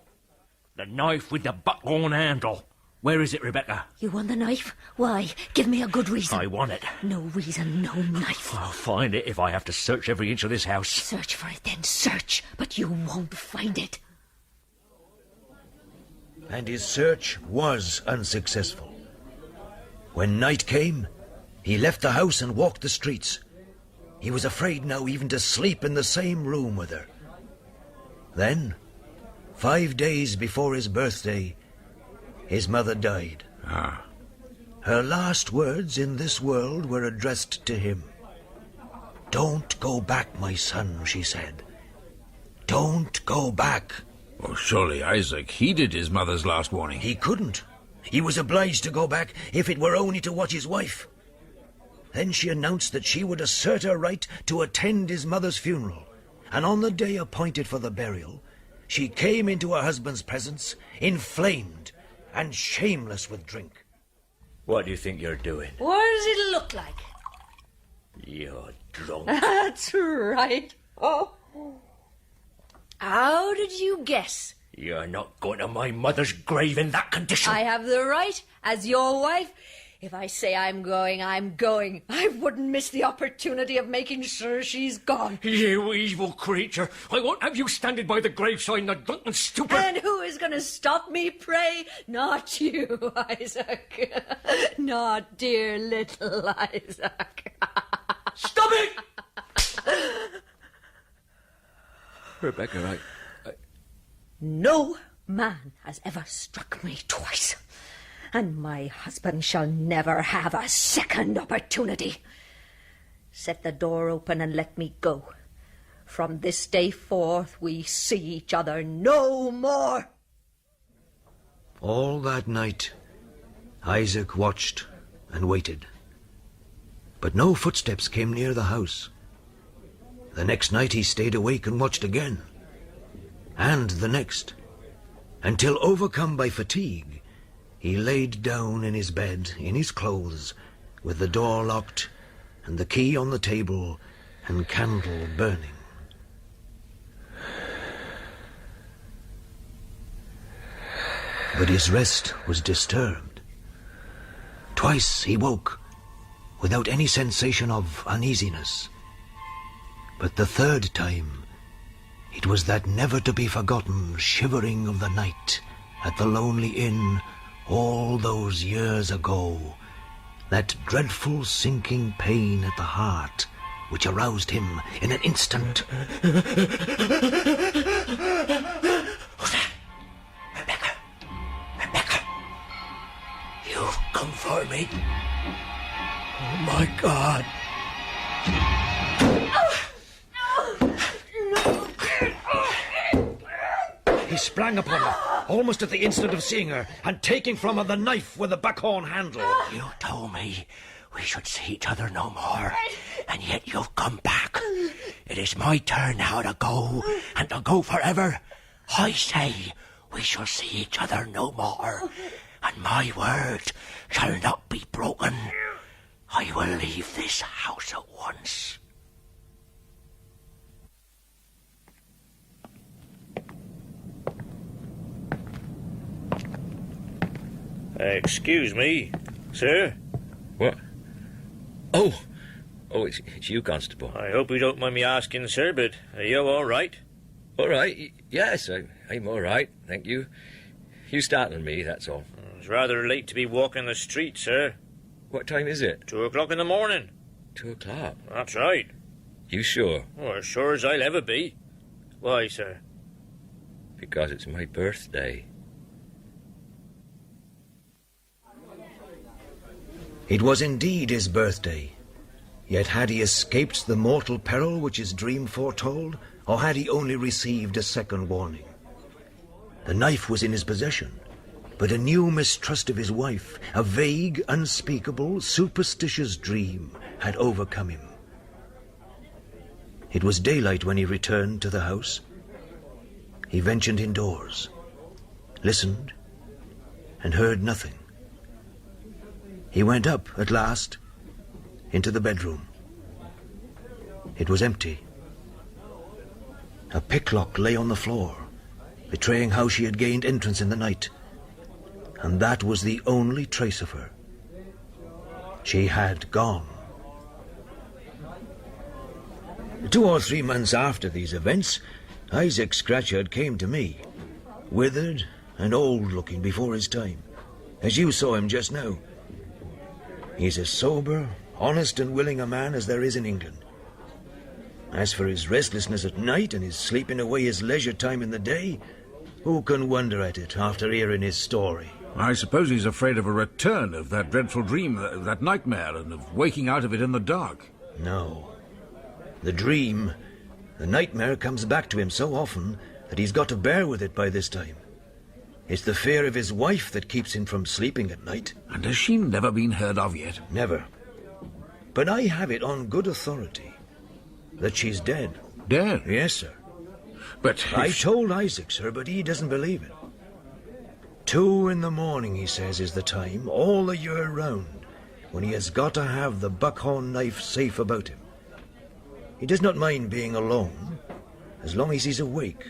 The knife with the buck-horn handle. Where is it, Rebecca? You want the knife? Why? Give me a good reason. I want it. No reason, no knife. I'll find it if I have to search every inch of this house. Search for it then, search. But you won't find it. And his search was unsuccessful. When night came, he left the house and walked the streets. He was afraid now even to sleep in the same room with her. Then, 5 days before his birthday, his mother died. Her last words in this world were addressed to him. "Don't go back, my son," she said. "Don't go back." Well, surely Isaac heeded his mother's last warning. He couldn't. He was obliged to go back, if it were only to watch his wife. Then she announced that she would assert her right to attend his mother's funeral, and on the day appointed for the burial, she came into her husband's presence, inflamed and shameless with drink. What do you think you're doing? What does it look like? You're drunk. That's right. Oh. How did you guess? You're not going to my mother's grave in that condition. I have the right, as your wife. If I say I'm going, I'm going. I wouldn't miss the opportunity of making sure she's gone. You evil creature. I won't have you standing by the graveside in a drunken stupor. And who is going to stop me, pray? Not you, Isaac. Not dear little Isaac. Stop it! Rebecca, No man has ever struck me twice, and my husband shall never have a second opportunity. Set the door open and let me go. From this day forth we see each other no more. All that night, Isaac watched and waited. But no footsteps came near the house. The next night he stayed awake and watched again. And the next, until overcome by fatigue, he laid down in his bed, in his clothes, with the door locked and the key on the table and candle burning. But his rest was disturbed. Twice he woke, without any sensation of uneasiness. But the third time, it was that never-to-be-forgotten shivering of the night at the lonely inn all those years ago, that dreadful sinking pain at the heart which aroused him in an instant. Rebecca! Rebecca! You've come for me. Oh, my God. He sprang upon her, almost at the instant of seeing her, and taking from her the knife with the buckhorn handle. You told me we should see each other no more, and yet you've come back. It is my turn now to go, and to go forever. I say we shall see each other no more, and my word shall not be broken. I will leave this house at once. Excuse me, sir. What? Oh, it's you, Constable. I hope you don't mind me asking, sir, but are you all right? All right, yes, I'm all right, thank you. You startled me, that's all. It's rather late to be walking the street, sir. What time is it? 2 o'clock in the morning. 2 o'clock? That's right. You sure? Oh, as sure as I'll ever be. Why, sir? Because it's my birthday. It was indeed his birthday. Yet had he escaped the mortal peril which his dream foretold, or had he only received a second warning? The knife was in his possession, but a new mistrust of his wife, a vague, unspeakable, superstitious dream had overcome him. It was daylight when he returned to the house. He ventured indoors, listened, and heard nothing. He went up, at last, into the bedroom. It was empty. A picklock lay on the floor, betraying how she had gained entrance in the night. And that was the only trace of her. She had gone. 2 or 3 months after these events, Isaac Scatcherd came to me, withered and old-looking before his time, as you saw him just now. He's as sober, honest and willing a man as there is in England. As for his restlessness at night and his sleeping away his leisure time in the day, who can wonder at it after hearing his story? I suppose he's afraid of a return of that dreadful dream, that nightmare, and of waking out of it in the dark. No. The dream, the nightmare comes back to him so often that he's got to bear with it by this time. It's the fear of his wife that keeps him from sleeping at night. And has she never been heard of yet? Never. But I have it on good authority that she's dead. Dead? Yes, sir. But I told Isaac, sir, but he doesn't believe it. 2 in the morning, he says, is the time, all the year round, when he has got to have the buckhorn knife safe about him. He does not mind being alone, as long as he's awake,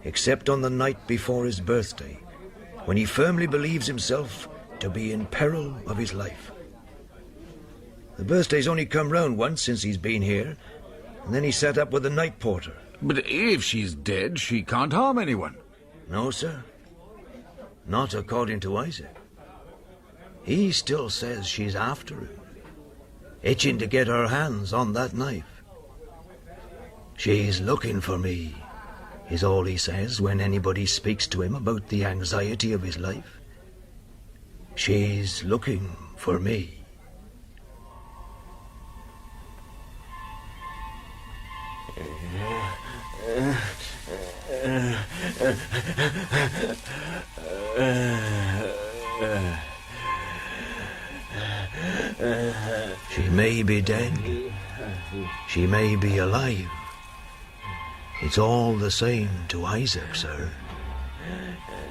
except on the night before his birthday, when he firmly believes himself to be in peril of his life. The birthday's only come round once since he's been here, and then he sat up with the night porter. But if she's dead, she can't harm anyone. No, sir. Not according to Isaac. He still says she's after him, itching to get her hands on that knife. She's looking for me, is all he says when anybody speaks to him about the anxiety of his life. She's looking for me. She may be dead. She may be alive. It's all the same to Isaac, sir.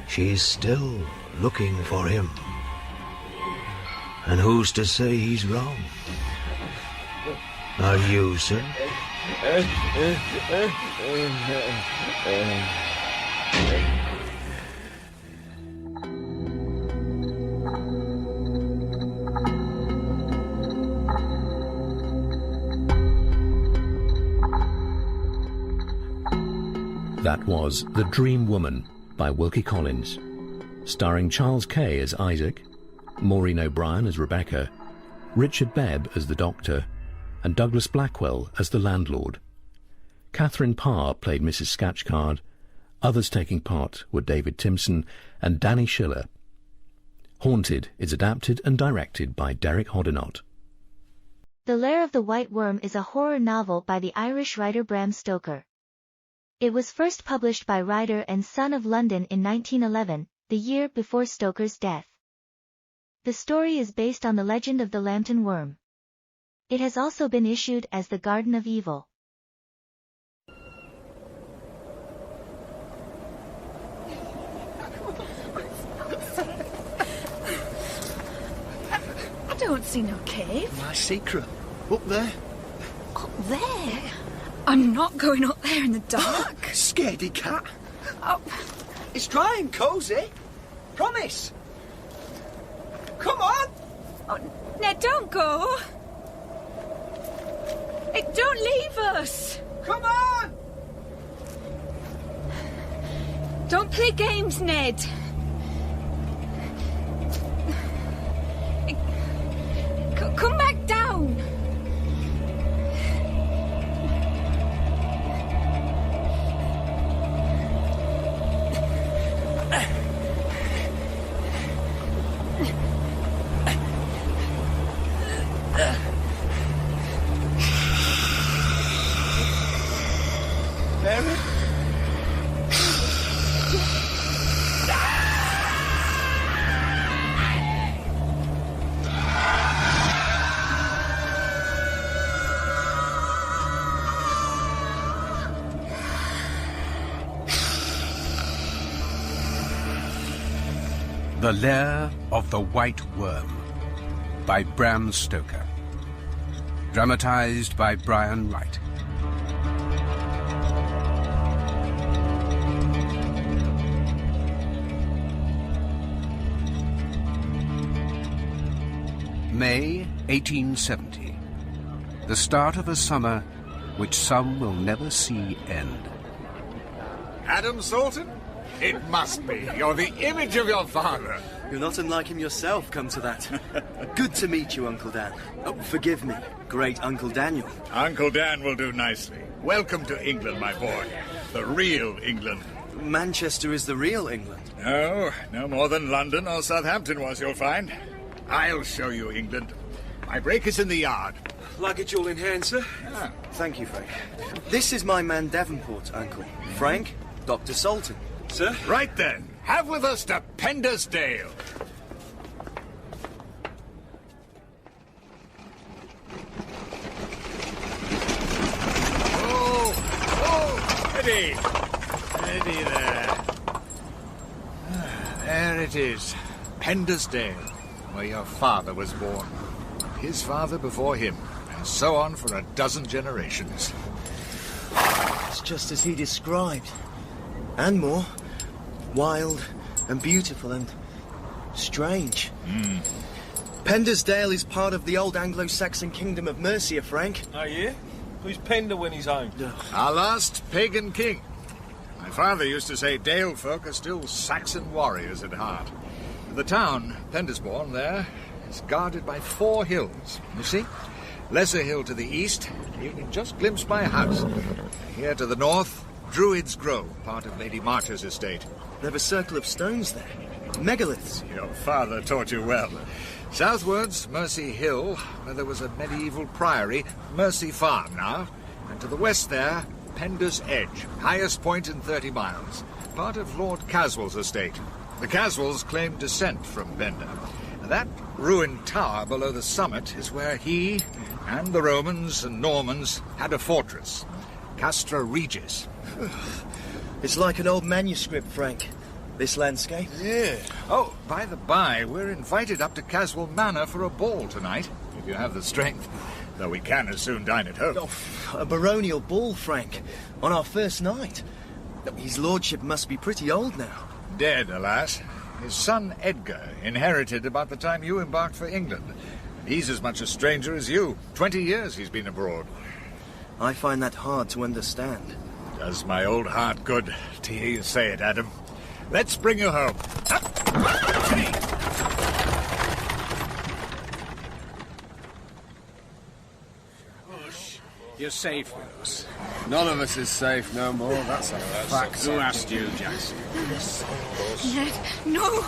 She's still looking for him. And who's to say he's wrong? Are you, sir? That was The Dream Woman by Wilkie Collins, starring Charles Kay as Isaac, Maureen O'Brien as Rebecca, Richard Bebb as the Doctor, and Douglas Blackwell as the landlord. Catherine Parr played Mrs. Scatcherd. Others taking part were David Timpson and Danny Schiller. Haunted is adapted and directed by Derek Hoddinott. The Lair of the White Worm is a horror novel by the Irish writer Bram Stoker. It was first published by Ryder and Son of London in 1911, the year before Stoker's death. The story is based on the legend of the Lambton Worm. It has also been issued as The Garden of Evil. I don't see no cave. My secret. Up there. Up there? I'm not going up there in the dark. Scaredy cat. Oh. It's dry and cosy. Promise. Come on. Oh, Ned, don't go. Hey, don't leave us. Come on. Don't play games, Ned. Hey, come back down. Mary? The Lair of the White Worm by Bram Stoker. Dramatized by Brian Wright. May 1870. The start of a summer which some will never see end. Adam Salton? It must be. You're the image of your father. You're not unlike him yourself, come to that. Good to meet you, Uncle Dan. Oh, forgive me, great Uncle Daniel. Uncle Dan will do nicely. Welcome to England, my boy. The real England. Manchester is the real England. No more than London or Southampton was, you'll find. I'll show you England. My brake is in the yard. Luggage all in hand, sir? Ah. Thank you, Frank. This is my man Devonport, Uncle. Frank, Dr. Salton. Sir? Right then. Have with us to Pendersdale. Oh, steady. Steady there. There it is. Pendersdale, where your father was born. His father before him, and so on for a dozen generations. It's just as he described. And more. Wild and beautiful and strange. Pendersdale is part of the old Anglo-Saxon kingdom of Mercia, Frank. Oh, yeah? Who's Pender when he's home? Our last pagan king. My father used to say Dale folk are still Saxon warriors at heart. The town, Pendersbourne, there, is guarded by 4 hills. You see? Lesser Hill to the east, you can just glimpse my house. Here to the north, Druid's Grove, part of Lady March's estate. They have a circle of stones there. Megaliths. Your father taught you well. Southwards, Mercy Hill, where there was a medieval priory, Mercy Farm now. And to the west there, Pender's Edge, highest point in 30 miles. Part of Lord Caswell's estate. The Caswells claimed descent from Pender. And that ruined tower below the summit is where he and the Romans and Normans had a fortress. Castra Regis. It's like an old manuscript, Frank. This landscape. Yeah. Oh, by the by, we're invited up to Caswell Manor for a ball tonight, if you have the strength. Though we can as soon dine at home. Oh, a baronial ball, Frank. On our first night. His lordship must be pretty old now. Dead, alas. His son Edgar inherited about the time you embarked for England. He's as much a stranger as you. 20 years he's been abroad. I find that hard to understand. Does my old heart good to hear you say it, Adam. Let's bring you home. Up! You're safe with us. None of us is safe no more, that's a fact. Who asked you, Jackson? Ned, no!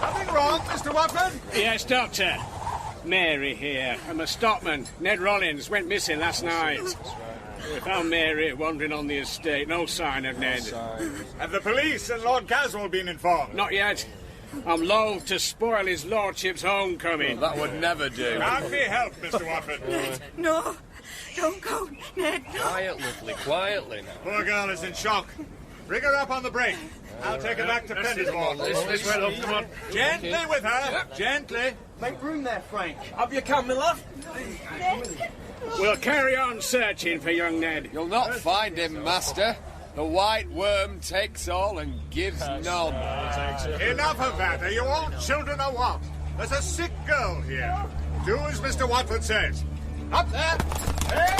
Nothing wrong, Mr. Watford? Yes, Doctor. Mary here. I'm a stockman. Ned Rollins went missing last night. We found Mary wandering on the estate. No sign of Ned. Have the police and Lord Caswell been informed? Not yet. I'm loath to spoil his lordship's homecoming. Well, that would never do. Can't be helped, Mr. Watford. Ned, no! Don't go, Ned, no! Quietly now. Poor girl is in shock. Bring her up on the brake. I'll take her back to Pendersbourne. This way, love, come on. Gently with her. Gently. Make room there, Frank. Up you come, my love. We'll carry on searching for young Ned. You'll not find him, master. The white worm takes all and gives none. Enough of that. Are you all children or what? There's a sick girl here. Do as Mr. Watford says. Up there! Hey!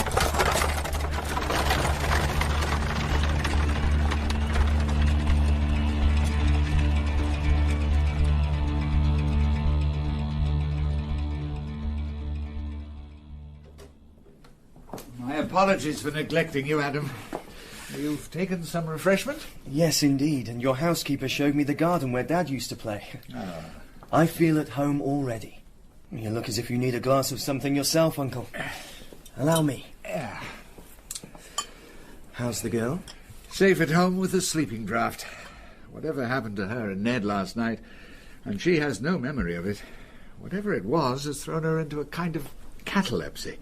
My apologies for neglecting you, Adam. You've taken some refreshment? Yes, indeed, and your housekeeper showed me the garden where Dad used to play. I feel at home already. You look as if you need a glass of something yourself, Uncle. Allow me. How's the girl? Safe at home with a sleeping draught. Whatever happened to her and Ned last night, and she has no memory of it. Whatever it was has thrown her into a kind of catalepsy.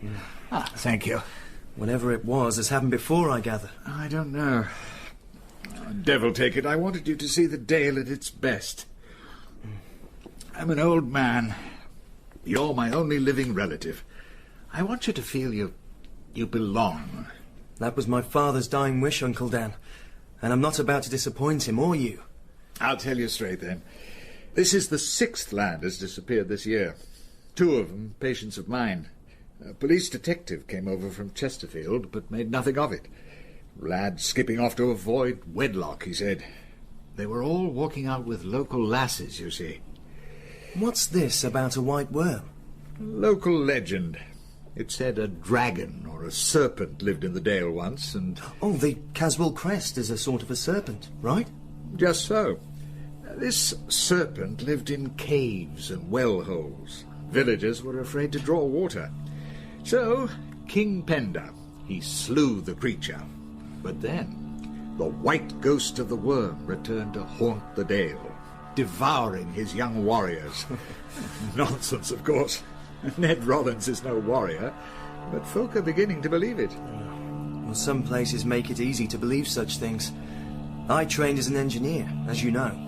Thank you. Whatever it was has happened before, I gather. I don't know. Devil take it, I wanted you to see the Dale at its best. I'm an old man. You're my only living relative. I want you to feel you belong. That was my father's dying wish, Uncle Dan. And I'm not about to disappoint him or you. I'll tell you straight then. This is the 6th lad has disappeared this year. 2 of them patients of mine. A police detective came over from Chesterfield, but made nothing of it. Lad skipping off to avoid wedlock, he said. They were all walking out with local lasses, you see. What's this about a white worm? Local legend. It said a dragon or a serpent lived in the Dale once, and... Oh, the Caswell crest is a sort of a serpent, right? Just so. This serpent lived in caves and well holes. Villagers were afraid to draw water. So, King Penda, he slew the creature. But then, the white ghost of the worm returned to haunt the Dale, devouring his young warriors. Nonsense, of course. Ned Rollins is no warrior, but folk are beginning to believe it. Well, some places make it easy to believe such things. I trained as an engineer, as you know.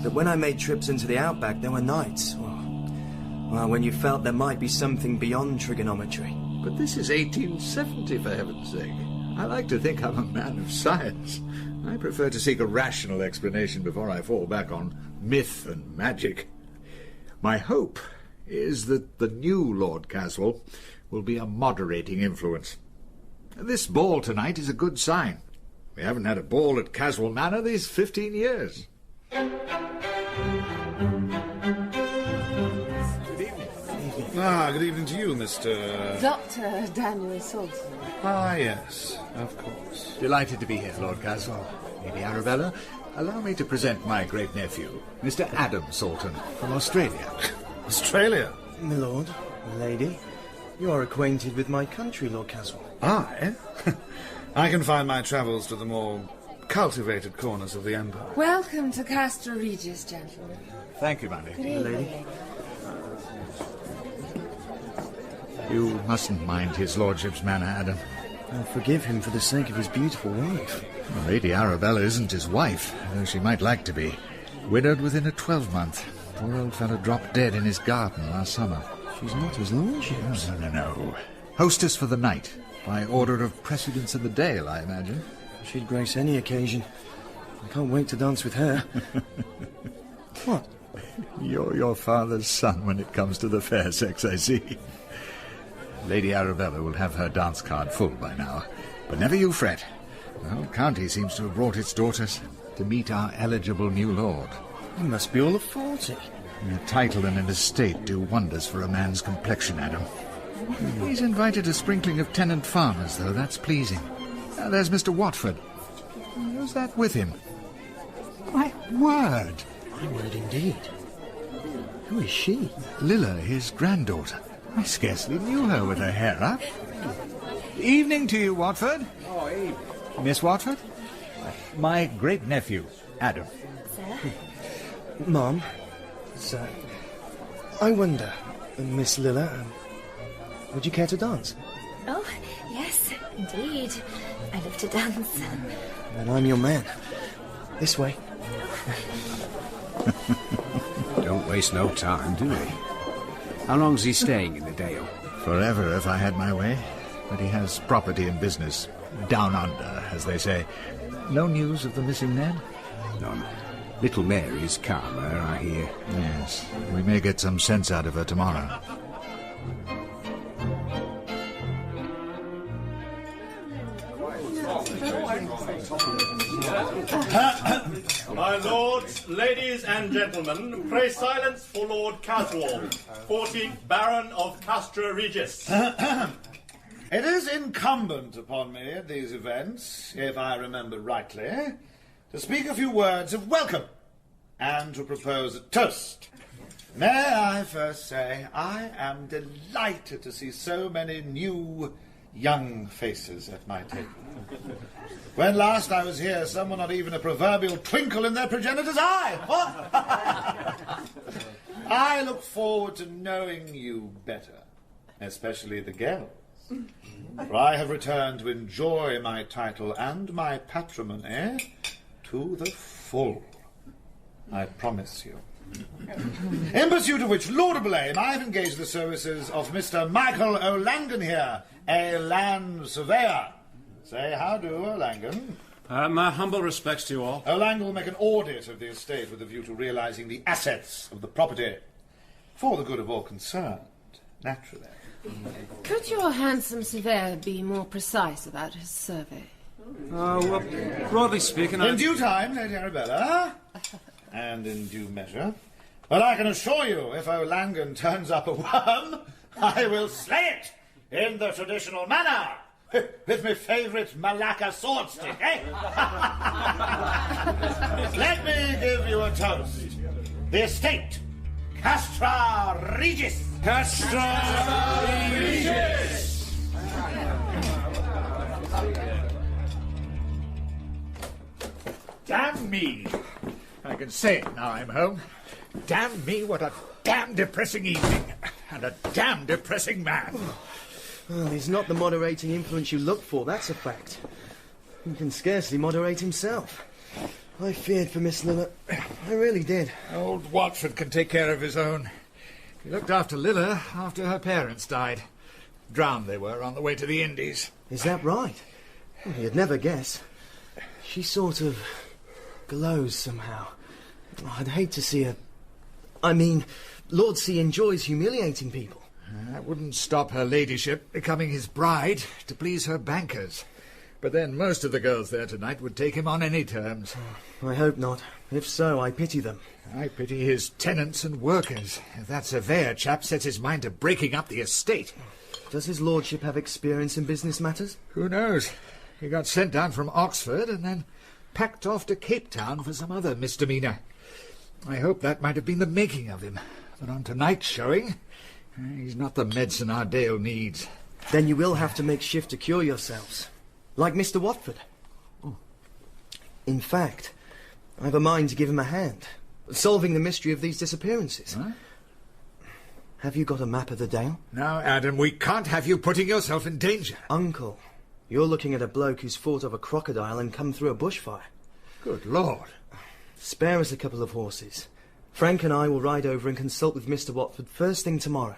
But when I made trips into the outback, there were nights. Well, when you felt there might be something beyond trigonometry. But this is 1870, for heaven's sake. I like to think I'm a man of science. I prefer to seek a rational explanation before I fall back on myth and magic. My hope is that the new Lord Caswell will be a moderating influence. This ball tonight is a good sign. We haven't had a ball at Caswell Manor these 15 years. Good evening to you, Mr... Dr. Daniel Salton. Ah, yes, of course. Delighted to be here, Lord Caswell. Lady Arabella, allow me to present my great-nephew, Mr. Adam Salton, from Australia. Australia? My lord, lady, you are acquainted with my country, Lord Caswell. I? I confine my travels to the more cultivated corners of the empire. Welcome to Castra Regis, gentlemen. Thank you, my lady. Good evening. Lady. You mustn't mind his lordship's manner, Adam. I'll forgive him for the sake of his beautiful wife. Well, Lady Arabella isn't his wife, though she might like to be. Widowed within a 12-month. Poor old fellow dropped dead in his garden last summer. She's not his lordship's. No. Hostess for the night, by order of precedence in the Dale, I imagine. She'd grace any occasion. I can't wait to dance with her. What? You're your father's son when it comes to the fair sex, I see. Lady Arabella will have her dance card full by now. But never you fret. The whole county seems to have brought its daughters to meet our eligible new lord. He must be all of 40. A title and an estate do wonders for a man's complexion, Adam. He's invited a sprinkling of tenant farmers, though. That's pleasing. There's Mr. Watford. Who's that with him? My word! My word indeed. Who is she? Lilla, his granddaughter. I scarcely knew her with her hair up. Evening to you, Watford. Oh, evening. Miss Watford? My great-nephew, Adam. Sir? Mom, sir, I wonder, Miss Lilla, would you care to dance? Oh, yes, indeed. I love to dance. Then I'm your man. This way. Don't waste no time, do we? How long's he staying in the Dale? Forever, if I had my way. But he has property and business. Down under, as they say. No news of the missing Ned? None. Little Mary's calmer, I hear. Yes. We may get some sense out of her tomorrow. My lords, ladies and gentlemen, pray silence for Lord Caswell, 14th Baron of Castra Regis. It is incumbent upon me at these events, if I remember rightly, to speak a few words of welcome and to propose a toast. May I first say I am delighted to see so many new young faces at my table. When last I was here, some were not even a proverbial twinkle in their progenitor's eye. What? I look forward to knowing you better, especially the girls. For I have returned to enjoy my title and my patrimony to the full. I promise you. In pursuit of which laudable aim, I have engaged the services of Mr. Michael O'Langan here, a land surveyor. Say how do, O'Langan. My humble respects to you all. O'Langan will make an audit of the estate with a view to realising the assets of the property. For the good of all concerned, naturally. Could your handsome surveyor be more precise about his survey? Well, broadly speaking, In due time, Lady Arabella, and in due measure. But I can assure you, if O'Langan turns up a worm, I will slay it in the traditional manner. With my favourite Malacca sword stick, eh? Let me give you a toast. The estate. Castra Regis. Castra Regis. Damn me. I can say it now I'm home. Damn me, what a damn depressing evening. And a damn depressing man. Well, he's not the moderating influence you look for, that's a fact. He can scarcely moderate himself. I feared for Miss Lilla. I really did. Old Watford can take care of his own. He looked after Lilla after her parents died. Drowned they were on the way to the Indies. Is that right? Well, you'd never guess. She sort of glows somehow. I'd hate to see her... I mean, Lord C enjoys humiliating people. That wouldn't stop her ladyship becoming his bride to please her bankers. But then most of the girls there tonight would take him on any terms. I hope not. If so, I pity them. I pity his tenants and workers. If that surveyor chap sets his mind to breaking up the estate. Does his lordship have experience in business matters? Who knows? He got sent down from Oxford and then packed off to Cape Town for some other misdemeanour. I hope that might have been the making of him. But on tonight's showing, he's not the medicine our Dale needs. Then you will have to make shift to cure yourselves. Like Mr. Watford. In fact, I have a mind to give him a hand. Solving the mystery of these disappearances. Huh? Have you got a map of the Dale? Now, Adam, we can't have you putting yourself in danger. Uncle, you're looking at a bloke who's fought off a crocodile and come through a bushfire. Good Lord. Spare us a couple of horses. Frank and I will ride over and consult with Mr. Watford first thing tomorrow.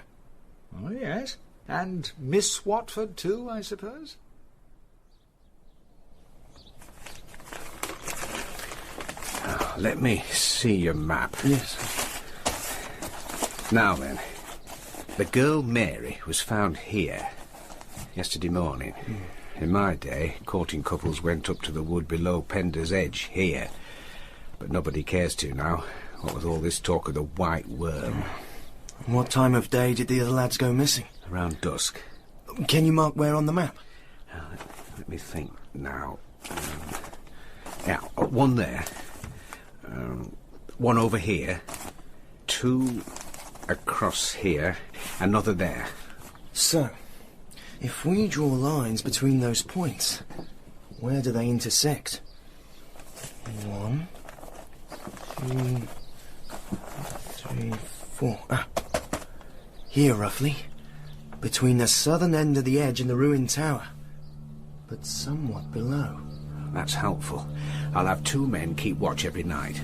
Oh, yes. And Miss Watford, too, I suppose? Let me see your map. Yes. Now then, the girl Mary was found here yesterday morning. In my day, courting couples went up to the wood below Pender's Edge, here. But nobody cares to now, what with all this talk of the white worm. What time of day did the other lads go missing? Around dusk. Can you mark where on the map? Let me think now. Yeah, one there. One over here. Two across here. Another there. So, if we draw lines between those points, where do they intersect? 1, 2, 3, 4. Here, roughly. Between the southern end of the edge and the ruined tower. But somewhat below. That's helpful. I'll have 2 men keep watch every night.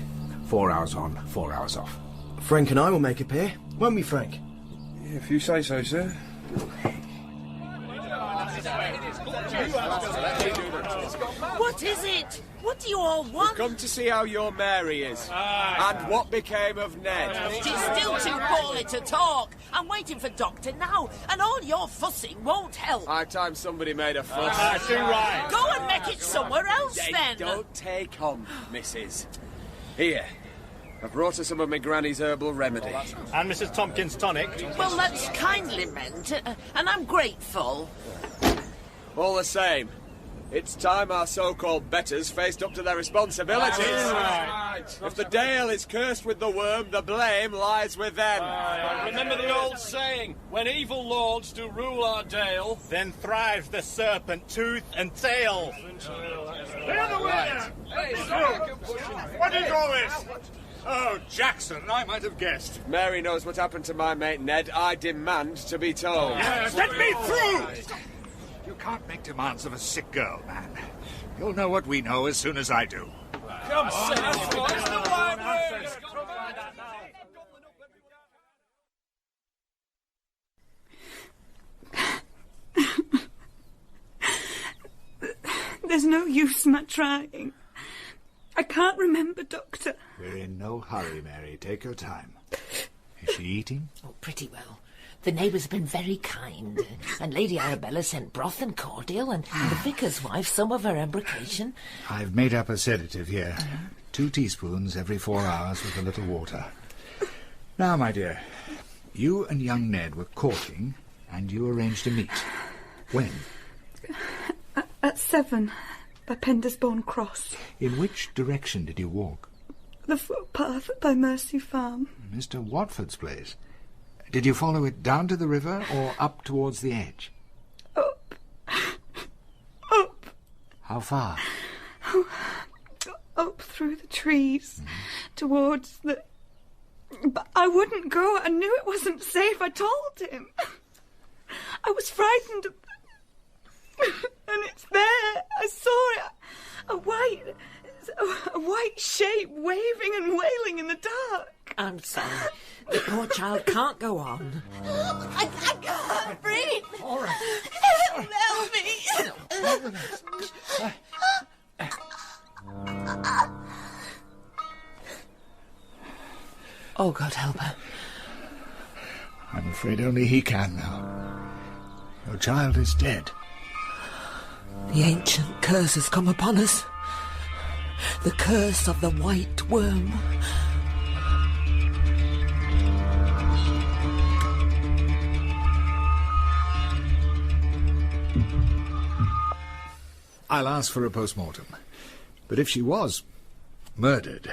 4 hours on, 4 hours off. Frank and I will make a pair, won't we, Frank? If you say so, sir. What is it? What do you all want? We've come to see how your Mary is. And what became of Ned. She's still too poorly to talk. I'm waiting for Doctor now, and all your fussing won't help. High time somebody made a fuss. Too right. Go and make it somewhere else, then. Don't take on, missus. Here. I've brought her some of my granny's herbal remedy. And Mrs. Tompkins' tonic. Well, that's kindly meant, and I'm grateful. All the same, it's time our so-called betters faced up to their responsibilities. Right. If the Dale is cursed with the worm, the blame lies with them. Remember the old saying, when evil lords do rule our Dale, Then thrives the serpent, tooth and tail. Clear the way! Let me through! What is all this? Oh, Jackson, I might have guessed. Mary knows what happened to my mate Ned. I demand to be told. Yes, let me through! You can't make demands of a sick girl, man. You'll know what we know as soon as I do. Come on, There's no use in my trying. I can't remember, Doctor. We're in no hurry, Mary. Take your time. Is she eating? Oh, pretty well. The neighbours have been very kind, and Lady Arabella sent broth and cordial, and the vicar's wife some of her embrocation. I've made up a sedative here. 2 teaspoons every 4 hours with a little water. Now, my dear, you and young Ned were courting, and you arranged to meet. When? At 7, by Pendersbourne Cross. In which direction did you walk? The footpath by Mercy Farm. Mr. Watford's place. Did you follow it down to the river or up towards the edge? Up. Up. How far? Up through the trees, towards the... But I wouldn't go. I knew it wasn't safe. I told him. I was frightened of... And it's there. I saw it. A white shape waving and wailing in the dark. I'm sorry. The poor child can't go on. I can't breathe. All right. Help me. Oh, God help her. I'm afraid only he can now. Your child is dead. The ancient curse has come upon us. The curse of the white worm. I'll ask for a post-mortem. But if she was murdered,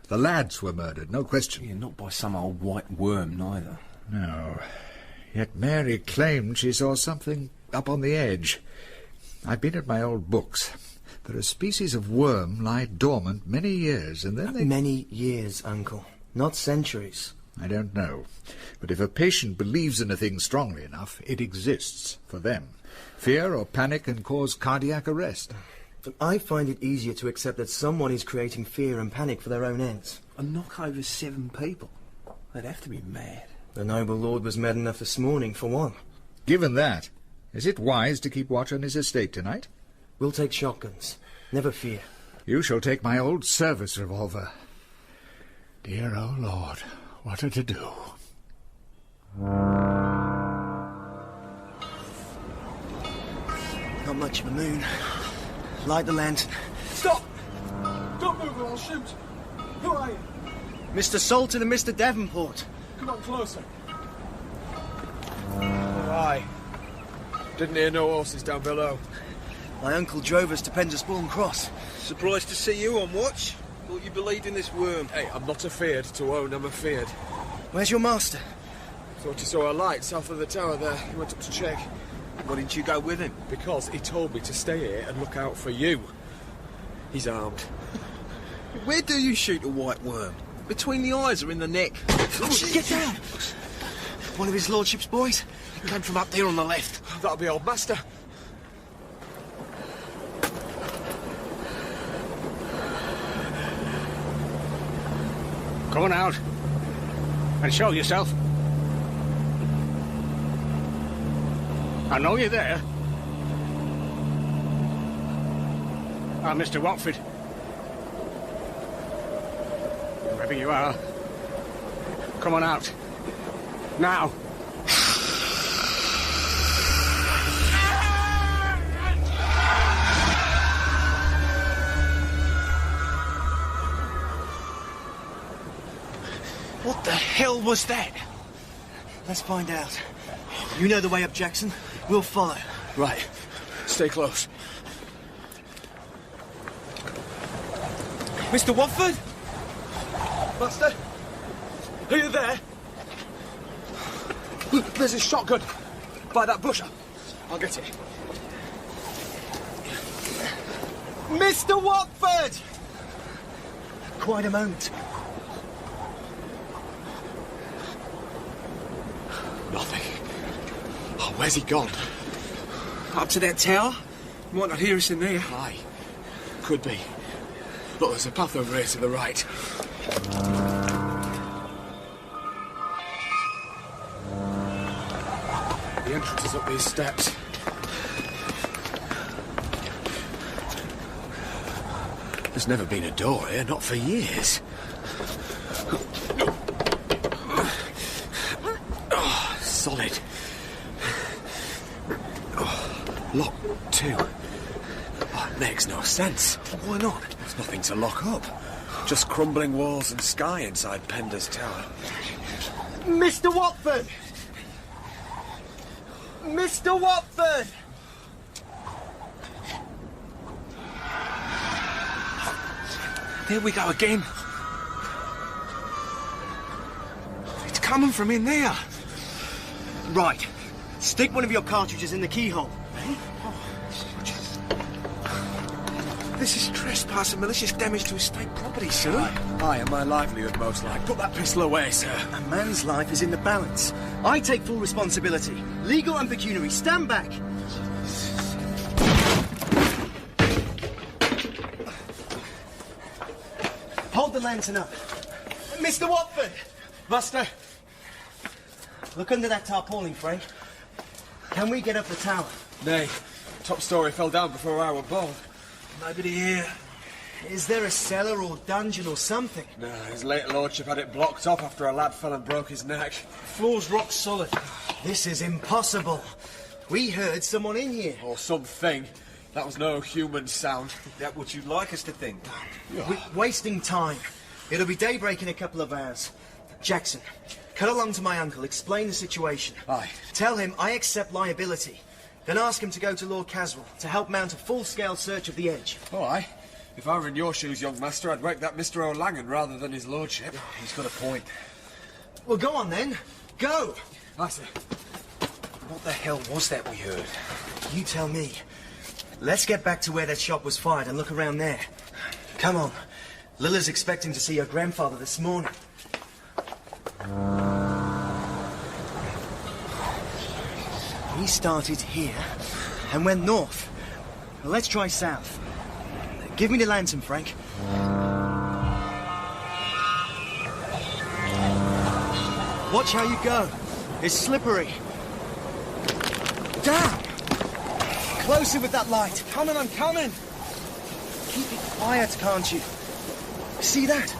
the lads were murdered, no question. Yeah, not by some old white worm, neither. No. Yet Mary claimed she saw something up on the edge. I've been at my old books. There are species of worm lie dormant many years, and then they... Many years, Uncle. Not centuries. I don't know. But if a patient believes in a thing strongly enough, it exists for them. Fear or panic can cause cardiac arrest. But I find it easier to accept that someone is creating fear and panic for their own ends. And knock over 7 people. They'd have to be mad. The noble lord was mad enough this morning, for one. Given that, is it wise to keep watch on his estate tonight? We'll take shotguns. Never fear. You shall take my old service revolver. Dear old Lord, what a to-do. Not much of a moon. Light the lantern. Stop! Don't move or I'll shoot. Who are you? Mr. Salton and Mr. Davenport. Come on closer. Aye. Didn't hear no horses down below. My uncle drove us to Pendersbourne Cross. Surprised to see you on watch. Thought you believed in this worm. Hey, I'm not afeard to own I'm afeard. Where's your master? Thought you saw a light south of the tower there. He went up to check. Why didn't you go with him? Because he told me to stay here and look out for you. He's armed. Where do you shoot a white worm? Between the eyes or in the neck? Get down! One of his lordship's boys? He came from up there on the left. That'll be old master. Come on out and show yourself. I know you're there. Ah, Mr. Watford. Wherever you are, come on out. Now. What the hell was that? Let's find out. You know the way up, Jackson. We'll follow. Right. Stay close. Mr. Watford? Master? Are you there? Look, there's a shotgun. By that bush. I'll get it. Mr. Watford! Quite a moment. Nothing. Oh, where's he gone? Up to that tower? Might not hear us in there. Aye. Could be. Look, there's a path over here to the right. The entrance is up these steps. There's never been a door here, not for years. Oh, solid. Oh, locked too. Oh, it makes no sense. Why not? There's nothing to lock up. Just crumbling walls and sky inside Penda's tower. Mr. Watford! Mr. Watford! There we go again. It's coming from in there. Right. Stick one of your cartridges in the keyhole. This is trespass and malicious damage to estate property, sir. Aye, and my livelihood, most like. Put that pistol away, sir. A man's life is in the balance. I take full responsibility. Legal and pecuniary. Stand back. Hold the lantern up. Mr. Watford! Buster. Look under that tarpaulin, Frank. Can we get up the tower? Nay. Top story fell down before I were born. Nobody here. Is there a cellar or dungeon or something? No, his late lordship had it blocked up after a lad fell and broke his neck. Floor's rock solid. This is impossible. We heard someone in here. Or something. That was no human sound. That what you'd like us to think? We're wasting time. It'll be daybreak in a couple of hours. Jackson, cut along to my uncle, explain the situation. Aye. Tell him I accept liability. Then ask him to go to Lord Caswell to help mount a full-scale search of the edge. Oh, aye. If I were in your shoes, young master, I'd wake that Mr. O'Langan rather than his lordship. He's got a point. Well, go on then. Go! Aye, sir. What the hell was that we heard? You tell me. Let's get back to where that shot was fired and look around there. Come on. Lilla's expecting to see her grandfather this morning. He started here and went north. Well, let's try south. Give me the lantern, Frank. Watch how you go. It's slippery. Down! Closer with that light. Coming, I'm coming. Keep it quiet, can't you? See that?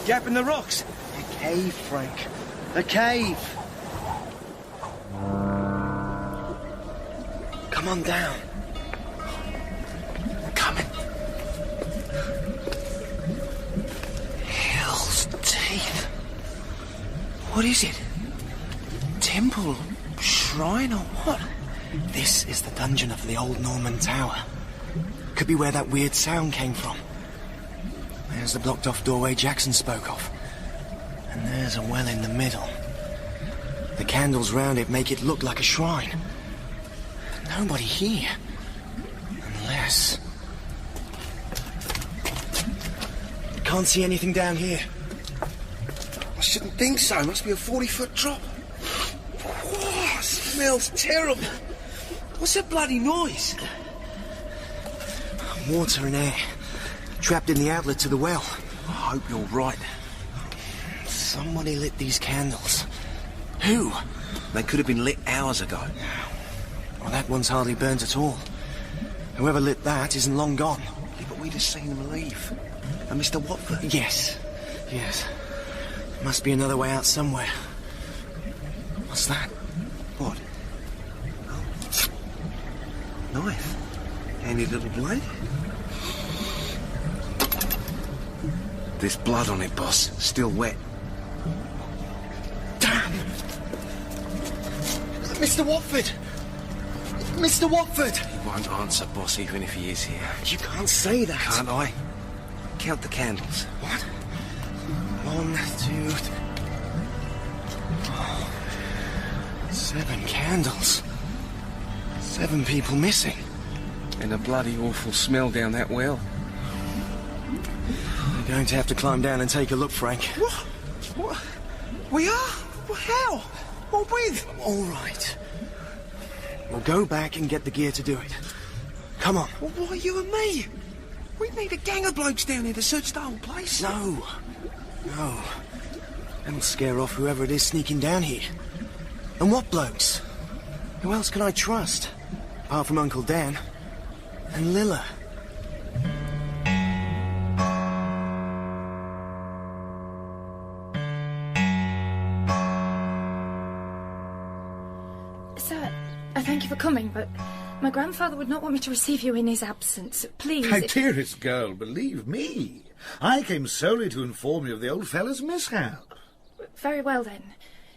Gap in the rocks. A cave, Frank. A cave. Come on down. Coming. Hell's teeth. What is it? Temple? Shrine or what? This is the dungeon of the old Norman tower. Could be where that weird sound came from. There's the blocked-off doorway Jackson spoke of. And there's a well in the middle. The candles round it make it look like a shrine. But nobody here. Unless... Can't see anything down here. I shouldn't think so. Must be a 40-foot drop. Whoa, smells terrible. What's that bloody noise? Water and air. Trapped in the outlet to the well. I hope you're right. Somebody lit these candles. Who? They could have been lit hours ago. Well, that one's hardly burnt at all. Whoever lit that isn't long gone. Yeah, but we'd have seen them leave. And Mr. Watford? Yes. Yes. Must be another way out somewhere. What's that? What? Oh. Knife. Handy little blade. There's blood on it, boss. Still wet. Damn! Mr. Watford! Mr. Watford! He won't answer, boss, even if he is here. You can't say that. Can't I? Count the candles. What? 1, 2, 3... Oh. 7 candles. 7 people missing. And a bloody awful smell down that well. We're going to have to climb down and take a look, Frank. What? We are? Well, how? What with? All right. We'll go back and get the gear to do it. Come on. Well, why you and me? We need a gang of blokes down here to search the whole place. No. That'll scare off whoever it is sneaking down here. And what blokes? Who else can I trust? Apart from Uncle Dan and Lilla. Sir, I thank you for coming, but my grandfather would not want me to receive you in his absence. Please... My dearest girl, believe me. I came solely to inform you of the old fellow's mishap. Very well, then.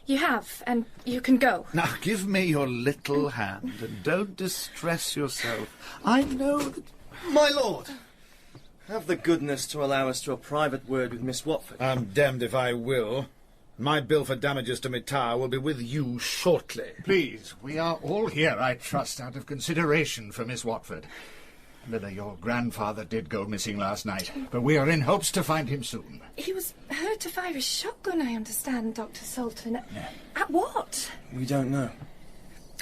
You have, and you can go. Now, give me your little hand, and don't distress yourself. I know that... My lord! Have the goodness to allow us to a private word with Miss Watford. I'm damned if I will. My bill for damages to my tower will be with you shortly. Please, we are all here, I trust, out of consideration for Miss Watford. Lilla, your grandfather did go missing last night, but we are in hopes to find him soon. He was heard to fire a shotgun, I understand, Dr. Sultan. At what? We don't know.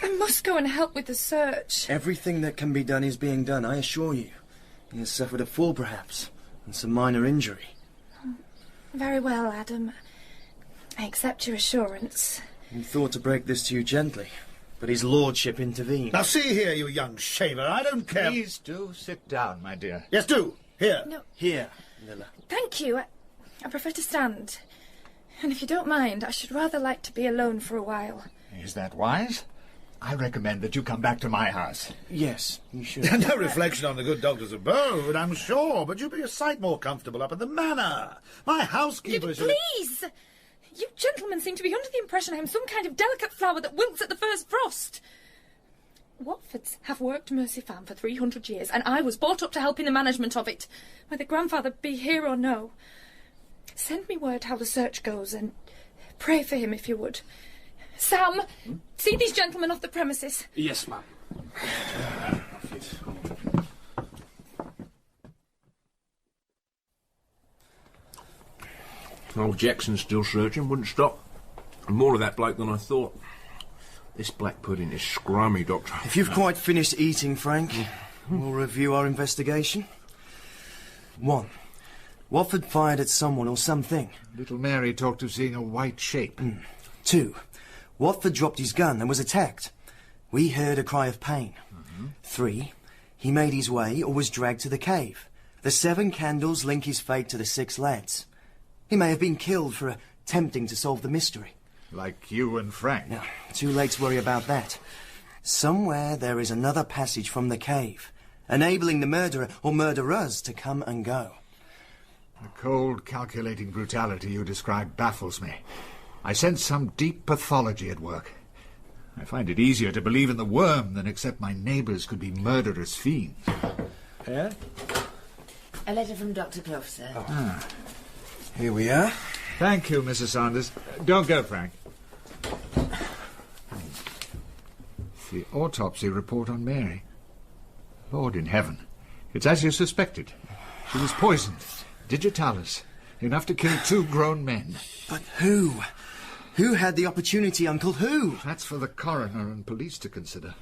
I must go and help with the search. Everything that can be done is being done, I assure you. He has suffered a fall, perhaps, and some minor injury. Very well, Adam. I accept your assurance. We thought to break this to you gently, but his lordship intervened. Now see here, you young shaver, I don't care... Please do sit down, my dear. Yes, do. Here. No. Here, Lilla. Thank you. I prefer to stand. And if you don't mind, I should rather like to be alone for a while. Is that wise? I recommend that you come back to my house. Yes, you should. No reflection on the good doctor's abode, I'm sure, but you'd be a sight more comfortable up at the manor. My housekeeper... Please! You gentlemen seem to be under the impression I am some kind of delicate flower that wilts at the first frost. Watfords have worked Mercy Farm for 300 years, and I was brought up to help in the management of it, whether grandfather be here or no. Send me word how the search goes, and pray for him if you would. Sam, see these gentlemen off the premises. Yes, ma'am. Old Jackson's still searching, wouldn't stop. More of that bloke than I thought. This black pudding is scrummy, Doctor. If you've quite finished eating, Frank, we'll review our investigation. 1. Watford fired at someone or something. Little Mary talked of seeing a white shape. 2. Watford dropped his gun and was attacked. We heard a cry of pain. 3. He made his way or was dragged to the cave. The 7 candles link his fate to the 6 lads. He may have been killed for attempting to solve the mystery. Like you and Frank. No, too late to worry about that. Somewhere there is another passage from the cave, enabling the murderer or murderers to come and go. The cold, calculating brutality you describe baffles me. I sense some deep pathology at work. I find it easier to believe in the worm than accept my neighbours could be murderous fiends. Yeah? A letter from Dr. Clough, sir. Here we are. Thank you, Mrs. Saunders. Don't go, Frank. The autopsy report on Mary. Lord in heaven. It's as you suspected. She was poisoned. Digitalis. Enough to kill 2 grown men. But who? Who had the opportunity, Uncle? Who? That's for the coroner and police to consider.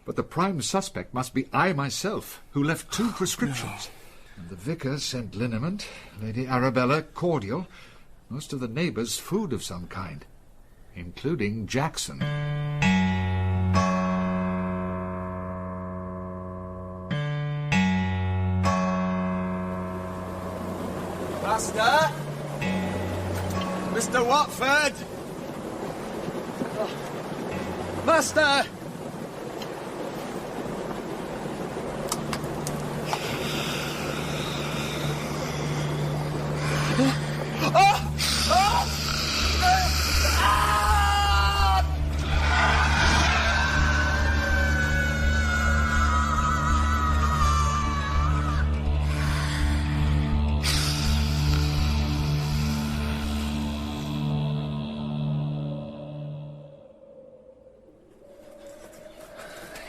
But the prime suspect must be I myself, who left 2 prescriptions. And the vicar sent liniment, Lady Arabella cordial, most of the neighbours food of some kind, including Jackson. Master! Mr. Watford! Master!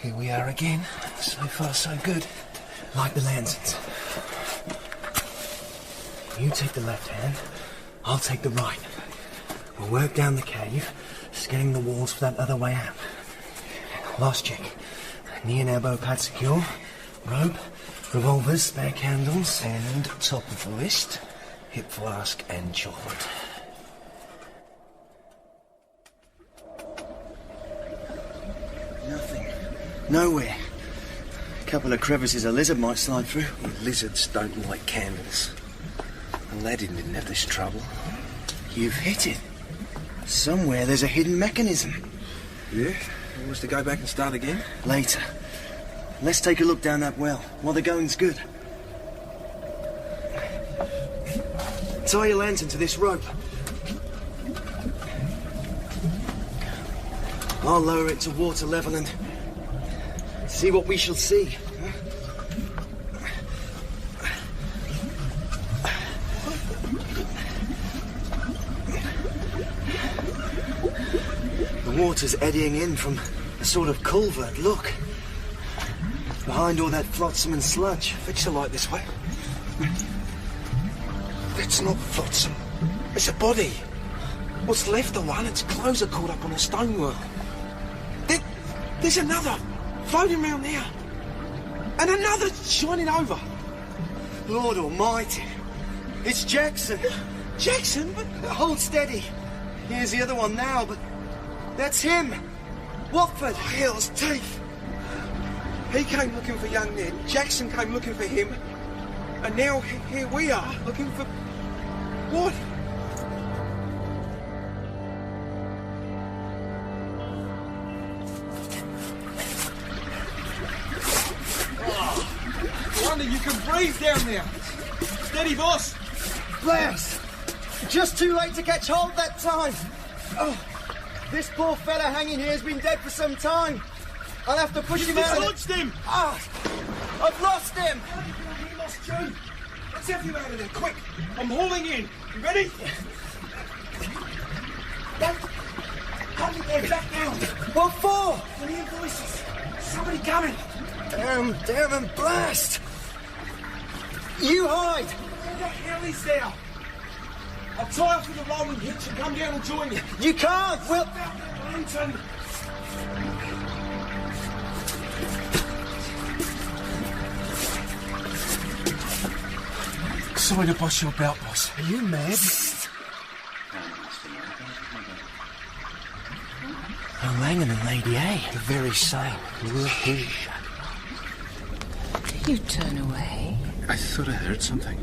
Here we are again. So far, so good. Like the lanterns. You take the left hand, I'll take the right. We'll work down the cave, scanning the walls for that other way out. Last check. Knee and elbow pad secure. Rope, Revolvers, spare candles, and top of the list, hip flask and chocolate. Nothing. Nowhere. A couple of crevices a lizard might slide through. Lizards don't like candles. Aladdin didn't have this trouble. You've hit it. Somewhere there's a hidden mechanism. Yeah? You want us to go back and start again? Later. Let's take a look down that well, while the going's good. Tie your lantern to this rope. I'll lower it to water level and see what we shall see. The water's eddying in from a sort of culvert, look. Behind all that flotsam and sludge. Fetch the light this way. That's not flotsam. It's a body. What's left of one, its clothes are caught up on the stonework. There's another floating around there. And another shining over. Lord Almighty. It's Jackson. Jackson? But... Hold steady. Here's the other one now, but that's him. Watford. Hell's teeth. He came looking for young Ned, Jackson came looking for him, and now here we are, looking for... what? Oh, wonder you can breathe down there. Steady, boss. Blast! Just too late to catch hold that time. Oh, this poor fella hanging here has been dead for some time. I'll have to push him out. You dislodged him! Ah! I've lost him! He lost you! Let's have you out of there, quick! I'm hauling in. You ready? Hold it there, back down! What for? I hear voices. Somebody coming. Damn and blast! You hide! Who the hell is there? I'll tie off with a rolling hitch and come down and join you. You can't! Well... Lantern. Sorry to bust your belt, boss. Are you mad? Oh, Langham and Lady A. The very same. You turn away. I thought I heard something.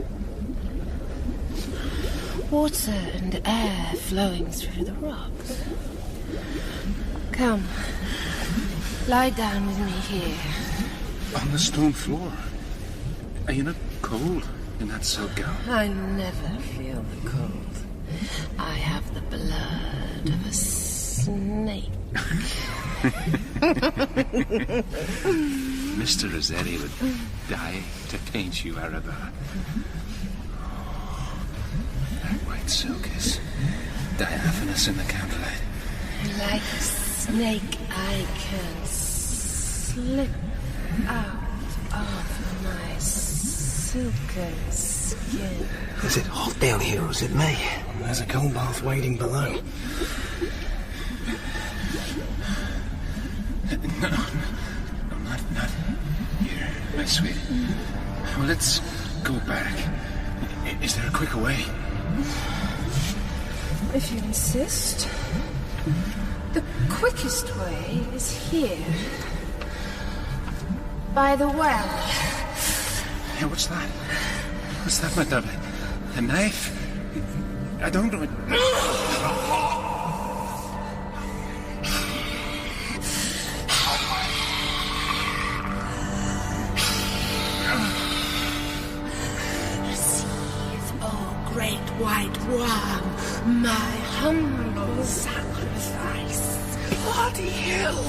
Water and air flowing through the rocks. Come. Lie down with me here. On the stone floor. Are you not cold in that silk gown? I never feel the cold. I have the blood of a snake. Mr. Rossetti would die to paint you, Arabella. That white silk is diaphanous in the candlelight. Like a snake, I can slip out of my silken skin. Is it hot down here, or is it me? There's a cold bath waiting below. No, not here, my sweet. Well, let's go back. Is there a quicker way? If you insist. The quickest way is here. By the well. Yeah, what's that? What's that, my darling? A knife? I don't know. Great white worm, my humble sacrifice. Bloody hell!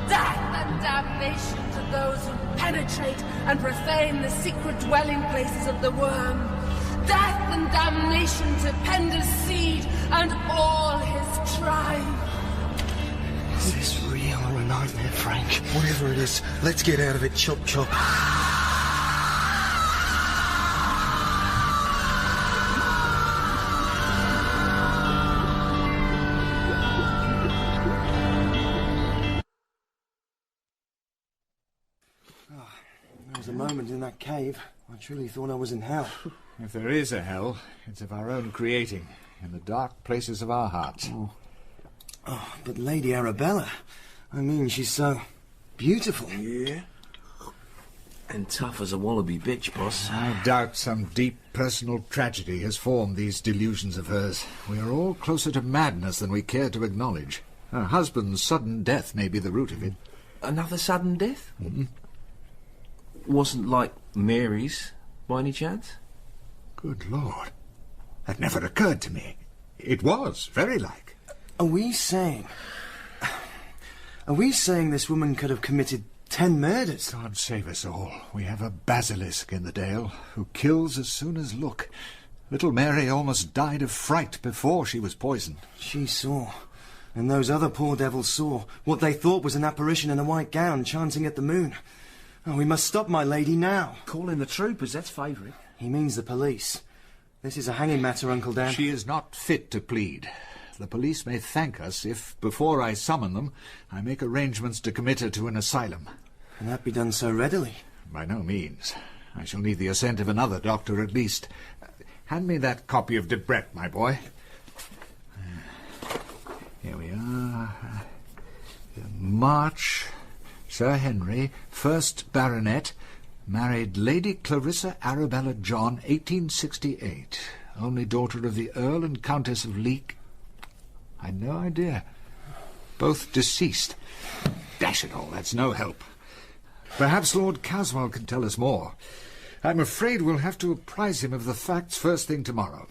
Death and damnation to those who penetrate and profane the secret dwelling places of the worm. Death and damnation to Pender's seed and all his tribe. Is this real or a nightmare, Frank? Whatever it is, let's get out of it, chop chop. was a moment in that cave, I truly thought I was in hell. If there is a hell, it's of our own creating, in the dark places of our hearts. Oh, but Lady Arabella, I mean, she's so beautiful. Yeah. And tough as a wallaby bitch, boss. I doubt some deep personal tragedy has formed these delusions of hers. We are all closer to madness than we care to acknowledge. Her husband's sudden death may be the root of it. Another sudden death? Mm-hmm. Wasn't like Mary's, by any chance? Good Lord. That never occurred to me. It was, very like. Are we saying this woman could have committed 10 murders? God save us all. We have a basilisk in the Dale, who kills as soon as look. Little Mary almost died of fright before she was poisoned. She saw, and those other poor devils saw, what they thought was an apparition in a white gown chanting at the moon. Oh, we must stop my lady now. Call in the troopers, that's favourite. He means the police. This is a hanging matter, Uncle Dan. She is not fit to plead. The police may thank us if, before I summon them, I make arrangements to commit her to an asylum. Can that be done so readily? By no means. I shall need the assent of another doctor at least. Hand me that copy of Debrett, my boy. Here we are. March. Sir Henry, 1st Baronet, married Lady Clarissa Arabella John, 1868. Only daughter of the Earl and Countess of Leek. I'd no idea. Both deceased. Dash it all, that's no help. Perhaps Lord Caswell can tell us more. I'm afraid we'll have to apprise him of the facts first thing tomorrow.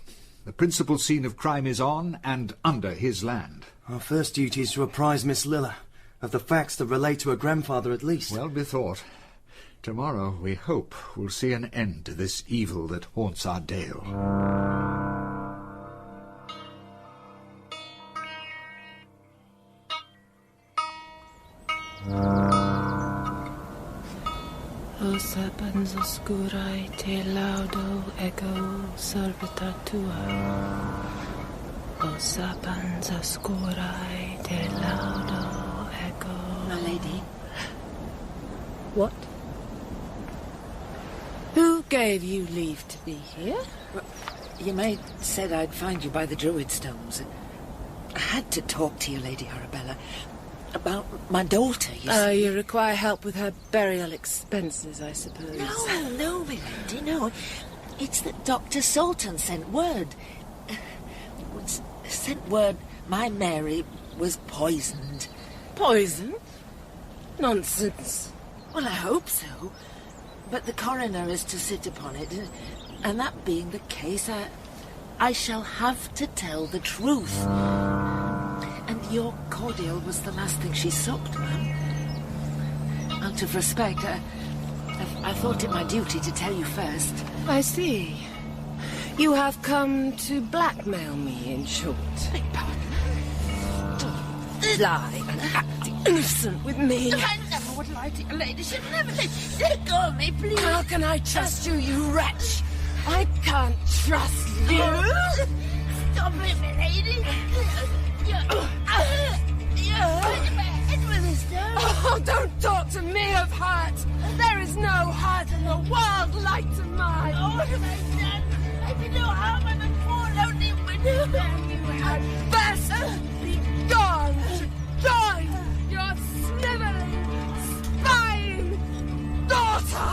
The principal scene of crime is on and under his land. Our first duty is to apprise Miss Lilla of the facts that relate to her grandfather at least. Well bethought. Tomorrow, we hope, we'll see an end to this evil that haunts our Dale. O serpens oscurae te laudo ego servitor tua. O serpens oscurae te laudo ego. My lady. What? Who gave you leave to be here? Well, your maid said I'd find you by the Druid stones. I had to talk to you, Lady Arabella, about my daughter, you see. You require help with her burial expenses, I suppose. No, my lady, no. It's that Dr. Sultan sent word. Sent word my Mary was poisoned. Poisoned? Nonsense. Well, I hope so. But the coroner is to sit upon it, and that being the case, I shall have to tell the truth. And your cordial was the last thing she sucked, ma'am. Out of respect, I thought it my duty to tell you first. I see. You have come to blackmail me, in short. Beg pardon? Lie and act innocent with me. I never would lie to your ladyship. Never. Let go of me, please. How can I trust you, you wretch? I can't trust you. Stop it, my lady. Oh, don't talk to me of hurt. There is no heart in the world like to mine. Oh, what have I done? I did no harm. I'm a poor, lonely widow. At best, be gone. Gone, your snivelling, spying daughter.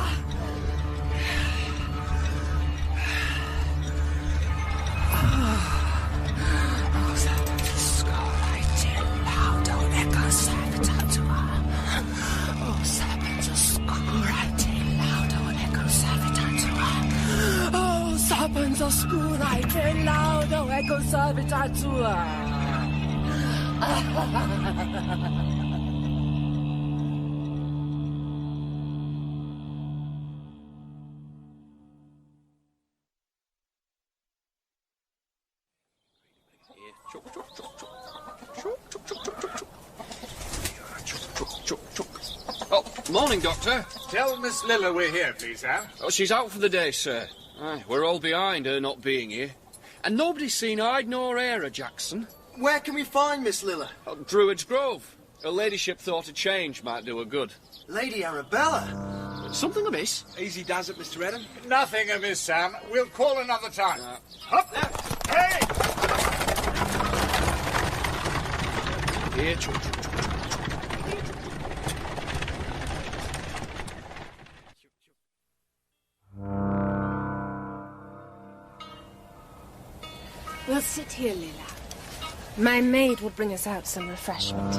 Serpens oscurae te laudo ego servitor tua. Oh, morning, Doctor. Tell Miss Lilla we're here, please, Sam. Oh, she's out for the day, sir. Aye, we're all behind her not being here. And nobody's seen hide nor hair of Jackson. Where can we find Miss Lilla? Druid's Grove. Her ladyship thought a change might do her good. Lady Arabella! Something amiss? Easy does it, Mr. Adam. Nothing amiss, Sam. We'll call another time. Up! Hey! Here, children. We'll sit here, Lila. My maid will bring us out some refreshment.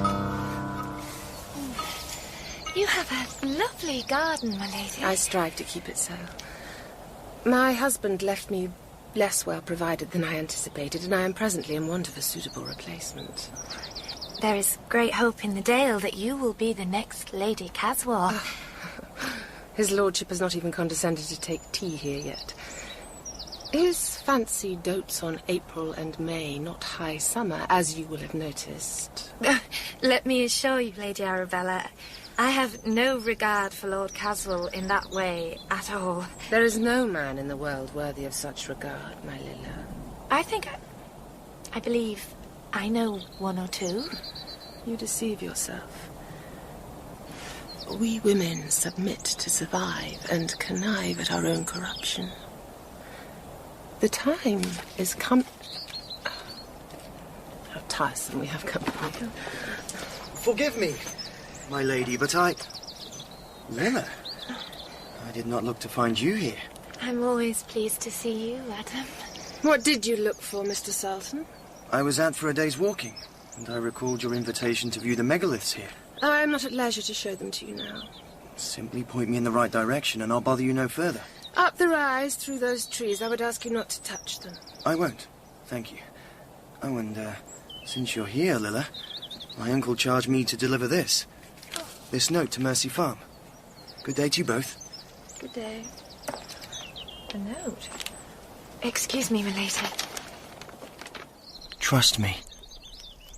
You have a lovely garden, my lady. I strive to keep it so. My husband left me less well provided than I anticipated, and I am presently in want of a suitable replacement. There is great hope in the Dale that you will be the next Lady Caswell. His lordship has not even condescended to take tea here yet. His fancy dotes on April and May, not high summer, as you will have noticed. Let me assure you, Lady Arabella, I have no regard for Lord Caswell in that way at all. There is no man in the world worthy of such regard, my Lila. I believe I know one or two. You deceive yourself. We women submit to survive and connive at our own corruption. The time is come... How tiresome we have company. Forgive me, my lady, but Lila, I did not look to find you here. I'm always pleased to see you, Adam. What did you look for, Mr. Sultan? I was out for a day's walking, and I recalled your invitation to view the megaliths here. I am not at leisure to show them to you now. Simply point me in the right direction, and I'll bother you no further. Up the rise, through those trees. I would ask you not to touch them. I won't, thank you. Oh, and since you're here, Lila, my uncle charged me to deliver this. This note to Mercy Farm. Good day to you both. Good day. A note? Excuse me, milady. Trust me.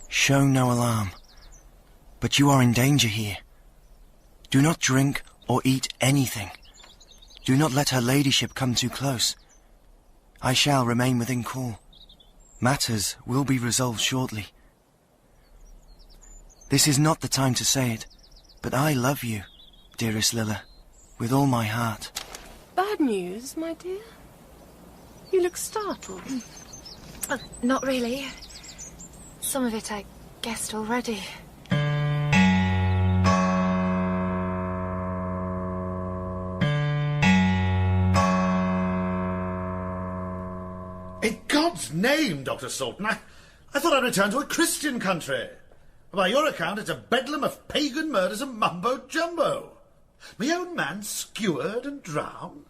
Show no alarm. But you are in danger here. Do not drink or eat anything. Do not let her ladyship come too close. I shall remain within call. Matters will be resolved shortly. This is not the time to say it, but I love you, dearest Lila, with all my heart. Bad news, my dear? You look startled. Not really. Some of it I guessed already. In God's name, Dr. Sultan, I thought I'd returned to a Christian country. By your account, it's a bedlam of pagan murders and mumbo-jumbo. My own man skewered and drowned.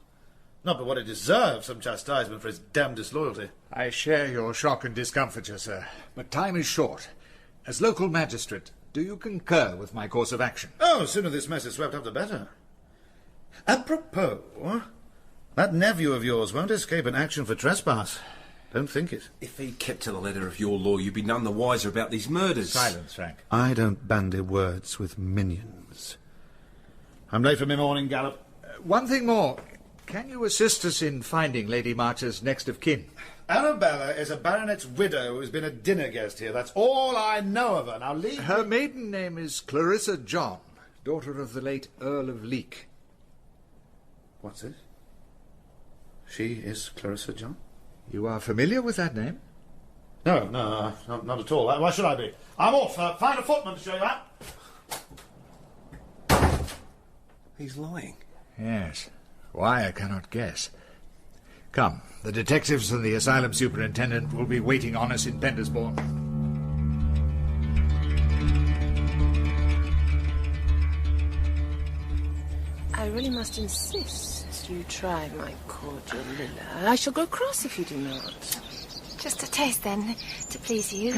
Not but what he deserves some chastisement for his damned disloyalty. I share your shock and discomfiture, sir, but time is short. As local magistrate, do you concur with my course of action? Oh, the sooner this mess is swept up, the better. Apropos, that nephew of yours won't escape an action for trespass. Don't think it. If he kept to the letter of your law, you'd be none the wiser about these murders. Silence, Frank. I don't bandy words with minions. I'm late for my morning gallop. One thing more. Can you assist us in finding Lady March's next of kin? Arabella is a baronet's widow who's been a dinner guest here. That's all I know of her. Now leave... Her maiden name is Clarissa John, daughter of the late Earl of Leek. What's this? She is Clarissa John? You are familiar with that name? No, not at all. Why should I be? I'm off. Find a footman to show you out. He's lying. Yes. Why, I cannot guess. Come, the detectives and the asylum superintendent will be waiting on us in Pendersbourne. I really must insist you try my cordial, Lila. I shall go cross if you do not. Just a taste, then, to please you.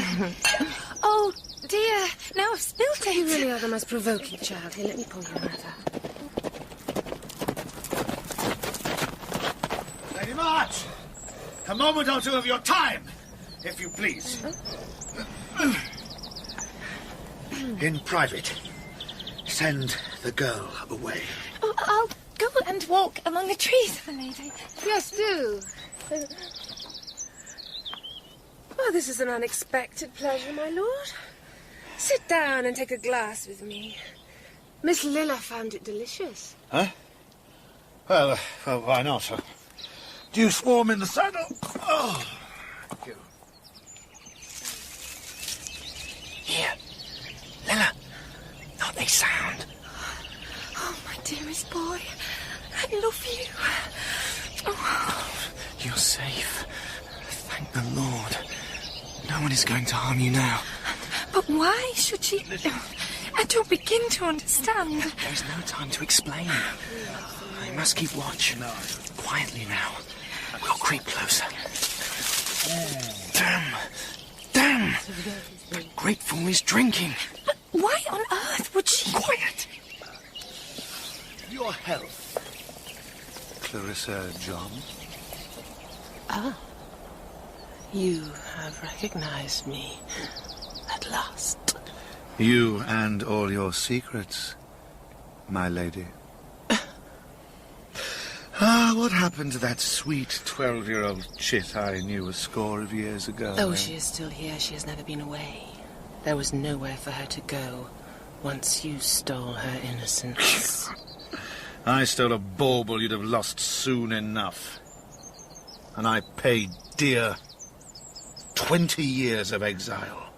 Oh, dear, now I've spilt it. You really are the most provoking child. Here, let me pull you another. Lady March! A moment or two of your time, if you please. In private, send the girl away. Oh, I'll go and walk among the trees, my lady. Yes, do. Oh, this is an unexpected pleasure, my lord. Sit down and take a glass with me. Miss Lilla found it delicious. Huh? Well, why not? Dew swarm in the saddle. Oh, thank you. Here, Lilla, not they sound. Oh, my dearest boy, I love you. Oh. You're safe. Thank the Lord. No one is going to harm you now. But why should she... I don't begin to understand. There's no time to explain. I must keep watch. Quietly now. We'll creep closer. Damn! That great fool is drinking. But why on earth would she... Quiet! Your health, Clarissa John. Ah. You have recognized me at last. You and all your secrets, my lady. What happened to that sweet 12-year-old chit I knew a score of years ago? Oh, she is still here. She has never been away. There was nowhere for her to go once you stole her innocence. I stole a bauble you'd have lost soon enough. And I paid dear 20 years of exile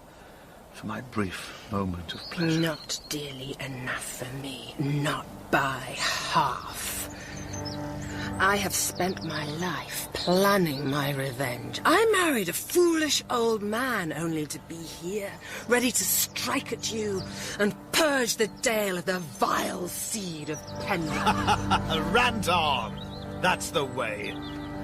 for my brief moment of pleasure. Not dearly enough for me. Not by half. I have spent my life planning my revenge. I married a foolish old man only to be here, ready to strike at you and purge the Dale of the vile seed of Penda. Rant on! That's the way.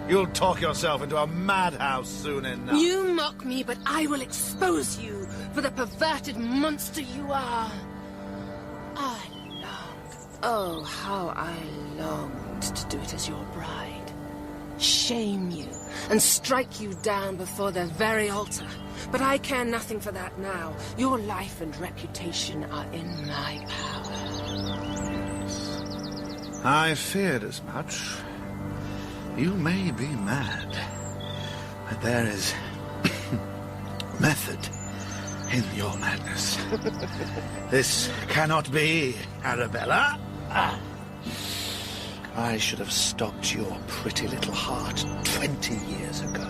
You'll talk yourself into a madhouse soon enough. You mock me, but I will expose you for the perverted monster you are. I longed, oh, how I longed to do it as your bride. Shame you and strike you down before their very altar. But I care nothing for that now. Your life and reputation are in my power. I feared as much. You may be mad, but there is method in your madness. This cannot be, Arabella. I should have stopped your pretty little heart 20 years ago.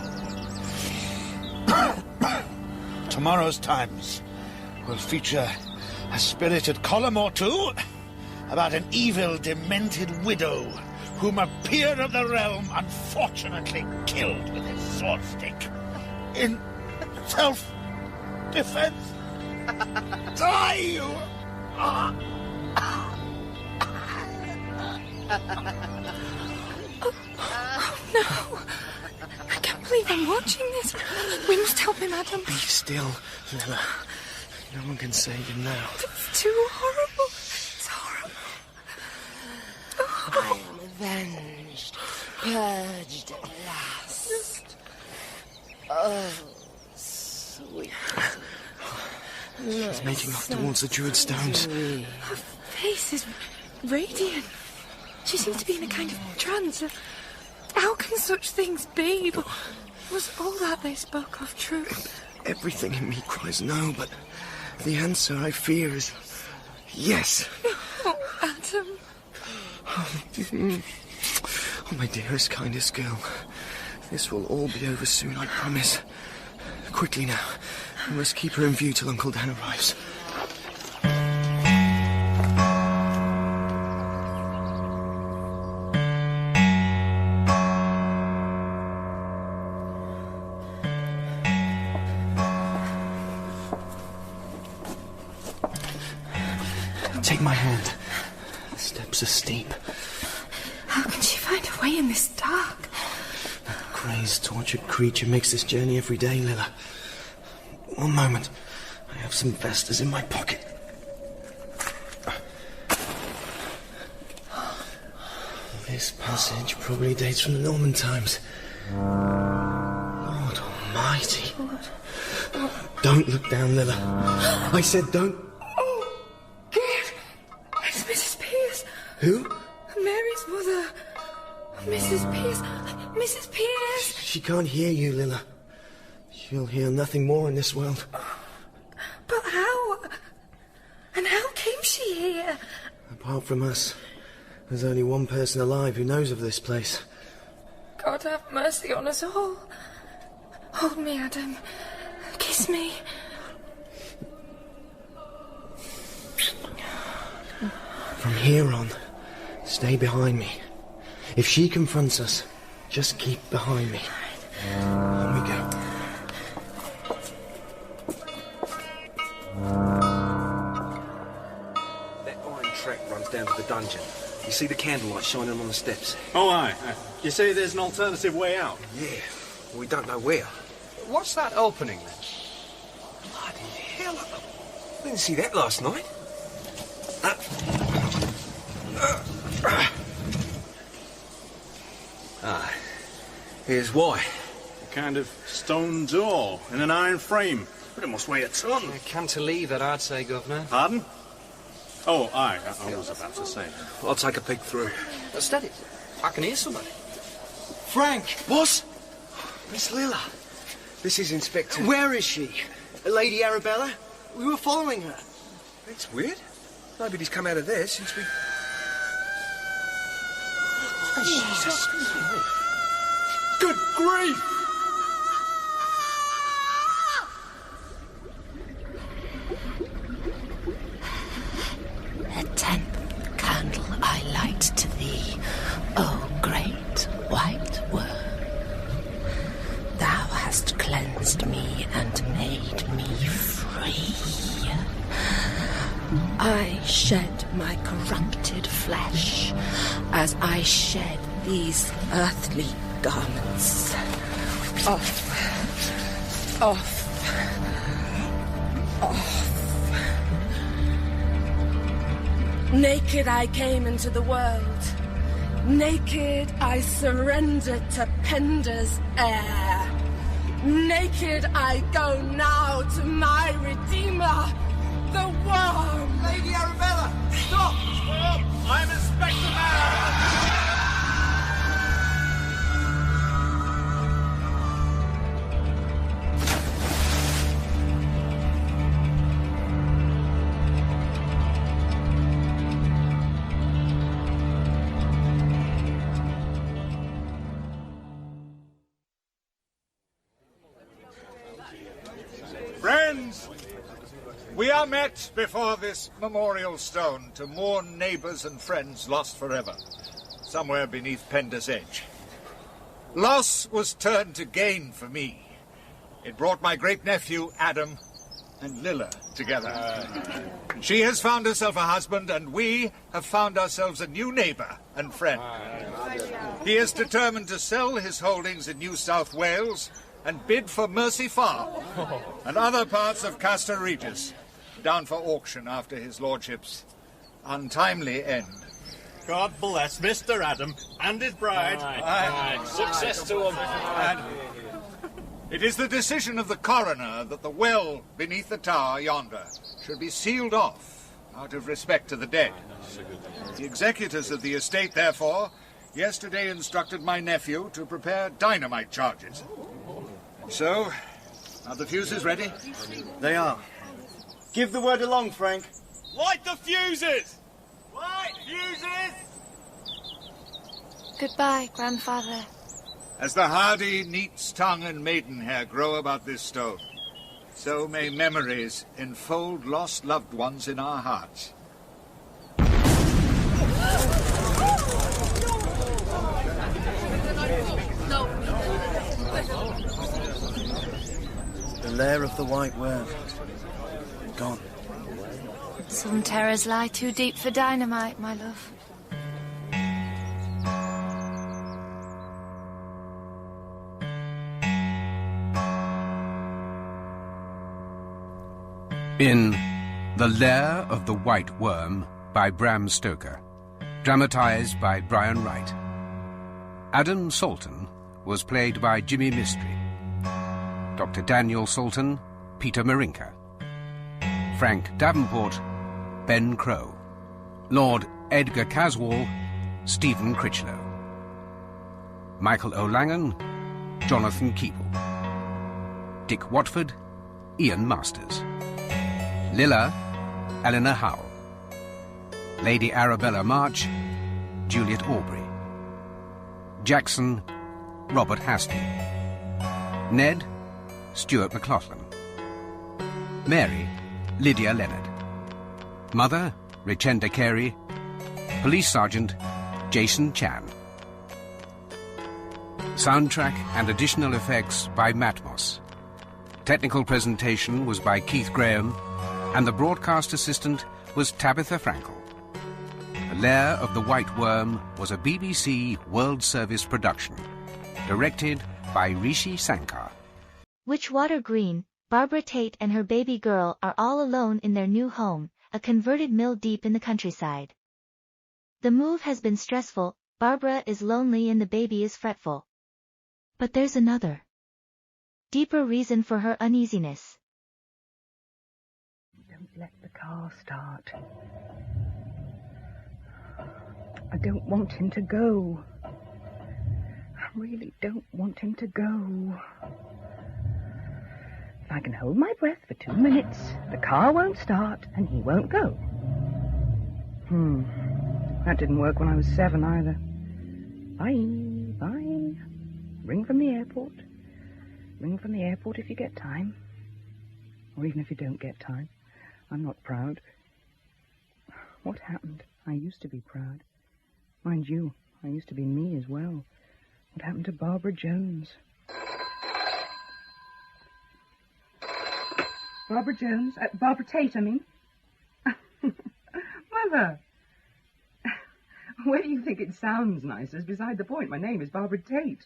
Tomorrow's Times will feature a spirited column or two about an evil, demented widow whom a peer of the realm unfortunately killed with his sword stick. In self-defense. Die, you! Oh, no! I can't believe I'm watching this. We must help him, Adam. Be still, Lilla. No one can save him now. It's too horrible. It's horrible. I am avenged, purged at last. Oh, sweet. She's making off towards the Druid Stones. Her face is radiant. She seems to be in a kind of trance. How can such things be? But was all that they spoke of true? Everything in me cries no, but the answer I fear is yes. Oh, Adam. Oh, my dearest, kindest girl. This will all be over soon, I promise. Quickly now. We must keep her in view till Uncle Dan arrives. Take my hand. The steps are steep. How can she find a way in this dark? That crazed, tortured creature makes this journey every day, Lilla. One moment. I have some vestas in my pocket. This passage probably dates from the Norman times. Lord Almighty. Don't look down, Lilla. I said don't. Oh, God! It's Mrs. Pierce. Who? Mary's mother. Mrs. Pierce. Mrs. Pierce. She can't hear you, Lilla. She'll hear nothing more in this world. But how? she here? Apart from us, there's only one person alive who knows of this place. God have mercy on us all. Hold me, Adam. Kiss me. From here on, stay behind me. If she confronts us, just keep behind me. On we go. That iron track runs down to the dungeon. You see the candlelight shining on the steps? Oh, aye. You say there's an alternative way out? Yeah. We don't know where. What's that opening, then? Bloody hell. I didn't see that last night. Here's why. A kind of stone door in an iron frame. But it must weigh a ton. Cantilever, I'd say, Governor. Pardon? Oh, aye. I was about to say. I'll take a peek through. Steady. I can hear somebody. Frank! What? Miss Lilla. This is Inspector... Where is she? Lady Arabella? We were following her. That's weird. Nobody's come out of there since we... Oh, Jesus. Good grief! A 10th candle I light to thee, O great white worm. Thou hast cleansed me and made me free. I shed my corrupted flesh as I shed these earthly garments. Off. Naked I came into the world. Naked I surrendered to Penda's heir. Naked I go now to my Redeemer, the worm. Lady Arabella, stop! Stop! I'm Inspector Man! Friends, we are met before this memorial stone to mourn neighbours and friends lost forever, somewhere beneath Penda's edge. Loss was turned to gain for me. It brought my great-nephew, Adam, and Lilla together. She has found herself a husband, and we have found ourselves a new neighbour and friend. He is determined to sell his holdings in New South Wales and bid for Mercy Farm and other parts of Castor Regis, down for auction after his lordship's untimely end. God bless Mr. Adam and his bride. Aye. Success to him. And it is the decision of the coroner that the well beneath the tower yonder should be sealed off out of respect to the dead. The executors of the estate, therefore, yesterday instructed my nephew to prepare dynamite charges. So, are the fuses ready? They are. Give the word along, Frank. Light the fuses! Light fuses! Goodbye, Grandfather. As the hardy neat's tongue and maidenhair grow about this stone, so may memories enfold lost loved ones in our hearts. The lair of the white worm. Gone. Some terrors lie too deep for dynamite, my love. In The Lair of the White Worm by Bram Stoker, dramatised by Brian Wright. Adam Salton was played by Jimmy Mistry. Dr. Daniel Salton, Peter Marinka. Frank Davenport, Ben Crow. Lord Edgar Caswall, Stephen Critchlow. Michael O'Langan, Jonathan Keeble. Dick Watford, Ian Masters. Lilla, Eleanor Howell. Lady Arabella March, Juliet Aubrey. Jackson, Robert Hastie. Ned, Stuart McLaughlin. Mary, Lydia Leonard. Mother, Richenda Carey. Police Sergeant, Jason Chan. Soundtrack and additional effects by Matmos. Technical presentation was by Keith Graham, and the broadcast assistant was Tabitha Frankel. The Lair of the White Worm was a BBC World Service production, directed by Rishi Sankar. Witchwater Green, Barbara Tate and her baby girl are all alone in their new home, a converted mill deep in the countryside. The move has been stressful, Barbara is lonely and the baby is fretful. But there's another, deeper reason for her uneasiness. Don't let the car start. I don't want him to go. I really don't want him to go. If I can hold my breath for 2 minutes, the car won't start and he won't go. That didn't work when I was 7 either. Bye. Ring from the airport. Ring from the airport if you get time. Or even if you don't get time. I'm not proud. What happened? I used to be proud. Mind you, I used to be me as well. What happened to Barbara Jones? Barbara Jones? Barbara Tate, I mean. Mother! Where do you think it sounds nice? It's beside the point. My name is Barbara Tate.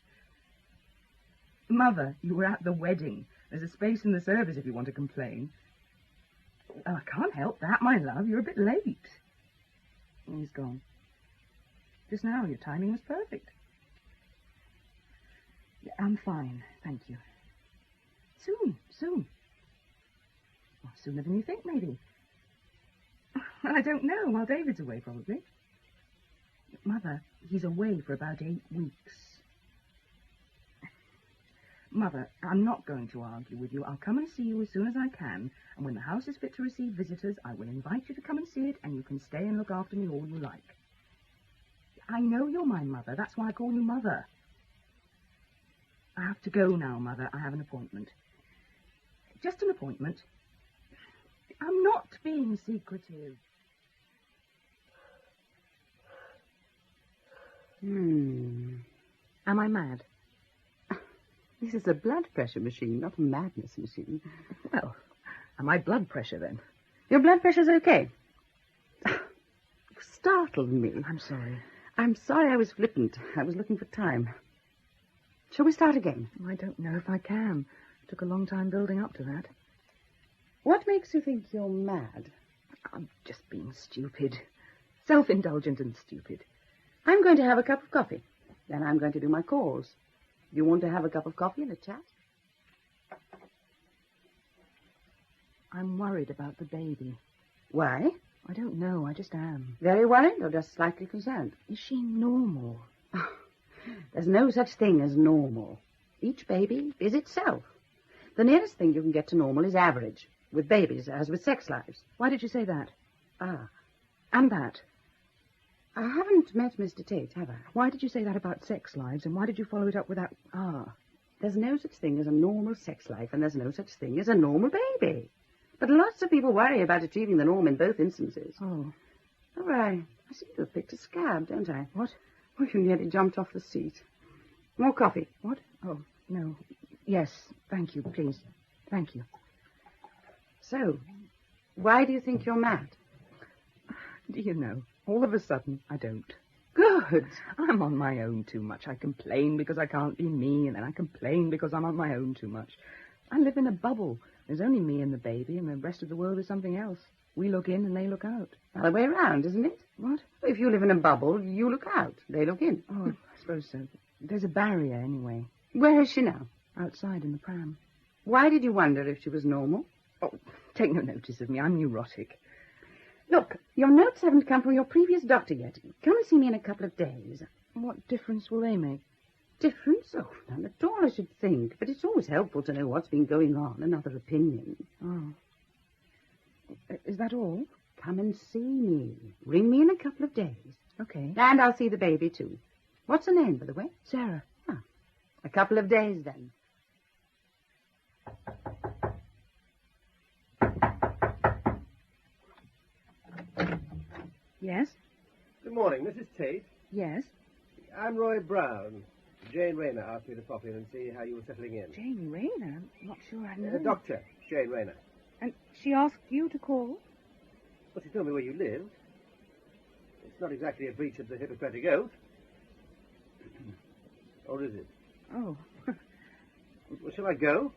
Mother, you were at the wedding. There's a space in the service if you want to complain. Oh, I can't help that, my love. You're a bit late. He's gone. Just now, your timing was perfect. I'm fine, thank you. Soon. Well, sooner than you think, maybe. Well, I don't know, while David's away, probably. Mother, he's away for about 8 weeks. Mother, I'm not going to argue with you. I'll come and see you as soon as I can, and when the house is fit to receive visitors, I will invite you to come and see it, and you can stay and look after me all you like. I know you're my mother. That's why I call you Mother. I have to go now, Mother. I have an appointment. Just an appointment. I'm not being secretive. Am I mad? This is a blood pressure machine, not a madness machine. Well, am I blood pressure then? Your blood pressure's okay. You startled me. I'm sorry. I'm sorry I was flippant. I was looking for time. Shall we start again? I don't know if I can. It took a long time building up to that. What makes you think you're mad? I'm just being stupid. Self-indulgent and stupid. I'm going to have a cup of coffee. Then I'm going to do my calls. You want to have a cup of coffee and a chat? I'm worried about the baby. Why? I don't know. I just am. Very worried or just slightly concerned? Is she normal? There's no such thing as normal. Each baby is itself. The nearest thing you can get to normal is average, with babies as with sex lives. Why did you say that? And that. I haven't met Mr. Tate, have I? Why did you say that about sex lives, and why did you follow it up with that, There's no such thing as a normal sex life, and there's no such thing as a normal baby. But lots of people worry about achieving the norm in both instances. Oh, I seem to have picked a scab, don't I? What? Oh, you nearly jumped off the seat. More coffee. What? Oh, no. Yes, thank you, please. Thank you. So, why do you think you're mad? Do you know, all of a sudden, I don't. Good. I'm on my own too much. I complain because I can't be me, and then I complain because I'm on my own too much. I live in a bubble. There's only me and the baby, and the rest of the world is something else. We look in and they look out. Other way around, isn't it? What? If you live in a bubble, you look out. They look in. Oh, I suppose so. There's a barrier, anyway. Where is she now? Outside in the pram. Why did you wonder if she was normal? Oh, take no notice of me. I'm neurotic. Look, your notes haven't come from your previous doctor yet. Come and see me in a couple of days. What difference will they make? Difference? Oh, none at all, I should think. But it's always helpful to know what's been going on, another opinion. Oh. Is that all? Come and see me. Ring me in a couple of days. Okay. And I'll see the baby, too. What's her name, by the way? Sarah. Ah, a couple of days, then. Yes? Good morning, Mrs. Tate. Yes? I'm Roy Brown. Jane Rayner asked me to pop in and see how you were settling in. Jane Rayner? I'm not sure I know. Doctor Jane Rayner. And she asked you to call? Well, she told me where you lived. It's not exactly a breach of the Hippocratic Oath. Or is it? Oh. Well, shall I go?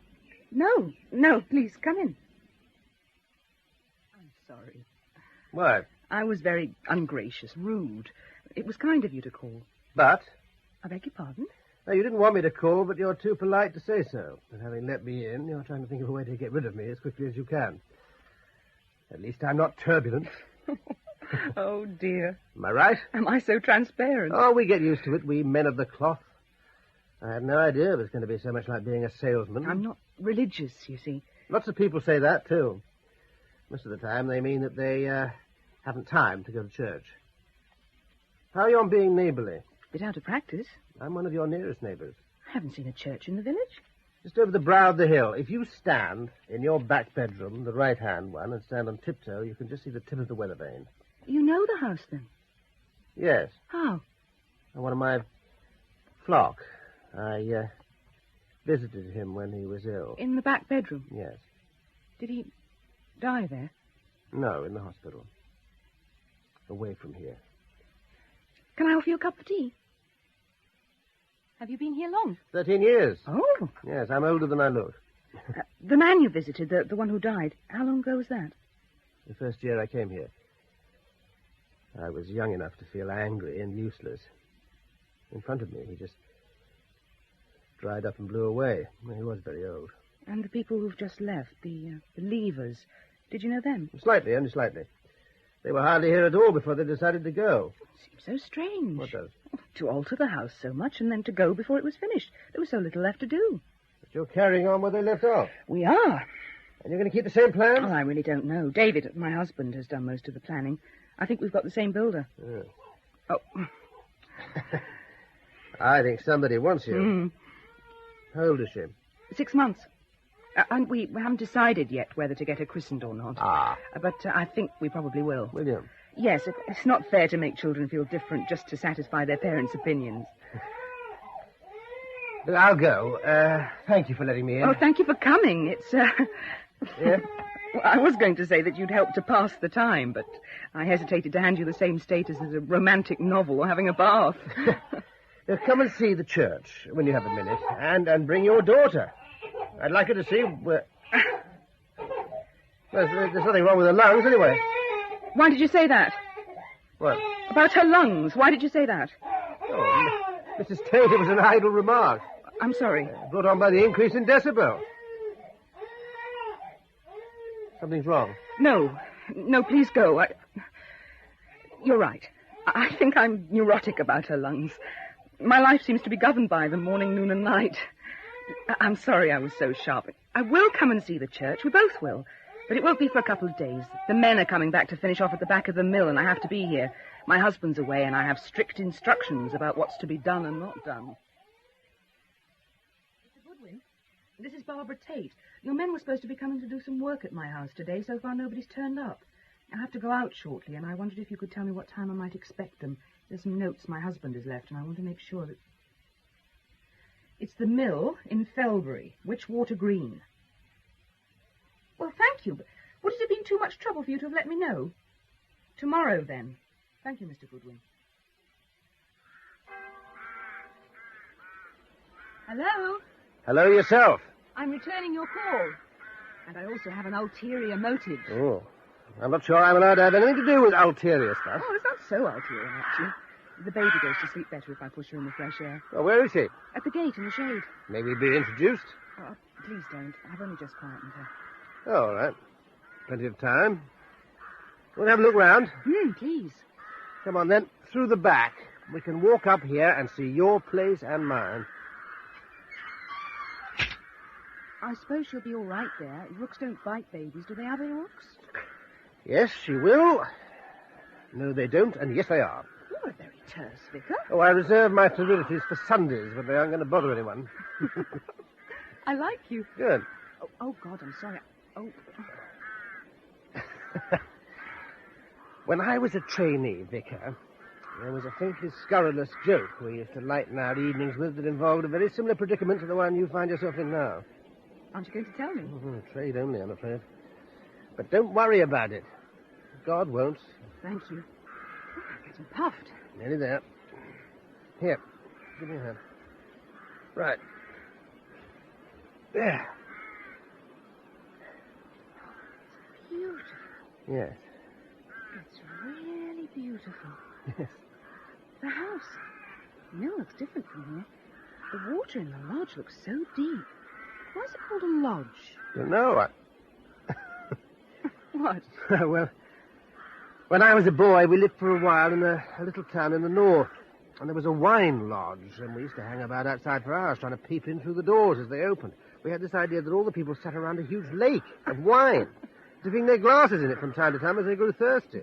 No, please, come in. I'm sorry. What? I was very ungracious, rude. It was kind of you to call. But? I beg your pardon? No, you didn't want me to call, but you're too polite to say so. And having let me in, you're trying to think of a way to get rid of me as quickly as you can. At least I'm not turbulent. Oh, dear. Am I right? Am I so transparent? Oh, we get used to it, we men of the cloth. I had no idea it was going to be so much like being a salesman. I'm not religious, you see. Lots of people say that, too. Most of the time, they mean that they haven't time to go to church. How are you on being neighbourly? Bit out of practice. I'm one of your nearest neighbours. I haven't seen a church in the village. Just over the brow of the hill. If you stand in your back bedroom, the right-hand one, and stand on tiptoe, you can just see the tip of the weather vane. You know the house, then? Yes. How? One of my flock. I visited him when he was ill. In the back bedroom? Yes. Did he die there? No, in the hospital. Away from here. Can I offer you a cup of tea? Have you been here long? 13 years. Oh. Yes, I'm older than I look. The man you visited, the one who died, how long ago was that? The first year I came here. I was young enough to feel angry and useless. In front of me, he just dried up and blew away. He was very old. And the people who've just left, the leavers, did you know them? Slightly, only slightly. They were hardly here at all before they decided to go. Seems so strange. What does? To alter the house so much and then to go before it was finished. There was so little left to do. But you're carrying on where they left off. We are. And you're going to keep the same plans? Oh, I really don't know. David, my husband, has done most of the planning. I think we've got the same builder. Oh. I think somebody wants you. Mm. How old is she? 6 months. And we haven't decided yet whether to get her christened or not. Ah. But I think we probably will. Will you? Yes, it's not fair to make children feel different just to satisfy their parents' opinions. Look, I'll go. Thank you for letting me in. Oh, thank you for coming. It's, Yeah? Well, I was going to say that you'd help to pass the time, but I hesitated to hand you the same status as a romantic novel or having a bath. Now, come and see the church when you have a minute, and bring your daughter. I'd like her to see where... Well, there's nothing wrong with her lungs, anyway. Why did you say that? What? About her lungs. Why did you say that? Oh, Mrs. Tate, it was an idle remark. I'm sorry. Brought on by the increase in decibel. Something's wrong. No, please go. You're right. I think I'm neurotic about her lungs. My life seems to be governed by them morning, noon, and night. I'm sorry I was so sharp. I will come and see the church. We both will. But it won't be for a couple of days. The men are coming back to finish off at the back of the mill, and I have to be here. My husband's away, and I have strict instructions about what's to be done and not done. Mr. Goodwin, this is Barbara Tate. Your men were supposed to be coming to do some work at my house today. So far, nobody's turned up. I have to go out shortly, and I wondered if you could tell me what time I might expect them. There's some notes my husband has left, and I want to make sure that... It's the mill in Felbury, Witchwater Green. Well, thank you, but would it have been too much trouble for you to have let me know? Tomorrow, then. Thank you, Mr. Goodwin. Hello? Hello yourself. I'm returning your call. And I also have an ulterior motive. Oh, I'm not sure I'm allowed to have anything to do with ulterior stuff. Oh, it's not so ulterior, actually. The baby goes to sleep better if I push her in the fresh air. Well, where is she? At the gate in the shade. May we be introduced? Oh, please don't. I've only just quietened her. Oh, all right. Plenty of time. We'll have a look round. Please. Come on, then. Through the back. We can walk up here and see your place and mine. I suppose she'll be all right there. Rooks don't bite babies. Do they have any rooks? Yes, she will. No, they don't, and yes, they are. You're a very terse vicar. Oh, I reserve my frivolities for Sundays, but they aren't going to bother anyone. I like you. Good. Oh, God, I'm sorry. Oh. When I was a trainee vicar, there was a faintly scurrilous joke we used to lighten our evenings with that involved a very similar predicament to the one you find yourself in now. Aren't you going to tell me? Trade only, I'm afraid. But don't worry about it. God won't. Thank you. I'm getting puffed. Nearly there. Here, give me a hand. Right. There. Beautiful. Yes. It's really beautiful. Yes. The house. The mill looks different from here. The water in the lodge looks so deep. Why is it called a lodge? Don't know. What? Well, when I was a boy, we lived for a while in a little town in the north. And there was a wine lodge, and we used to hang about outside for hours trying to peep in through the doors as they opened. We had this idea that all the people sat around a huge lake of wine, dipping their glasses in it from time to time as they grew thirsty.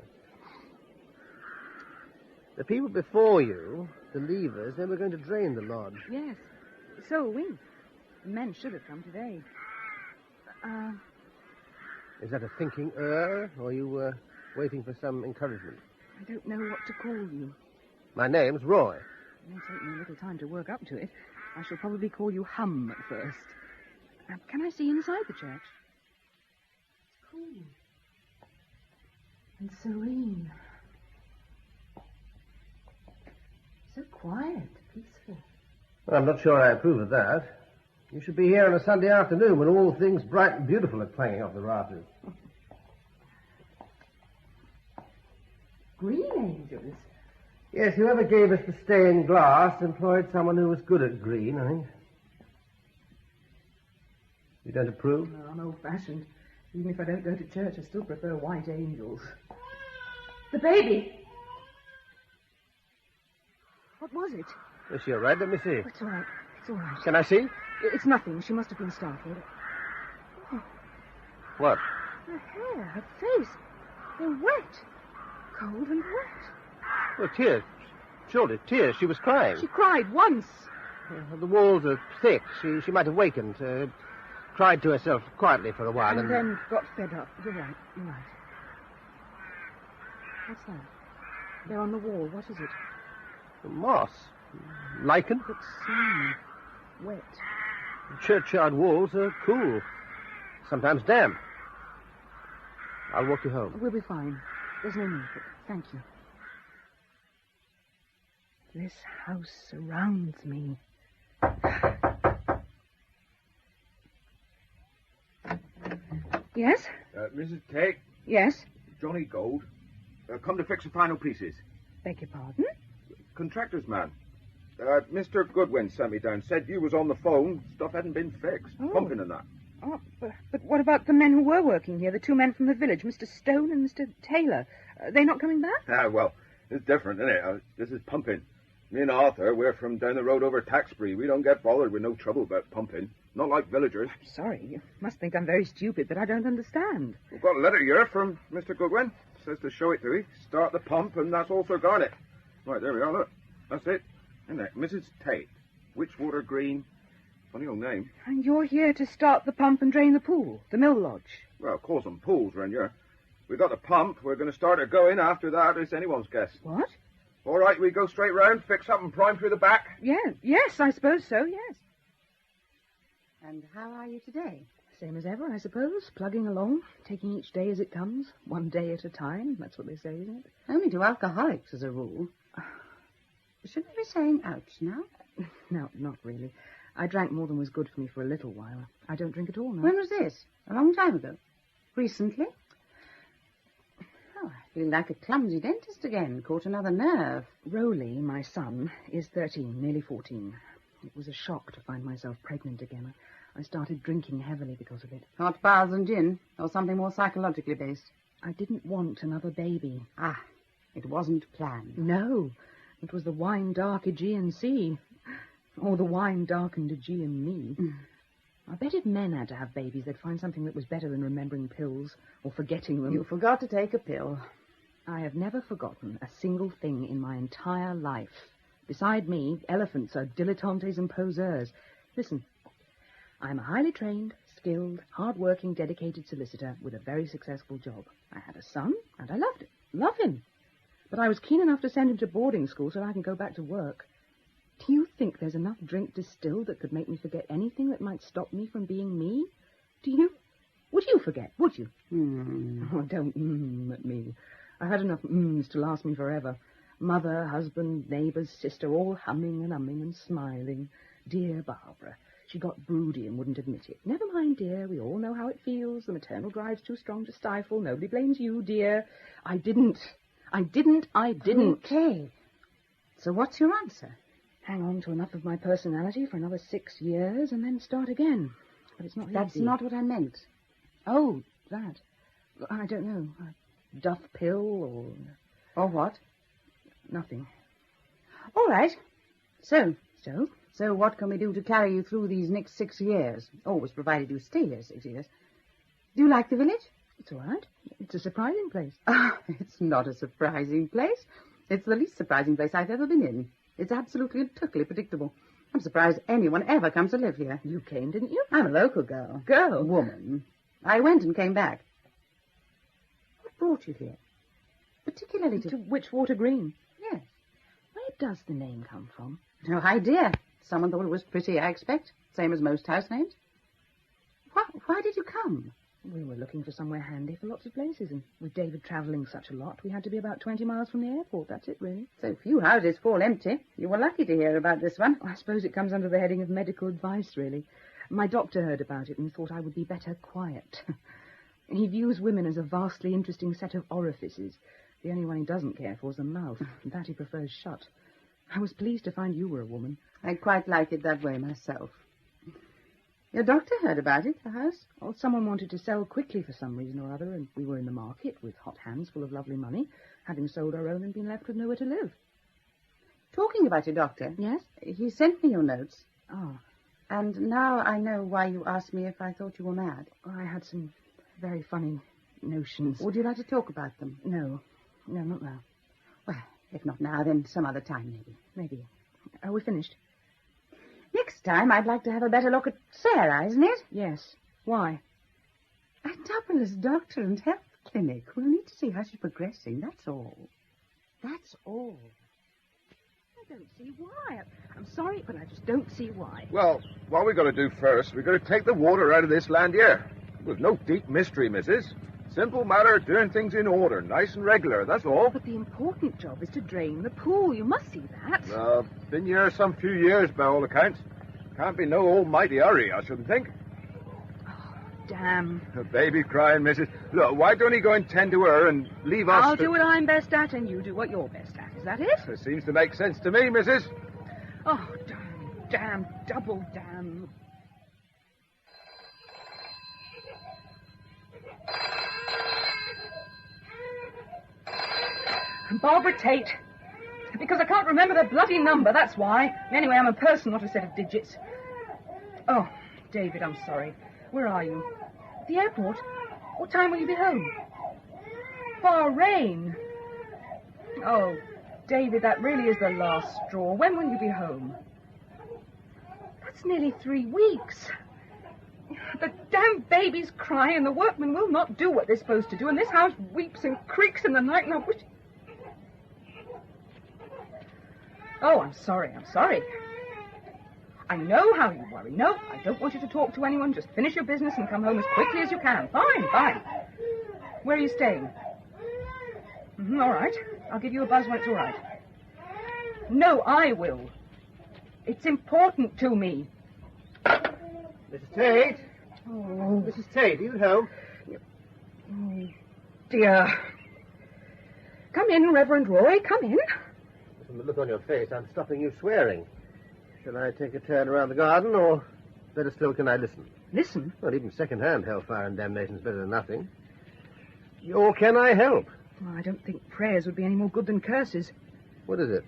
The people before you, the leavers, they were going to drain the lodge. Yes. So are we. The men should have come today. Is that a thinking or are you waiting for some encouragement? I don't know what to call you. My name's Roy. It may take me a little time to work up to it. I shall probably call you Hum at first. Can I see inside the church? It's cool. And serene. So quiet, peaceful. Well, I'm not sure I approve of that. You should be here on a Sunday afternoon when all things bright and beautiful are clanging off the rafters. Green angels? Yes, whoever gave us the stained glass employed someone who was good at green, I think. You don't approve? No, I'm old-fashioned. Even if I don't go to church, I still prefer white angels. The baby! What was it? Is she all right? Let me see. It's all right. It's all right. Can I see? It's nothing. She must have been startled. Oh, What? her hair, her face. They're wet. Cold and wet. Well, tears. Surely, tears. She was crying. She cried once. The walls are thick. She might have wakened, cried to herself quietly for a while, And then got fed up. You're right. You're right. What's that? They're on the wall. What is it? Moss. Lichen. It's slimy. Wet. The churchyard walls are cool. Sometimes damp. I'll walk you home. We'll be fine. There's no need for it. Thank you. This house surrounds me. Yes? Mrs. Tate? Yes? Johnny Gold. Come to fix the final pieces. Beg your pardon? Contractor's man. Mr. Goodwin sent me down. Said you was on the phone. Stuff hadn't been fixed. Oh. Pumping and that. Oh, but what about the men who were working here? The two men from the village, Mr. Stone and Mr. Taylor. Are they not coming back? Well, it's different, isn't it? This is pumping. Me and Arthur, we're from down the road over Taxbury. We don't get bothered with no trouble about pumping. Not like villagers. I'm sorry. You must think I'm very stupid, but I don't understand. We've got a letter here from Mr. Goodwin. Says to show it to you. Start the pump, and that's all Sir Garnet. Right, there we are, look. That's it. Isn't it? Mrs. Tate. Witchwater Green. Funny old name. And you're here to start the pump and drain the pool, the mill lodge. Well, call them pools round here. We got the pump. We're going to start it going. After that, it's anyone's guess. What? All right, we go straight round, fix up and prime through the back. Yes, I suppose so, yes. And how are you today? Same as ever, I suppose. Plugging along, taking each day as it comes. One day at a time. That's what they say, isn't it? Only to alcoholics, as a rule. Shouldn't we be saying ouch now? No, not really. I drank more than was good for me for a little while. I don't drink at all now. When was this? A long time ago? Recently? Oh, I feel like a clumsy dentist again. Caught another nerve. Rowley, my son, is 13, nearly 14. It was a shock to find myself pregnant again. I started drinking heavily because of it. Hot baths and gin, or something more psychologically based? I didn't want another baby. Ah, it wasn't planned. No, it was the wine-dark Aegean Sea. Or the wine-darkened Aegean me. I bet if men had to have babies, they'd find something that was better than remembering pills or forgetting them. You forgot to take a pill. I have never forgotten a single thing in my entire life. Beside me, elephants are dilettantes and poseurs. Listen, I'm a highly trained, skilled, hard-working, dedicated solicitor with a very successful job. I had a son, and I loved it. Love him. But I was keen enough to send him to boarding school so I can go back to work. Do you think there's enough drink distilled that could make me forget anything that might stop me from being me? Would you forget, would you? Oh, don't at me. I've had enough to last me forever. Mother, husband, neighbours, sister, all humming and umming and smiling. Dear Barbara. She got broody and wouldn't admit it. Never mind, dear. We all know how it feels. The maternal drive's too strong to stifle. Nobody blames you, dear. I didn't. Okay. So what's your answer? Hang on to enough of my personality for another 6 years and then start again. But it's not easy. That's not what I meant. Oh, that. I don't know. A duff pill or... Or what? Nothing. All right. So what can we do to carry you through these next 6 years? Always provided you stay here 6 years. Do you like the village? It's all right. It's a surprising place. It's not a surprising place. It's the least surprising place I've ever been in. It's absolutely and totally predictable. I'm surprised anyone ever comes to live here. You came, didn't you? I'm a local girl. Girl? Woman. I went and came back. What brought you here? Particularly to Witchwater Green. Yes. Where does the name come from? No idea. Someone thought it was pretty, I expect. Same as most house names. Why did you come? We were looking for somewhere handy for lots of places, and with David travelling such a lot, we had to be about 20 miles from the airport. That's it, really. So few houses fall empty. You were lucky to hear about this one. I suppose it comes under the heading of medical advice, really. My doctor heard about it and thought I would be better quiet. He views women as a vastly interesting set of orifices. The only one he doesn't care for is the mouth, and that he prefers shut. I was pleased to find you were a woman. I quite like it that way myself. Your doctor heard about it, the house? Well, someone wanted to sell quickly for some reason or other, and we were in the market with hot hands full of lovely money, having sold our own and been left with nowhere to live. Talking about your doctor... Yes? He sent me your notes. Oh. And now I know why you asked me if I thought you were mad. Well, I had some very funny notions. Would you like to talk about them? No, not now. Well, if not now, then some other time, maybe. Maybe. Are we finished? Next time, I'd like to have a better look at Sarah, isn't it? Yes. Why? A double as doctor and health clinic. We'll need to see how she's progressing, that's all. That's all. I don't see why. I'm sorry, but I just don't see why. Well, what we got to do first, we got to take the water out of this land here. There's no deep mystery, missus. Simple matter of doing things in order, nice and regular, that's all. But the important job is to drain the pool. You must see that. Been here some few years, by all accounts. Can't be no almighty hurry, I shouldn't think. Oh, damn. The baby crying, missus. Look, why don't you go and tend to her and leave us... I'll do what I'm best at, and you do what you're best at. Is that it? It seems to make sense to me, missus. Oh, damn, double damn. Barbara Tate. Because I can't remember the bloody number, that's why. Anyway, I'm a person, not a set of digits. Oh, David, I'm sorry. Where are you? At the airport? What time will you be home? Bahrain. Oh, David, that really is the last straw. When will you be home? That's nearly 3 weeks. The damn babies cry and the workmen will not do what they're supposed to do, and this house weeps and creaks in the night, and I wish... Oh, I'm sorry. I know how you worry. No, I don't want you to talk to anyone. Just finish your business and come home as quickly as you can. Fine. Where are you staying? All right. I'll give you a buzz when it's all right. No, I will. It's important to me. Mrs. Tate? Oh. Mrs. Tate, are you home? Oh, dear. Come in, Reverend Roy, come in. From the look on your face, I'm stopping you swearing. Shall I take a turn around the garden, or better still, can I listen? Listen? Well, even second-hand hellfire and damnation's better than nothing. Or can I help? Well, I don't think prayers would be any more good than curses. What is it?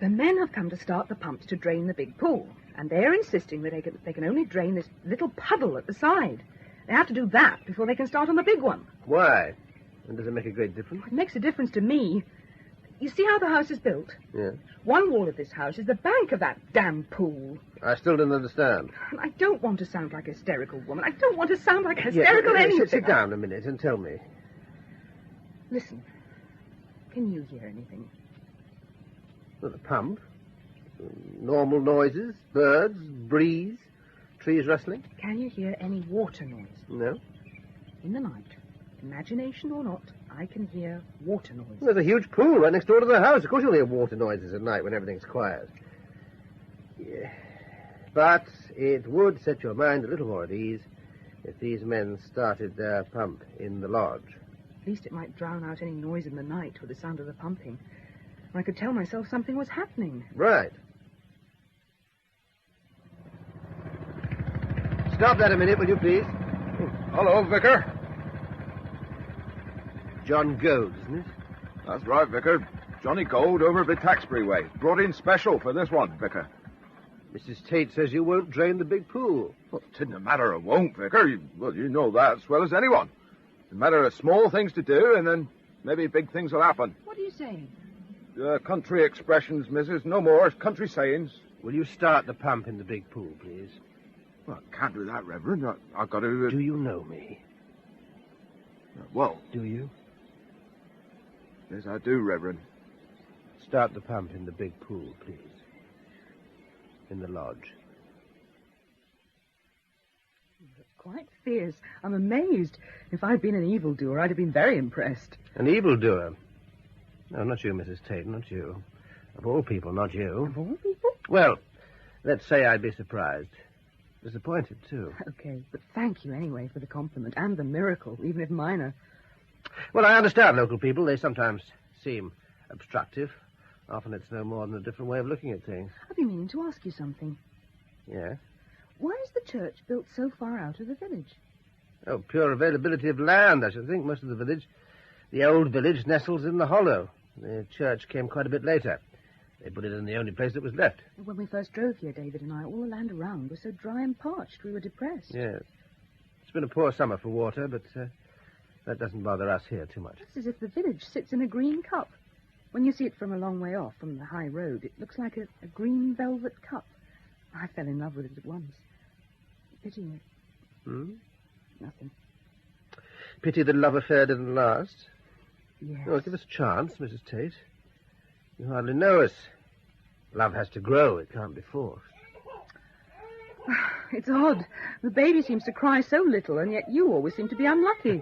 The men have come to start the pumps to drain the big pool. And they're insisting that they can only drain this little puddle at the side. They have to do that before they can start on the big one. Why? And does it make a great difference? It makes a difference to me. You see how the house is built? Yeah. One wall of this house is the bank of that damn pool. I still don't understand. And I don't want to sound like a hysterical woman. I don't want to sound like a hysterical anything. Sit down a minute and tell me. Listen. Can you hear anything? Well, the pump. Normal noises. Birds. Breeze. Trees rustling. Can you hear any water noise? No. In the night, imagination or not, I can hear water noise. There's a huge pool right next door to the house. Of course you'll hear water noises at night when everything's quiet. Yeah. But it would set your mind a little more at ease if these men started their pump in the lodge. At least it might drown out any noise in the night with the sound of the pumping. I could tell myself something was happening. Right. Stop that a minute, will you, please? Hello, Vicar. John Gold, isn't it? That's right, Vicar. Johnny Gold over at Taxbury Way. Brought in special for this one, Vicar. Mrs. Tate says you won't drain the big pool. Well, it isn't a matter of won't, Vicar. You know that as well as anyone. It's a matter of small things to do, and then maybe big things will happen. What are you saying? Country expressions, Mrs. No more. Country sayings. Will you start the pump in the big pool, please? Well, I can't do that, Reverend. I've got to... Do you know me? Well... Do you? Yes, I do, Reverend. Start the pump in the big pool, please. In the lodge. That's quite fierce. I'm amazed. If I'd been an evildoer, I'd have been very impressed. An evildoer? No, not you, Mrs. Tate, not you. Of all people, not you. Of all people? Well, let's say I'd be surprised. Disappointed, too. Okay, but thank you anyway for the compliment and the miracle, even if minor. Well, I understand local people. They sometimes seem obstructive. Often it's no more than a different way of looking at things. I've been meaning to ask you something. Yeah? Why is the church built so far out of the village? Oh, pure availability of land, I should think. Most of the village, the old village, nestles in the hollow. The church came quite a bit later. They put it in the only place that was left. When we first drove here, David and I, all the land around was so dry and parched, we were depressed. Yes. It's been a poor summer for water, but that doesn't bother us here too much. It's as if the village sits in a green cup. When you see it from a long way off, from the high road, it looks like a green velvet cup. I fell in love with it at once. Pitying it. Hmm? Nothing. Pity the love affair didn't last. Yes. Oh, give us a chance, Mrs. Tate. You hardly know us. Love has to grow. It can't be forced. It's odd. The baby seems to cry so little, and yet you always seem to be unlucky.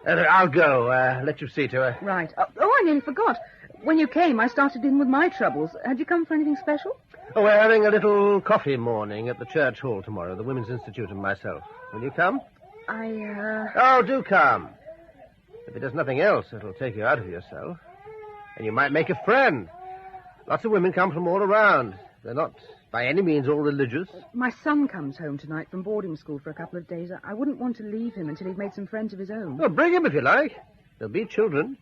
I'll go. Let you see to her. Right. Oh, I nearly forgot. When you came, I started in with my troubles. Had you come for anything special? Oh, we're having a little coffee morning at the church hall tomorrow, the Women's Institute and myself. Will you come? Oh, do come. If it does nothing else, it'll take you out of yourself. And you might make a friend. Lots of women come from all around. They're not by any means all religious. My son comes home tonight from boarding school for a couple of days. I wouldn't want to leave him until he'd made some friends of his own. Well, bring him if you like. There'll be children.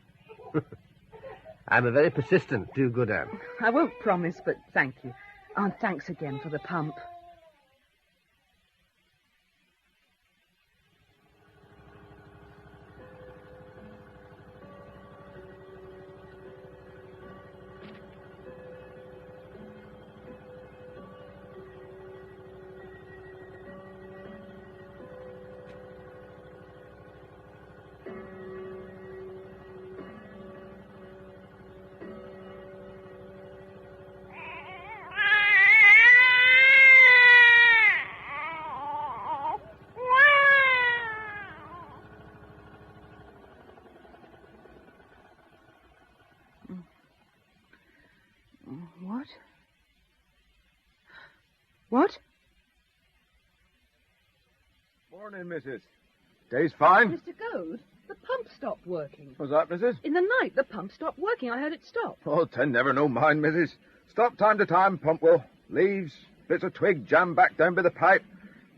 I'm a very persistent do-gooder. I won't promise, but thank you. And thanks again for the pump. What? Morning, Mrs. Day's fine. Mr. Goad, the pump stopped working. What's that, Mrs.? In the night, the pump stopped working. I heard it stop. Oh, 'ten never no mind, Mrs. Stop time to time, pump will. Leaves, bits of twig jammed back down by the pipe.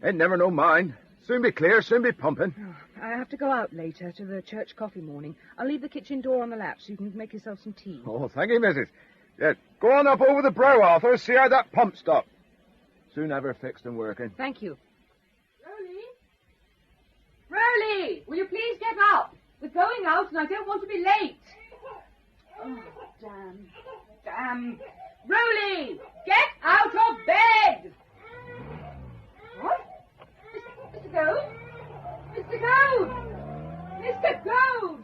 Ain't never no mind. Soon be clear, soon be pumping. Oh, I have to go out later to the church coffee morning. I'll leave the kitchen door on the latch so you can make yourself some tea. Oh, thank you, Mrs. Yeah, go on up over the brow, Arthur. See how that pump stopped. Soon have her fixed and working. Thank you. Rowley, will you please get up? We're going out and I don't want to be late. Oh, damn. Rowley, get out of bed! What? Mr. Goad? Mr. Goad! Mr. Goad!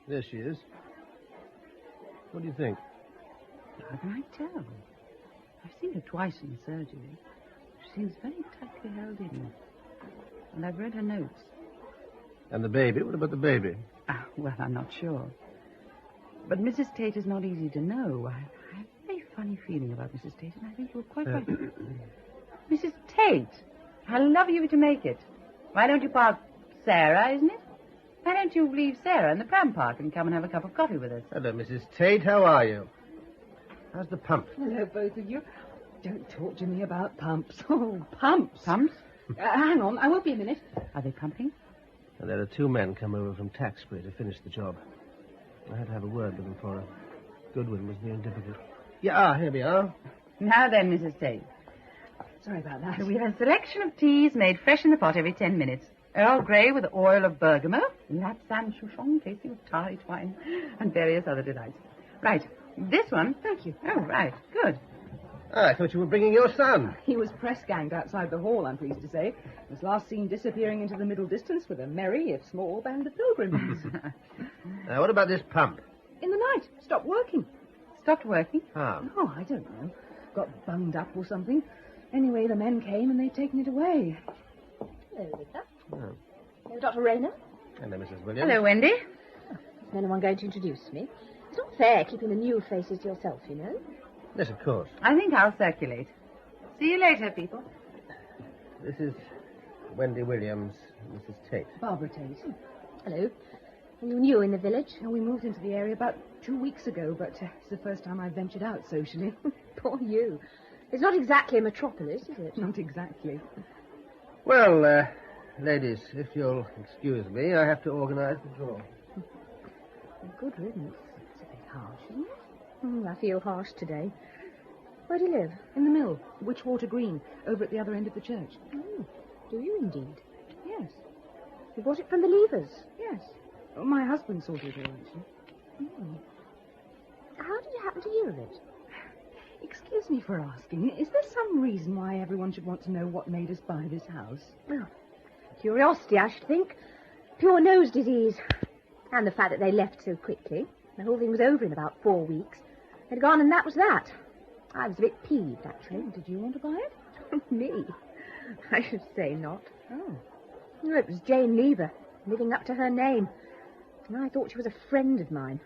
There she is. What do you think? How can I tell? I've seen her twice in surgery. She seems very tightly held in. And I've read her notes. And the baby? What about the baby? Well, I'm not sure. But Mrs. Tate is not easy to know. I have a very funny feeling about Mrs. Tate, and I think you're quite right. Mrs. Tate, how lovely of you to make it. Why don't you park Sarah, isn't it? Why don't you leave Sarah in the pram park and come and have a cup of coffee with us? Hello, Mrs. Tate. How are you? How's the pump? Hello, both of you. Don't talk to me about pumps. Oh, pumps. Pumps? Hang on, I won't be a minute. Are they pumping? Well, there are 2 men come over from Taxbury to finish the job. I had to have a word with them for her. Goodwin was being difficult. Here we are. Now then, Mrs. Tate. Sorry about that. We have a selection of teas made fresh in the pot every 10 minutes. Earl Grey with oil of bergamot, Lapsang Souchong tasting of tarry wine, and various other delights. Right. This one? Thank you. Oh, right. Good. I thought you were bringing your son. He was press-ganged outside the hall, I'm pleased to say. Was last seen disappearing into the middle distance with a merry, if small, band of pilgrims. What about this pump? In the night. Stopped working. Stopped working? How? Oh, I don't know. Got bunged up or something. Anyway, the men came and they'd taken it away. Hello, Victor. Oh. Hello, Dr. Rayner. Hello, Mrs. Williams. Hello, Wendy. Is anyone going to introduce me? It's not fair keeping the new faces to yourself, you know. Yes, of course. I think I'll circulate. See you later, people. This is Wendy Williams, Mrs. Tate. Barbara Tate. Hello. Are you new in the village? Oh, we moved into the area about 2 weeks ago, but it's the first time I've ventured out socially. Poor you. It's not exactly a metropolis, is it? Not exactly. Well, ladies, if you'll excuse me, I have to organise the draw. Good riddance. It's a bit harsh, isn't it? I feel harsh today. Where do you live? In the mill, Witchwater Green, over at the other end of the church. Oh, do you indeed? Yes. You bought it from the Levers? Yes. Oh, my husband sorted it all, actually. How did you happen to hear of it? Excuse me for asking, is there some reason why everyone should want to know what made us buy this house? Well, curiosity, I should think. Pure nose disease. And the fact that they left so quickly. The whole thing was over in about 4 weeks. They'd gone and that was that. I was a bit peeved, actually. Did you want to buy it? Me? I should say not. Oh. No, it was Jane Lever, living up to her name. And I thought she was a friend of mine.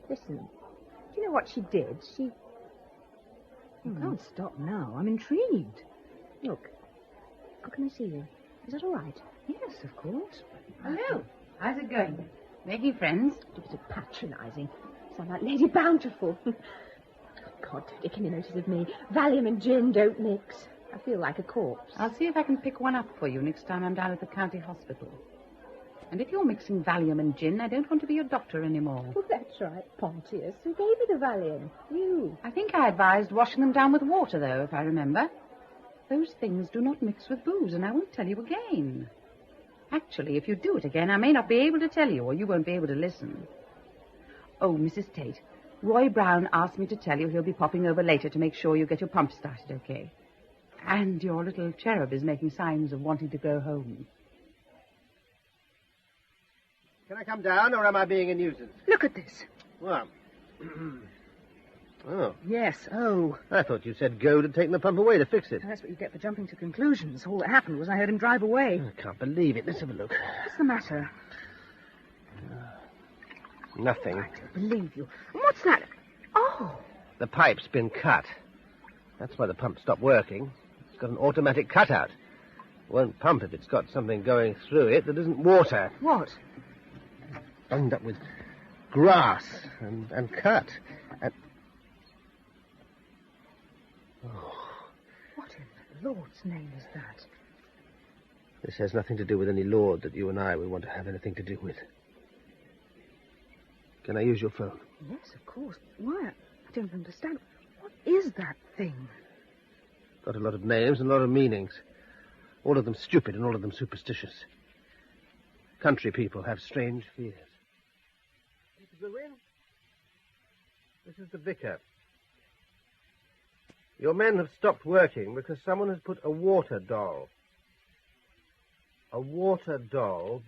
Listen, do you know what she did? She... You can't stop now. I'm intrigued. Look, how can I see you? Is that all right? Yes, of course. Hello. How's it going? Making friends? It was a patronising. Sound like Lady Bountiful. Oh, God, don't take any notice of me. Valium and gin don't mix. I feel like a corpse. I'll see if I can pick one up for you next time I'm down at the county hospital. And if you're mixing Valium and gin, I don't want to be your doctor anymore. Well, that's right, Pontius. Who gave you the Valium? You. I think I advised washing them down with water, though, if I remember. Those things do not mix with booze, and I won't tell you again. Actually, if you do it again, I may not be able to tell you, or you won't be able to listen. Oh, Mrs. Tate, Roy Brown asked me to tell you he'll be popping over later to make sure you get your pump started okay. And your little cherub is making signs of wanting to go home. Can I come down, or am I being a nuisance? Look at this. What? Oh. Yes, oh. I thought you said Goad had taken the pump away to fix it. That's what you get for jumping to conclusions. All that happened was I heard him drive away. I can't believe it. Let's have a look. What's the matter? Nothing. I don't believe you. What's that? Oh. The pipe's been cut. That's why the pump stopped working. It's got an automatic cutout. It won't pump if it's got something going through it that isn't water. What? Bunged up with grass and cut. And... Oh. What in the Lord's name is that? This has nothing to do with any lord that you and I would want to have anything to do with. Can I use your phone? Yes, of course. Why? I don't understand. What is that thing? Got a lot of names and a lot of meanings. All of them stupid and all of them superstitious. Country people have strange fears. Mr. Goodwin? This is the vicar. Your men have stopped working because someone has put a water doll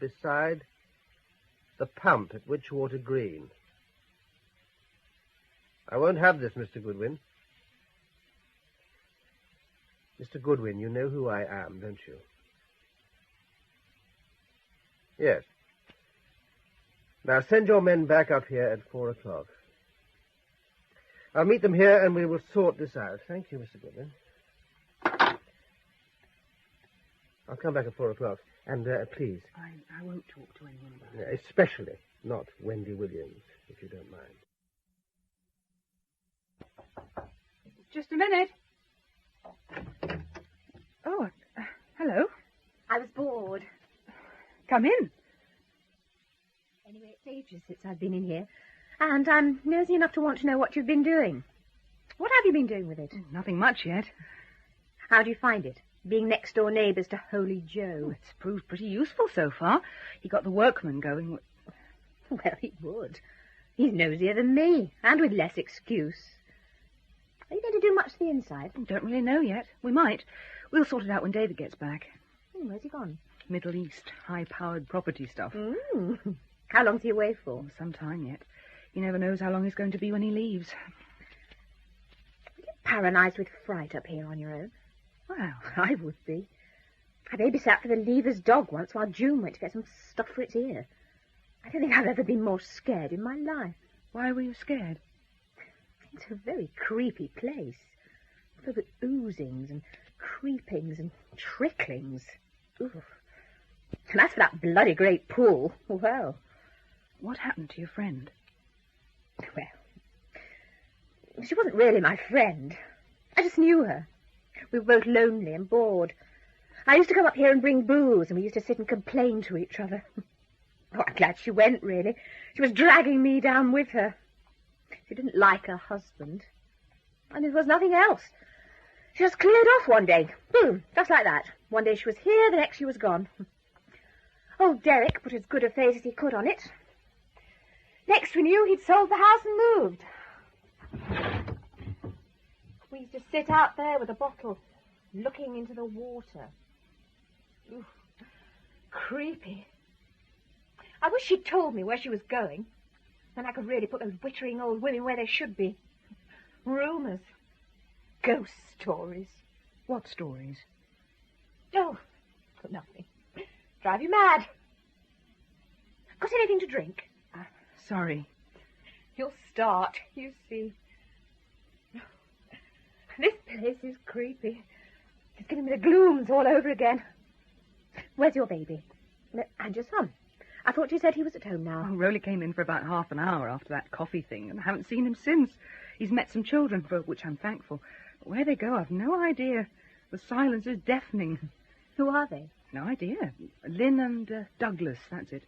beside the pump at Witchwater Green. I won't have this, Mr. Goodwin. Mr. Goodwin, you know who I am, don't you? Yes. Now send your men back up here at 4 o'clock. I'll meet them here and we will sort this out. Thank you, Mr. Goodwin. I'll come back at 4 o'clock. And please. I won't talk to anyone about it. Especially not Wendy Williams, if you don't mind. Just a minute. Oh, hello. I was bored. Come in. Anyway, it's ages since I've been in here. And I'm nosy enough to want to know what you've been doing. What have you been doing with it? Nothing much yet. How do you find it, being next-door neighbours to Holy Joe? Oh, it's proved pretty useful so far. He got the workmen going. Well, he would. He's nosier than me, and with less excuse. Are you going to do much to the inside? Don't really know yet. We might. We'll sort it out when David gets back. Where's he gone? Middle East, high-powered property stuff. How long's he away for? Some time yet. He never knows how long he's going to be when he leaves. Are you paralysed with fright up here on your own? Well, I would be. I babysat for the Lever's dog once while June went to get some stuff for its ear. I don't think I've ever been more scared in my life. Why were you scared? It's a very creepy place. Filled with oozings and creepings and tricklings. Oof. And as for that bloody great pool, well... What happened to your friend? Well, she wasn't really my friend. I just knew her. We were both lonely and bored. I used to come up here and bring booze, and we used to sit and complain to each other. Oh, I'm glad she went, really. She was dragging me down with her. She didn't like her husband. And there was nothing else. She just cleared off one day. Boom, just like that. One day she was here, the next she was gone. Old Derek put as good a face as he could on it. Next we knew, he'd sold the house and moved. We used to sit out there with a bottle, looking into the water. Oof, creepy. I wish she'd told me where she was going. Then I could really put those wittering old women where they should be. Rumours. Ghost stories. What stories? Oh, nothing. Drive you mad. Got anything to drink? Sorry. You'll start, you see. This place is creepy. It's giving me the glooms all over again. Where's your baby? And your son? I thought you said he was at home now. Oh, Rolly came in for about half an hour after that coffee thing, and I haven't seen him since. He's met some children, for which I'm thankful. But where they go, I've no idea. The silence is deafening. Who are they? No idea. Lynn and Douglas, that's it.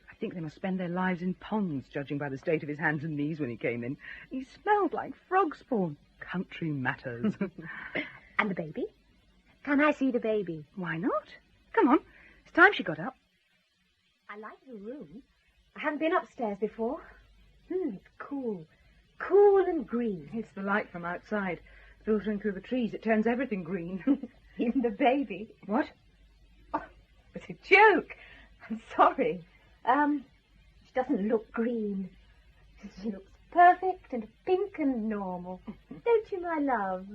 I think they must spend their lives in ponds, judging by the state of his hands and knees when he came in. He smelled like frog spawn. Country matters. And the baby? Can I see the baby? Why not? Come on. It's time she got up. I like the room. I haven't been upstairs before. It's cool. Cool and green. It's the light from outside. Filtering through the trees, it turns everything green. Even the baby. What? Oh, it's a joke. I'm sorry. She doesn't look green. She looks perfect and pink and normal. Don't you, my love?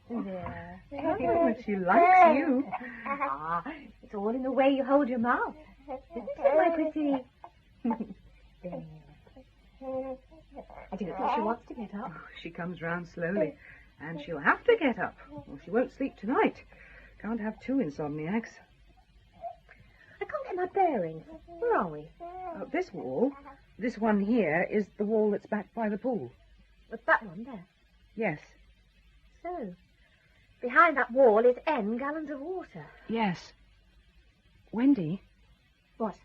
There. She likes you. It's all in the way you hold your mouth. Isn't it, my pretty? There. I don't think she wants to get up. She comes round slowly, and she'll have to get up, or she won't sleep tonight. Can't have two insomniacs. I can't get my bearings. Where are we? This wall, this one here, is the wall that's back by the pool. What's that one there? Yes. So, behind that wall is N gallons of water. Yes. Wendy? What?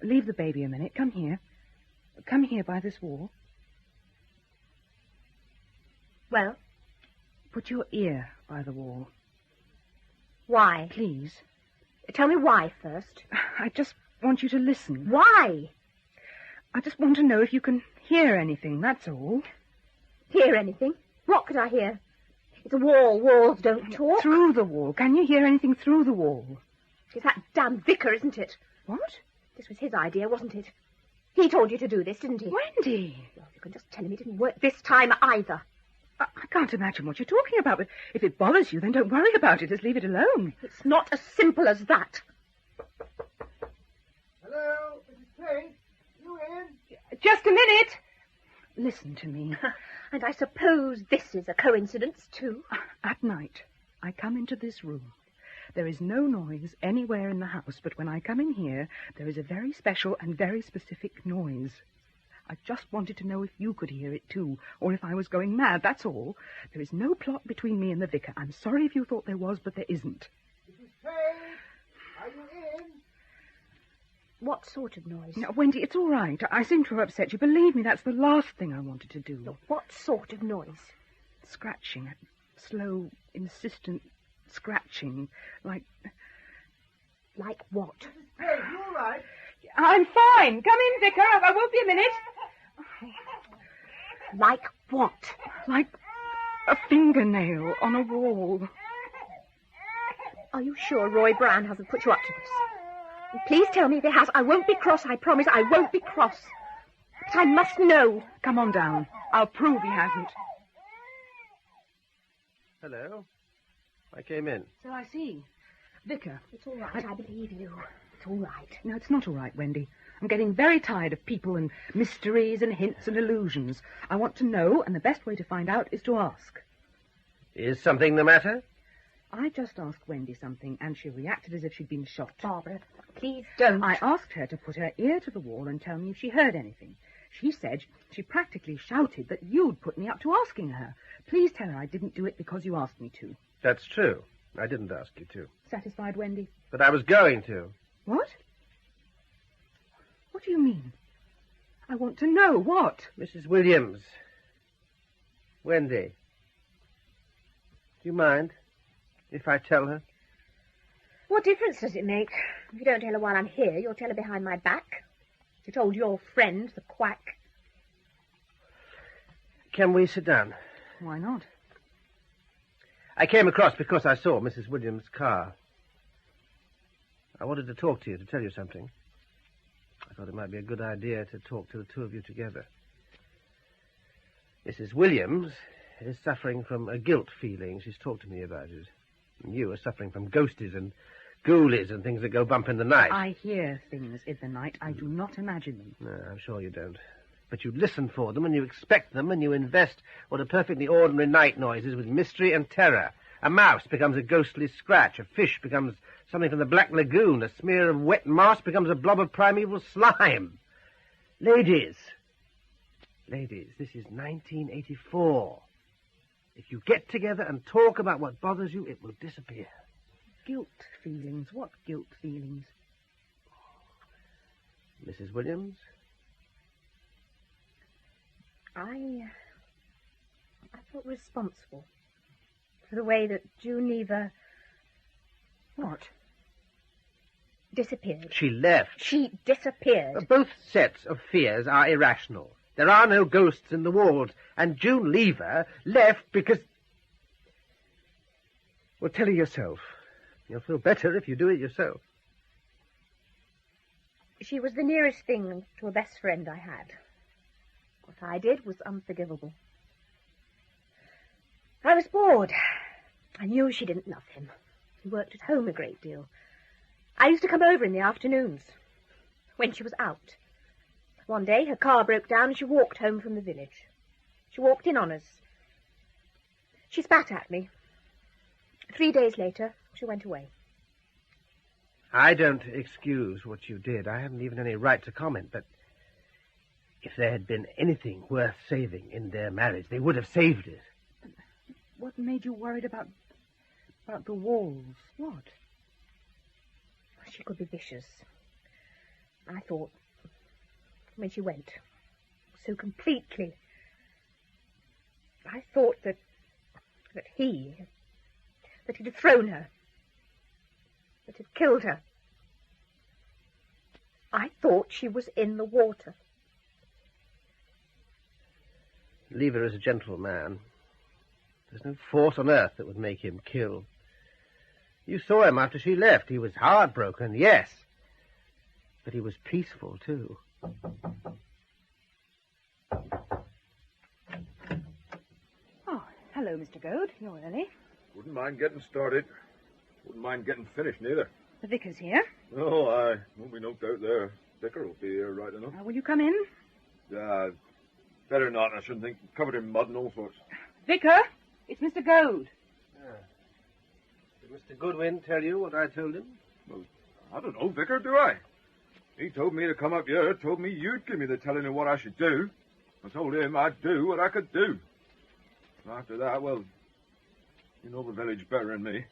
Leave the baby a minute. Come here. Come here by this wall. Well? Put your ear by the wall. Why? Please. Tell me why first. I just want you to listen. Why? I just want to know if you can hear anything, that's all. Hear anything? What could I hear? It's a wall. Walls don't talk. Through the wall. Can you hear anything through the wall? It's that damn vicar, isn't it? What? This was his idea, wasn't it? He told you to do this, didn't he? Wendy! Well, you can just tell him it didn't work this time either. I can't imagine what you're talking about, but if it bothers you, then don't worry about it. Just leave it alone. It's not as simple as that. Hello, Mrs. Tate? You in? Just a minute. Listen to me. And I suppose this is a coincidence, too. At night, I come into this room. There is no noise anywhere in the house, but when I come in here, there is a very special and very specific noise. I just wanted to know if you could hear it, too, or if I was going mad, that's all. There is no plot between me and the vicar. I'm sorry if you thought there was, but there isn't. Mrs. Tate, are you in? What sort of noise? Now, Wendy, it's all right. I seem to have upset you. Believe me, that's the last thing I wanted to do. No, what sort of noise? Scratching. Slow, insistent scratching. Like what? Mrs. Tate, you all right? I'm fine. Come in, Vicar. I won't be a minute. Like what? Like a fingernail on a wall. Are you sure Roy Brown hasn't put you up to this? Please tell me if he has. I won't be cross, I promise. I won't be cross. But I must know. Come on down. I'll prove he hasn't. Hello. I came in. So I see. Vicar. It's all right, I believe you. It's all right. No, it's not all right, Wendy. I'm getting very tired of people and mysteries and hints and illusions. I want to know, and the best way to find out is to ask. Is something the matter? I just asked Wendy something, and she reacted as if she'd been shot. Barbara, please don't. I asked her to put her ear to the wall and tell me if she heard anything. She said she practically shouted that you'd put me up to asking her. Please tell her I didn't do it because you asked me to. That's true. I didn't ask you to. Satisfied, Wendy? But I was going to. What? What do you mean? I want to know. What? Mrs. Williams. Wendy. Do you mind if I tell her? What difference does it make? If you don't tell her while I'm here, you'll tell her behind my back. You told your friend, the quack. Can we sit down? Why not? I came across because I saw Mrs. Williams' car. I wanted to talk to you, to tell you something. I thought it might be a good idea to talk to the two of you together. Mrs. Williams is suffering from a guilt feeling. She's talked to me about it. And you are suffering from ghosties and ghoulies and things that go bump in the night. I hear things in the night. I do not imagine them. No, I'm sure you don't. But you listen for them and you expect them and you invest what are perfectly ordinary night noises with mystery and terror. A mouse becomes a ghostly scratch. A fish becomes something from the Black Lagoon. A smear of wet moss becomes a blob of primeval slime. Ladies, this is 1984. If you get together and talk about what bothers you, it will disappear. Guilt feelings? What guilt feelings? Mrs. Williams? I felt responsible for the way that Geneva... What? Disappeared. She left. She disappeared. Both sets of fears are irrational. There are no ghosts in the walls, and June Lever left because... Well, tell her yourself. You'll feel better if you do it yourself. She was the nearest thing to a best friend I had. What I did was unforgivable. I was bored. I knew she didn't love him. He worked at home a great deal. I used to come over in the afternoons, when she was out. One day her car broke down and she walked home from the village. She walked in on us. She spat at me. 3 days later, she went away. I don't excuse what you did. I haven't even any right to comment, but if there had been anything worth saving in their marriage, they would have saved it. What made you worried about the walls? What? She could be vicious. I thought, when she went, so completely. I thought that he'd thrown her, that he'd killed her. I thought she was in the water. Lever is a gentle man. There's no force on earth that would make him kill. You saw him after she left. He was heartbroken, yes. But he was peaceful, too. Oh, hello, Mr. Goad. You're early. Wouldn't mind getting started. Wouldn't mind getting finished, neither. The vicar's here. Oh, aye. Won't be no doubt there. Vicar will be here right enough. Will you come in? Better not, I shouldn't think. Covered in mud and all sorts. Vicar, it's Mr. Goad. Did Mr. Goodwin tell you what I told him? Well, I don't know, Vicar, do I? He told me to come up here, told me you'd give me the telling of what I should do. I told him I'd do what I could do. After that, well, you know the village better than me.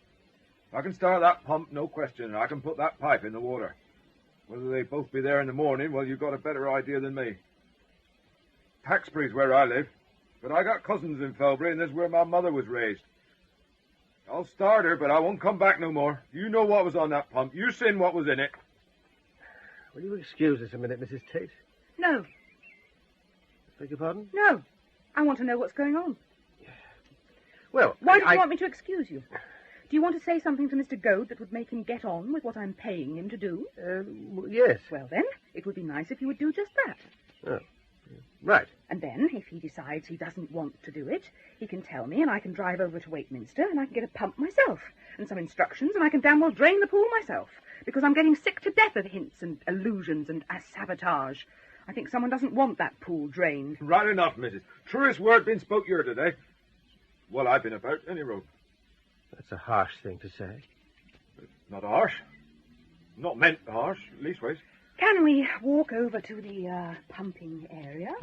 I can start that pump, no question, and I can put that pipe in the water. Whether they both be there in the morning, well, you've got a better idea than me. Taxbury's where I live, but I got cousins in Felbury, and this is where my mother was raised. I'll start her, but I won't come back no more. You know what was on that pump. You seen what was in it. Will you excuse us a minute, Mrs. Tate? No. Beg your pardon? No. I want to know what's going on. Well, why do you want me to excuse you? Do you want to say something to Mr. Goad that would make him get on with what I'm paying him to do? Yes. Well, then, it would be nice if you would do just that. Oh, right. And then, if he decides he doesn't want to do it, he can tell me, and I can drive over to Wakeminster, and I can get a pump myself, and some instructions, and I can damn well drain the pool myself, because I'm getting sick to death of hints and allusions and sabotage. I think someone doesn't want that pool drained. Right enough, missus. Truest word been spoke here today. Well, I've been about any road. That's a harsh thing to say. It's not harsh. Not meant harsh, leastways. Can we walk over to the pumping area?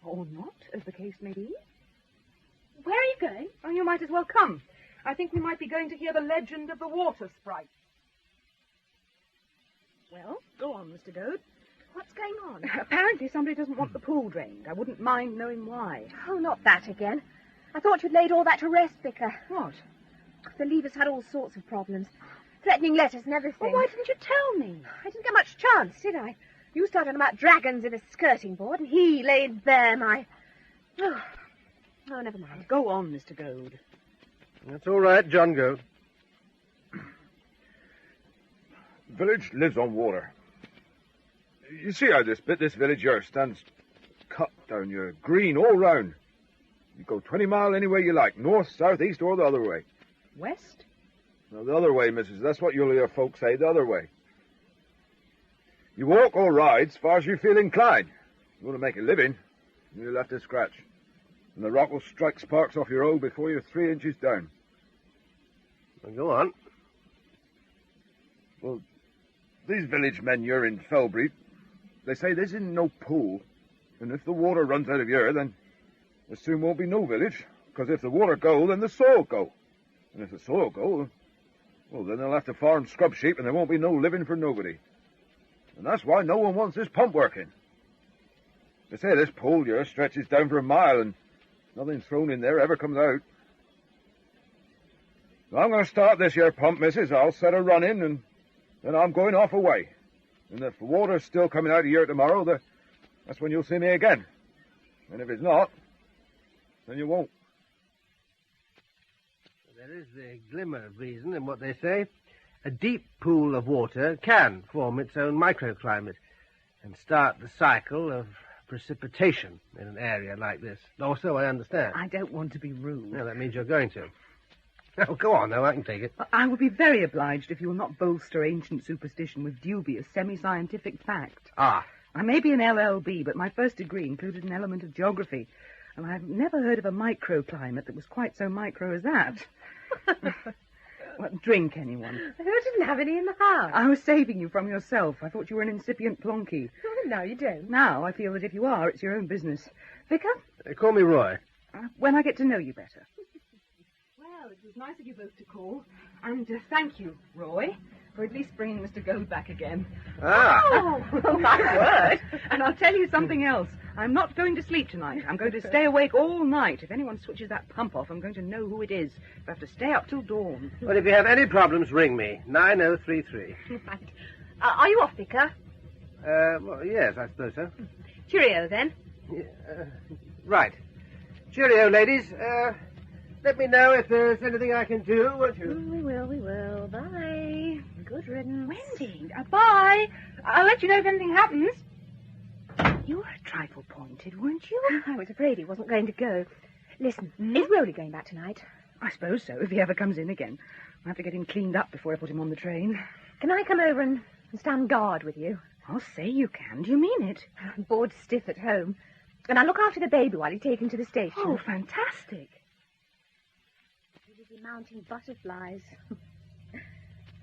Or not, as the case may be. Where are you going? Oh, you might as well come. I think we might be going to hear the legend of the water sprite. Well, go on, Mr. Goad. What's going on? Apparently somebody doesn't want the pool drained. I wouldn't mind knowing why. Oh, not that again. I thought you'd laid all that to rest, Vicar. What? The Lever's had all sorts of problems. Threatening letters and everything. Well, why didn't you tell me? I didn't get much chance, did I? You started about dragons in a skirting board, and he laid bare my... Oh, never mind. Go on, Mr. Goad. That's all right, John Goad. Village lives on water. You see how this village here stands cut down here, green all round. You go 20 mile any way you like, north, south, east, or the other way. West? No, the other way, missus. That's what you'll hear folks say, the other way. You walk or ride as far as you feel inclined. You want to make a living, you'll have to scratch. And the rock will strike sparks off your hoe before you're 3 inches down. Well, go on. Well, these village men here in Felbury, they say there isn't no pool. And if the water runs out of here, then there soon won't be no village. Because if the water go, then the soil go. And if the soil go, well, then they'll have to farm scrub sheep and there won't be no living for nobody. And that's why no one wants this pump working. They say this pool here stretches down for a mile and nothing thrown in there ever comes out. Now, I'm going to start this here pump, missus. I'll set her running and then I'm going off away. And if the water's still coming out of here tomorrow, that's when you'll see me again. And if it's not, then you won't. There is a glimmer of reason in what they say. A deep pool of water can form its own microclimate and start the cycle of precipitation in an area like this. Or so I understand. I don't want to be rude. No, that means you're going to. Oh, go on, though. I can take it. I would be very obliged if you will not bolster ancient superstition with dubious semi-scientific fact. Ah. I may be an LLB, but my first degree included an element of geography, and I've never heard of a microclimate that was quite so micro as that. Well, drink, anyone. I didn't have any in the house. I was saving you from yourself. I thought you were an incipient plonky. Oh, no, you don't. Now I feel that if you are, it's your own business. Vicar? Call me Roy. When I get to know you better. Well, it was nice of you both to call. And thank you, Roy, or at least bringing Mr. Gold back again. Ah. Oh, my word. And I'll tell you something else. I'm not going to sleep tonight. I'm going to stay awake all night. If anyone switches that pump off, I'm going to know who it is. I have to stay up till dawn. Well, if you have any problems, ring me. 9033. Right. Are you off, Vicar? Well, yes, I suppose so. Cheerio, then. Right. Cheerio, ladies. Let me know if there's anything I can do, won't you? We will. Bye. Good riddance. Wendy, bye. I'll let you know if anything happens. You were a trifle pointed, weren't you? I was afraid he wasn't going to go. Listen, is Rowley going back tonight? I suppose so, if he ever comes in again. I'll have to get him cleaned up before I put him on the train. Can I come over and stand guard with you? I'll say you can. Do you mean it? I'm bored stiff at home. And I'll look after the baby while you take him to the station. Oh, fantastic. Busy mounting butterflies.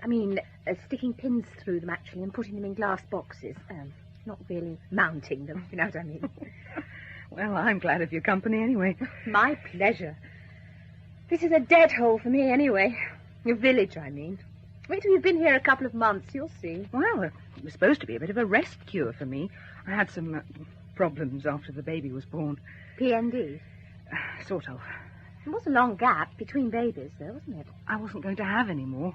I mean, sticking pins through them, actually, and putting them in glass boxes. Not really mounting them, if you know what I mean. Well, I'm glad of your company anyway. My pleasure. This is a dead hole for me anyway. Your village, I mean. Wait till you've been here a couple of months, you'll see. Well, it was supposed to be a bit of a rest cure for me. I had some problems after the baby was born. PND? Sort of. There was a long gap between babies, though, wasn't it? I wasn't going to have any more.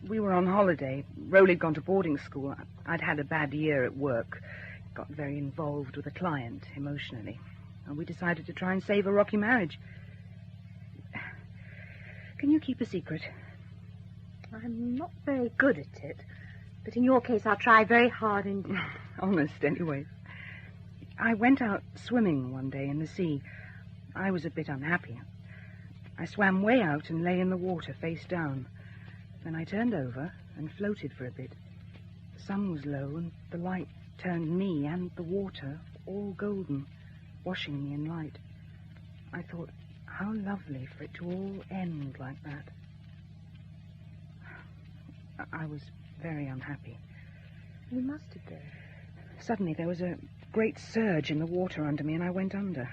We were on holiday. Rowley'd gone to boarding school. I'd had a bad year at work. Got very involved with a client emotionally. And we decided to try and save a rocky marriage. Can you keep a secret? I'm not very good at it. But in your case, I'll try very hard indeed. Honest, anyway. I went out swimming one day in the sea. I was a bit unhappy. I swam way out and lay in the water face down. Then I turned over and floated for a bit. The sun was low and the light turned me and the water all golden, washing me in light. I thought, how lovely for it to all end like that. I was very unhappy. You must have been. Suddenly there was a great surge in the water under me and I went under.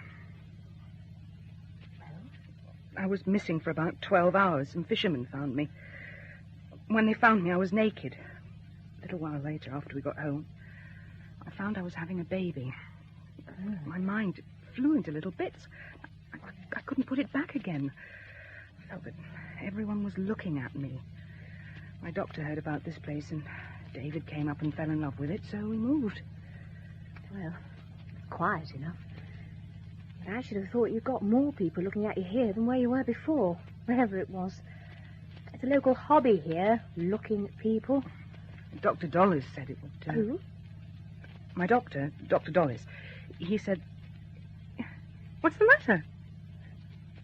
Well? I was missing for about 12 hours. Some fishermen found me. When they found me, I was naked. A little while later, after we got home, I found I was having a baby. My mind flew into little bits. I couldn't put it back again. I felt that everyone was looking at me. My doctor heard about this place, and David came up and fell in love with it, so we moved. Well, quiet enough. But I should have thought you'd got more people looking at you here than where you were before, wherever it was. It's a local hobby here, looking at people. Dr. Dollis said it would. Who? My doctor, Dr. Dollis. He said... What's the matter?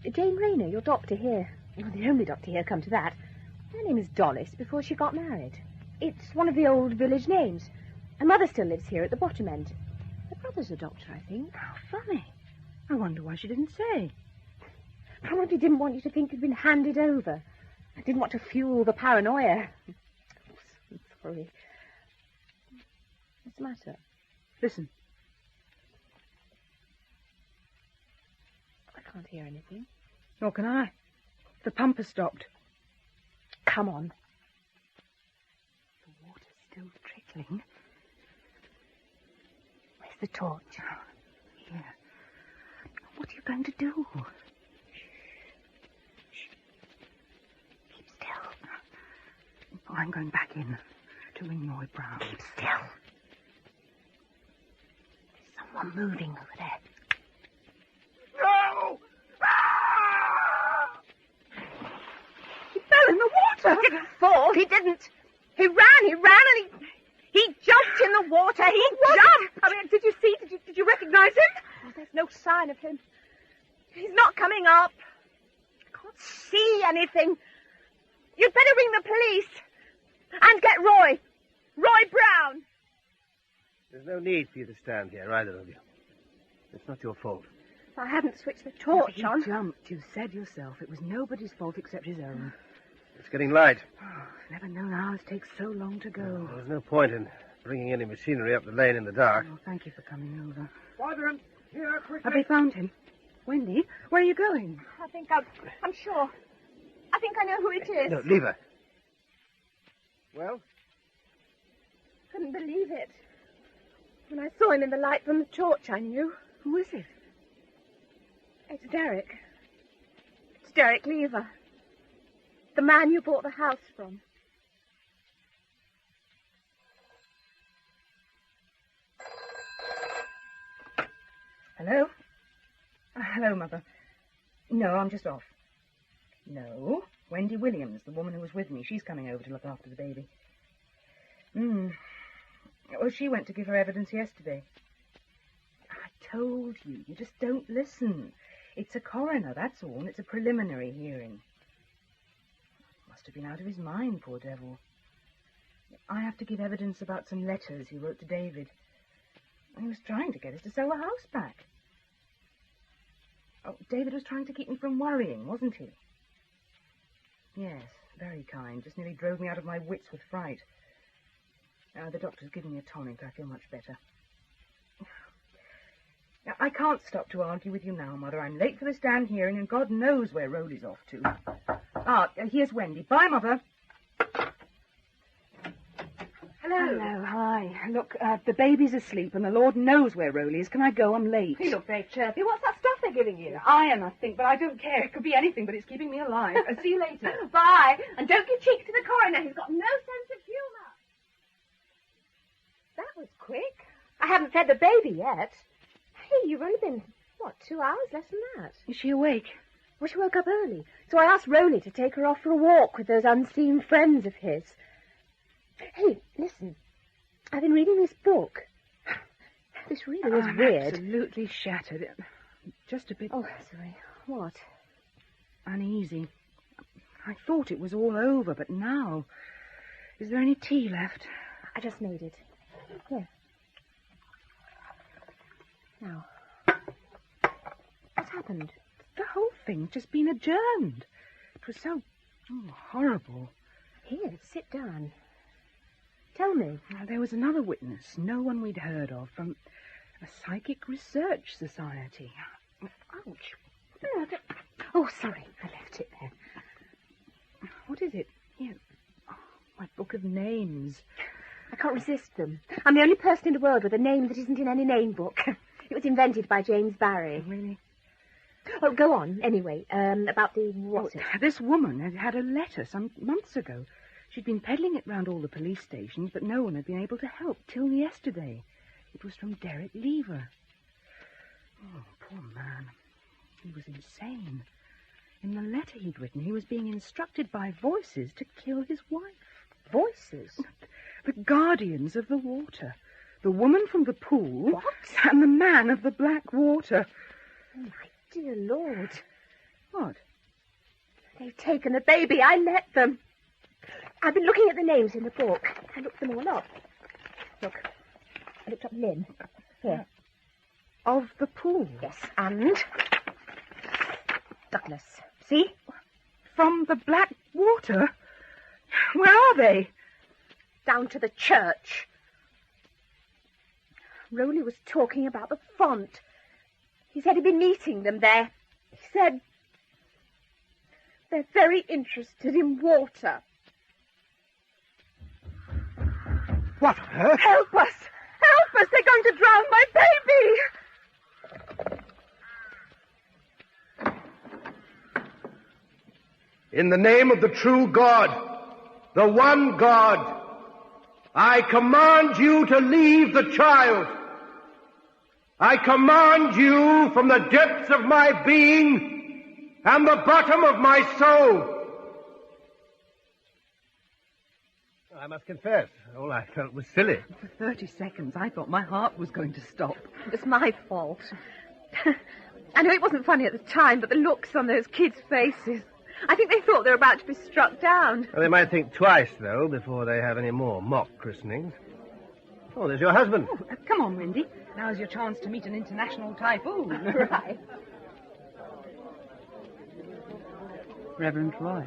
Jane Rayner, your doctor here. Well, the only doctor here, come to that. Her name is Dollis before she got married. It's one of the old village names. And Mother still lives here at the bottom end. Her brother's a doctor, I think. How funny. I wonder why she didn't say. Probably didn't want you to think you'd been handed over. I didn't want to fuel the paranoia. I'm sorry. What's the matter? Listen. I can't hear anything. Nor can I. The pump has stopped. Come on. The water's still trickling. Where's the torch? Here. What are you going to do? Keep still. Oh, I'm going back in to ring Roy Brown. Keep still. There's someone moving over there. No! He fell in the water. He didn't fall. He didn't. He ran, and he jumped in the water. He jumped. I mean, did you see? Did you recognize him? Oh, there's no sign of him. He's not coming up. I can't see anything. You'd better ring the police. And get Roy. Roy Brown. There's no need for you to stand here, either of you. It's not your fault. If I hadn't switched the torch He on... jumped. You said yourself. It was nobody's fault except his own. It's getting light. Oh, never known hours take so long to go. There's no point in bringing any machinery up the lane in the dark. Oh, thank you for coming over. Quadrant, here, quickly. Have they found him? Wendy, where are you going? I'm sure. I think I know who it is. No, leave her. Well? Couldn't believe it. When I saw him in the light from the torch, I knew. Who is it? It's Derek. It's Derek Lever. The man you bought the house from. Hello? Hello, Mother. No, I'm just off. No, Wendy Williams, the woman who was with me. She's coming over to look after the baby. Well, she went to give her evidence yesterday. I told you, you just don't listen. It's a coroner, that's all, and it's a preliminary hearing. Must have been out of his mind, poor devil. I have to give evidence about some letters he wrote to David. He was trying to get us to sell the house back. Oh, David was trying to keep me from worrying, wasn't he? Yes, very kind. Just nearly drove me out of my wits with fright. The doctor's given me a tonic. I feel much better. Now, I can't stop to argue with you now, Mother. I'm late for the stand hearing, and God knows where Rowley's off to. Here's Wendy. Bye, Mother. Hello, hi. Look, the baby's asleep, and the Lord knows where Rowley is. Can I go? I'm late. You look very chirpy. What's that stuff they're giving you? Iron, I think, but I don't care. It could be anything, but it's keeping me alive. See you later. Bye. And don't give cheek to the coroner. He's got no sense of humour. That was quick. I haven't fed the baby yet. Hey, you've only been, 2 hours? Less than that. Is she awake? Well, she woke up early. So I asked Rowley to take her off for a walk with those unseen friends of his. Hey, listen. I've been reading this book. This really is weird. Absolutely shattered. Just a bit... Oh, sorry. What? Uneasy. I thought it was all over, but now... Is there any tea left? I just made it. Here. Now. What happened? The whole thing's just been adjourned. It was so horrible. Here, sit down. Tell me. There was another witness, no one we'd heard of, from a psychic research society. Ouch. Oh, sorry, I left it there. What is it? Here. Oh, my book of names. I can't resist them. I'm the only person in the world with a name that isn't in any name book. It was invented by James Barry. Really? Oh, go on, anyway. About the what? This woman had a letter some months ago. She'd been peddling it round all the police stations, but no one had been able to help till yesterday. It was from Derek Lever. Oh, poor man. He was insane. In the letter he'd written, he was being instructed by voices to kill his wife. Voices? The guardians of the water. The woman from the pool. What? And the man of the black water. Oh, my dear Lord. What? They've taken the baby. I let them. I've been looking at the names in the book. I looked them all up. Look, I looked up Lynn. Here. Of the pool? Yes, and Douglas. See? From the black water? Where are they? Down to the church. Rowley was talking about the font. He said he'd been meeting them there. He said they're very interested in water. What on earth? Help us! Help us! They're going to drown my baby! In the name of the true God, the one God, I command you to leave the child. I command you from the depths of my being and the bottom of my soul. I must confess, all I felt was silly. For 30 seconds, I thought my heart was going to stop. It was my fault. I know it wasn't funny at the time, but the looks on those kids' faces. I think they thought they were about to be struck down. Well, they might think twice, though, before they have any more mock christenings. Oh, there's your husband. Oh, come on, Wendy. Now's your chance to meet an international typhoon. Right. Reverend Roy.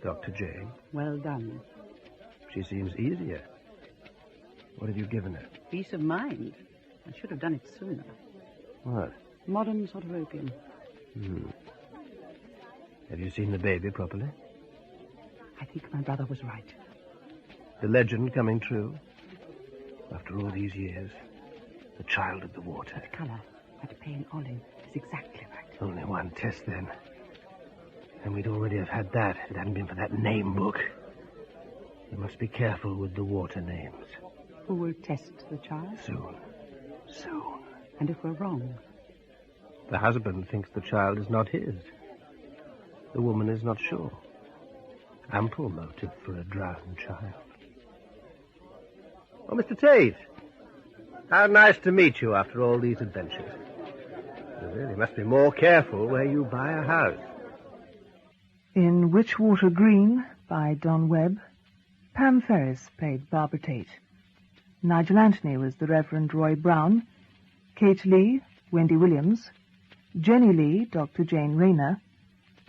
Dr. Jane. Well done. She seems easier. What have you given her? Peace of mind. I should have done it sooner. What? Modern sort of opium. Have you seen the baby properly? I think my brother was right. The legend coming true. After all these years, the child of the water. That colour, that pale olive, is exactly right. Only one test, then. And we'd already have had that if it hadn't been for that name book. You must be careful with the water names. Who will test the child? Soon. Soon. And if we're wrong? The husband thinks the child is not his. The woman is not sure. Ample motive for a drowned child. Oh, Mr. Tate. How nice to meet you after all these adventures. You really must be more careful where you buy a house. In Witchwater Green, by Don Webb, Pam Ferris played Barbara Tate. Nigel Anthony was the Reverend Roy Brown, Kate Lee, Wendy Williams, Jenny Lee, Dr. Jane Rayner,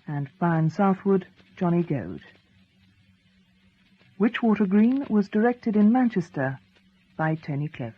and Brian Southwood, Johnny Goad. Witchwater Green was directed in Manchester by Tony Cliff.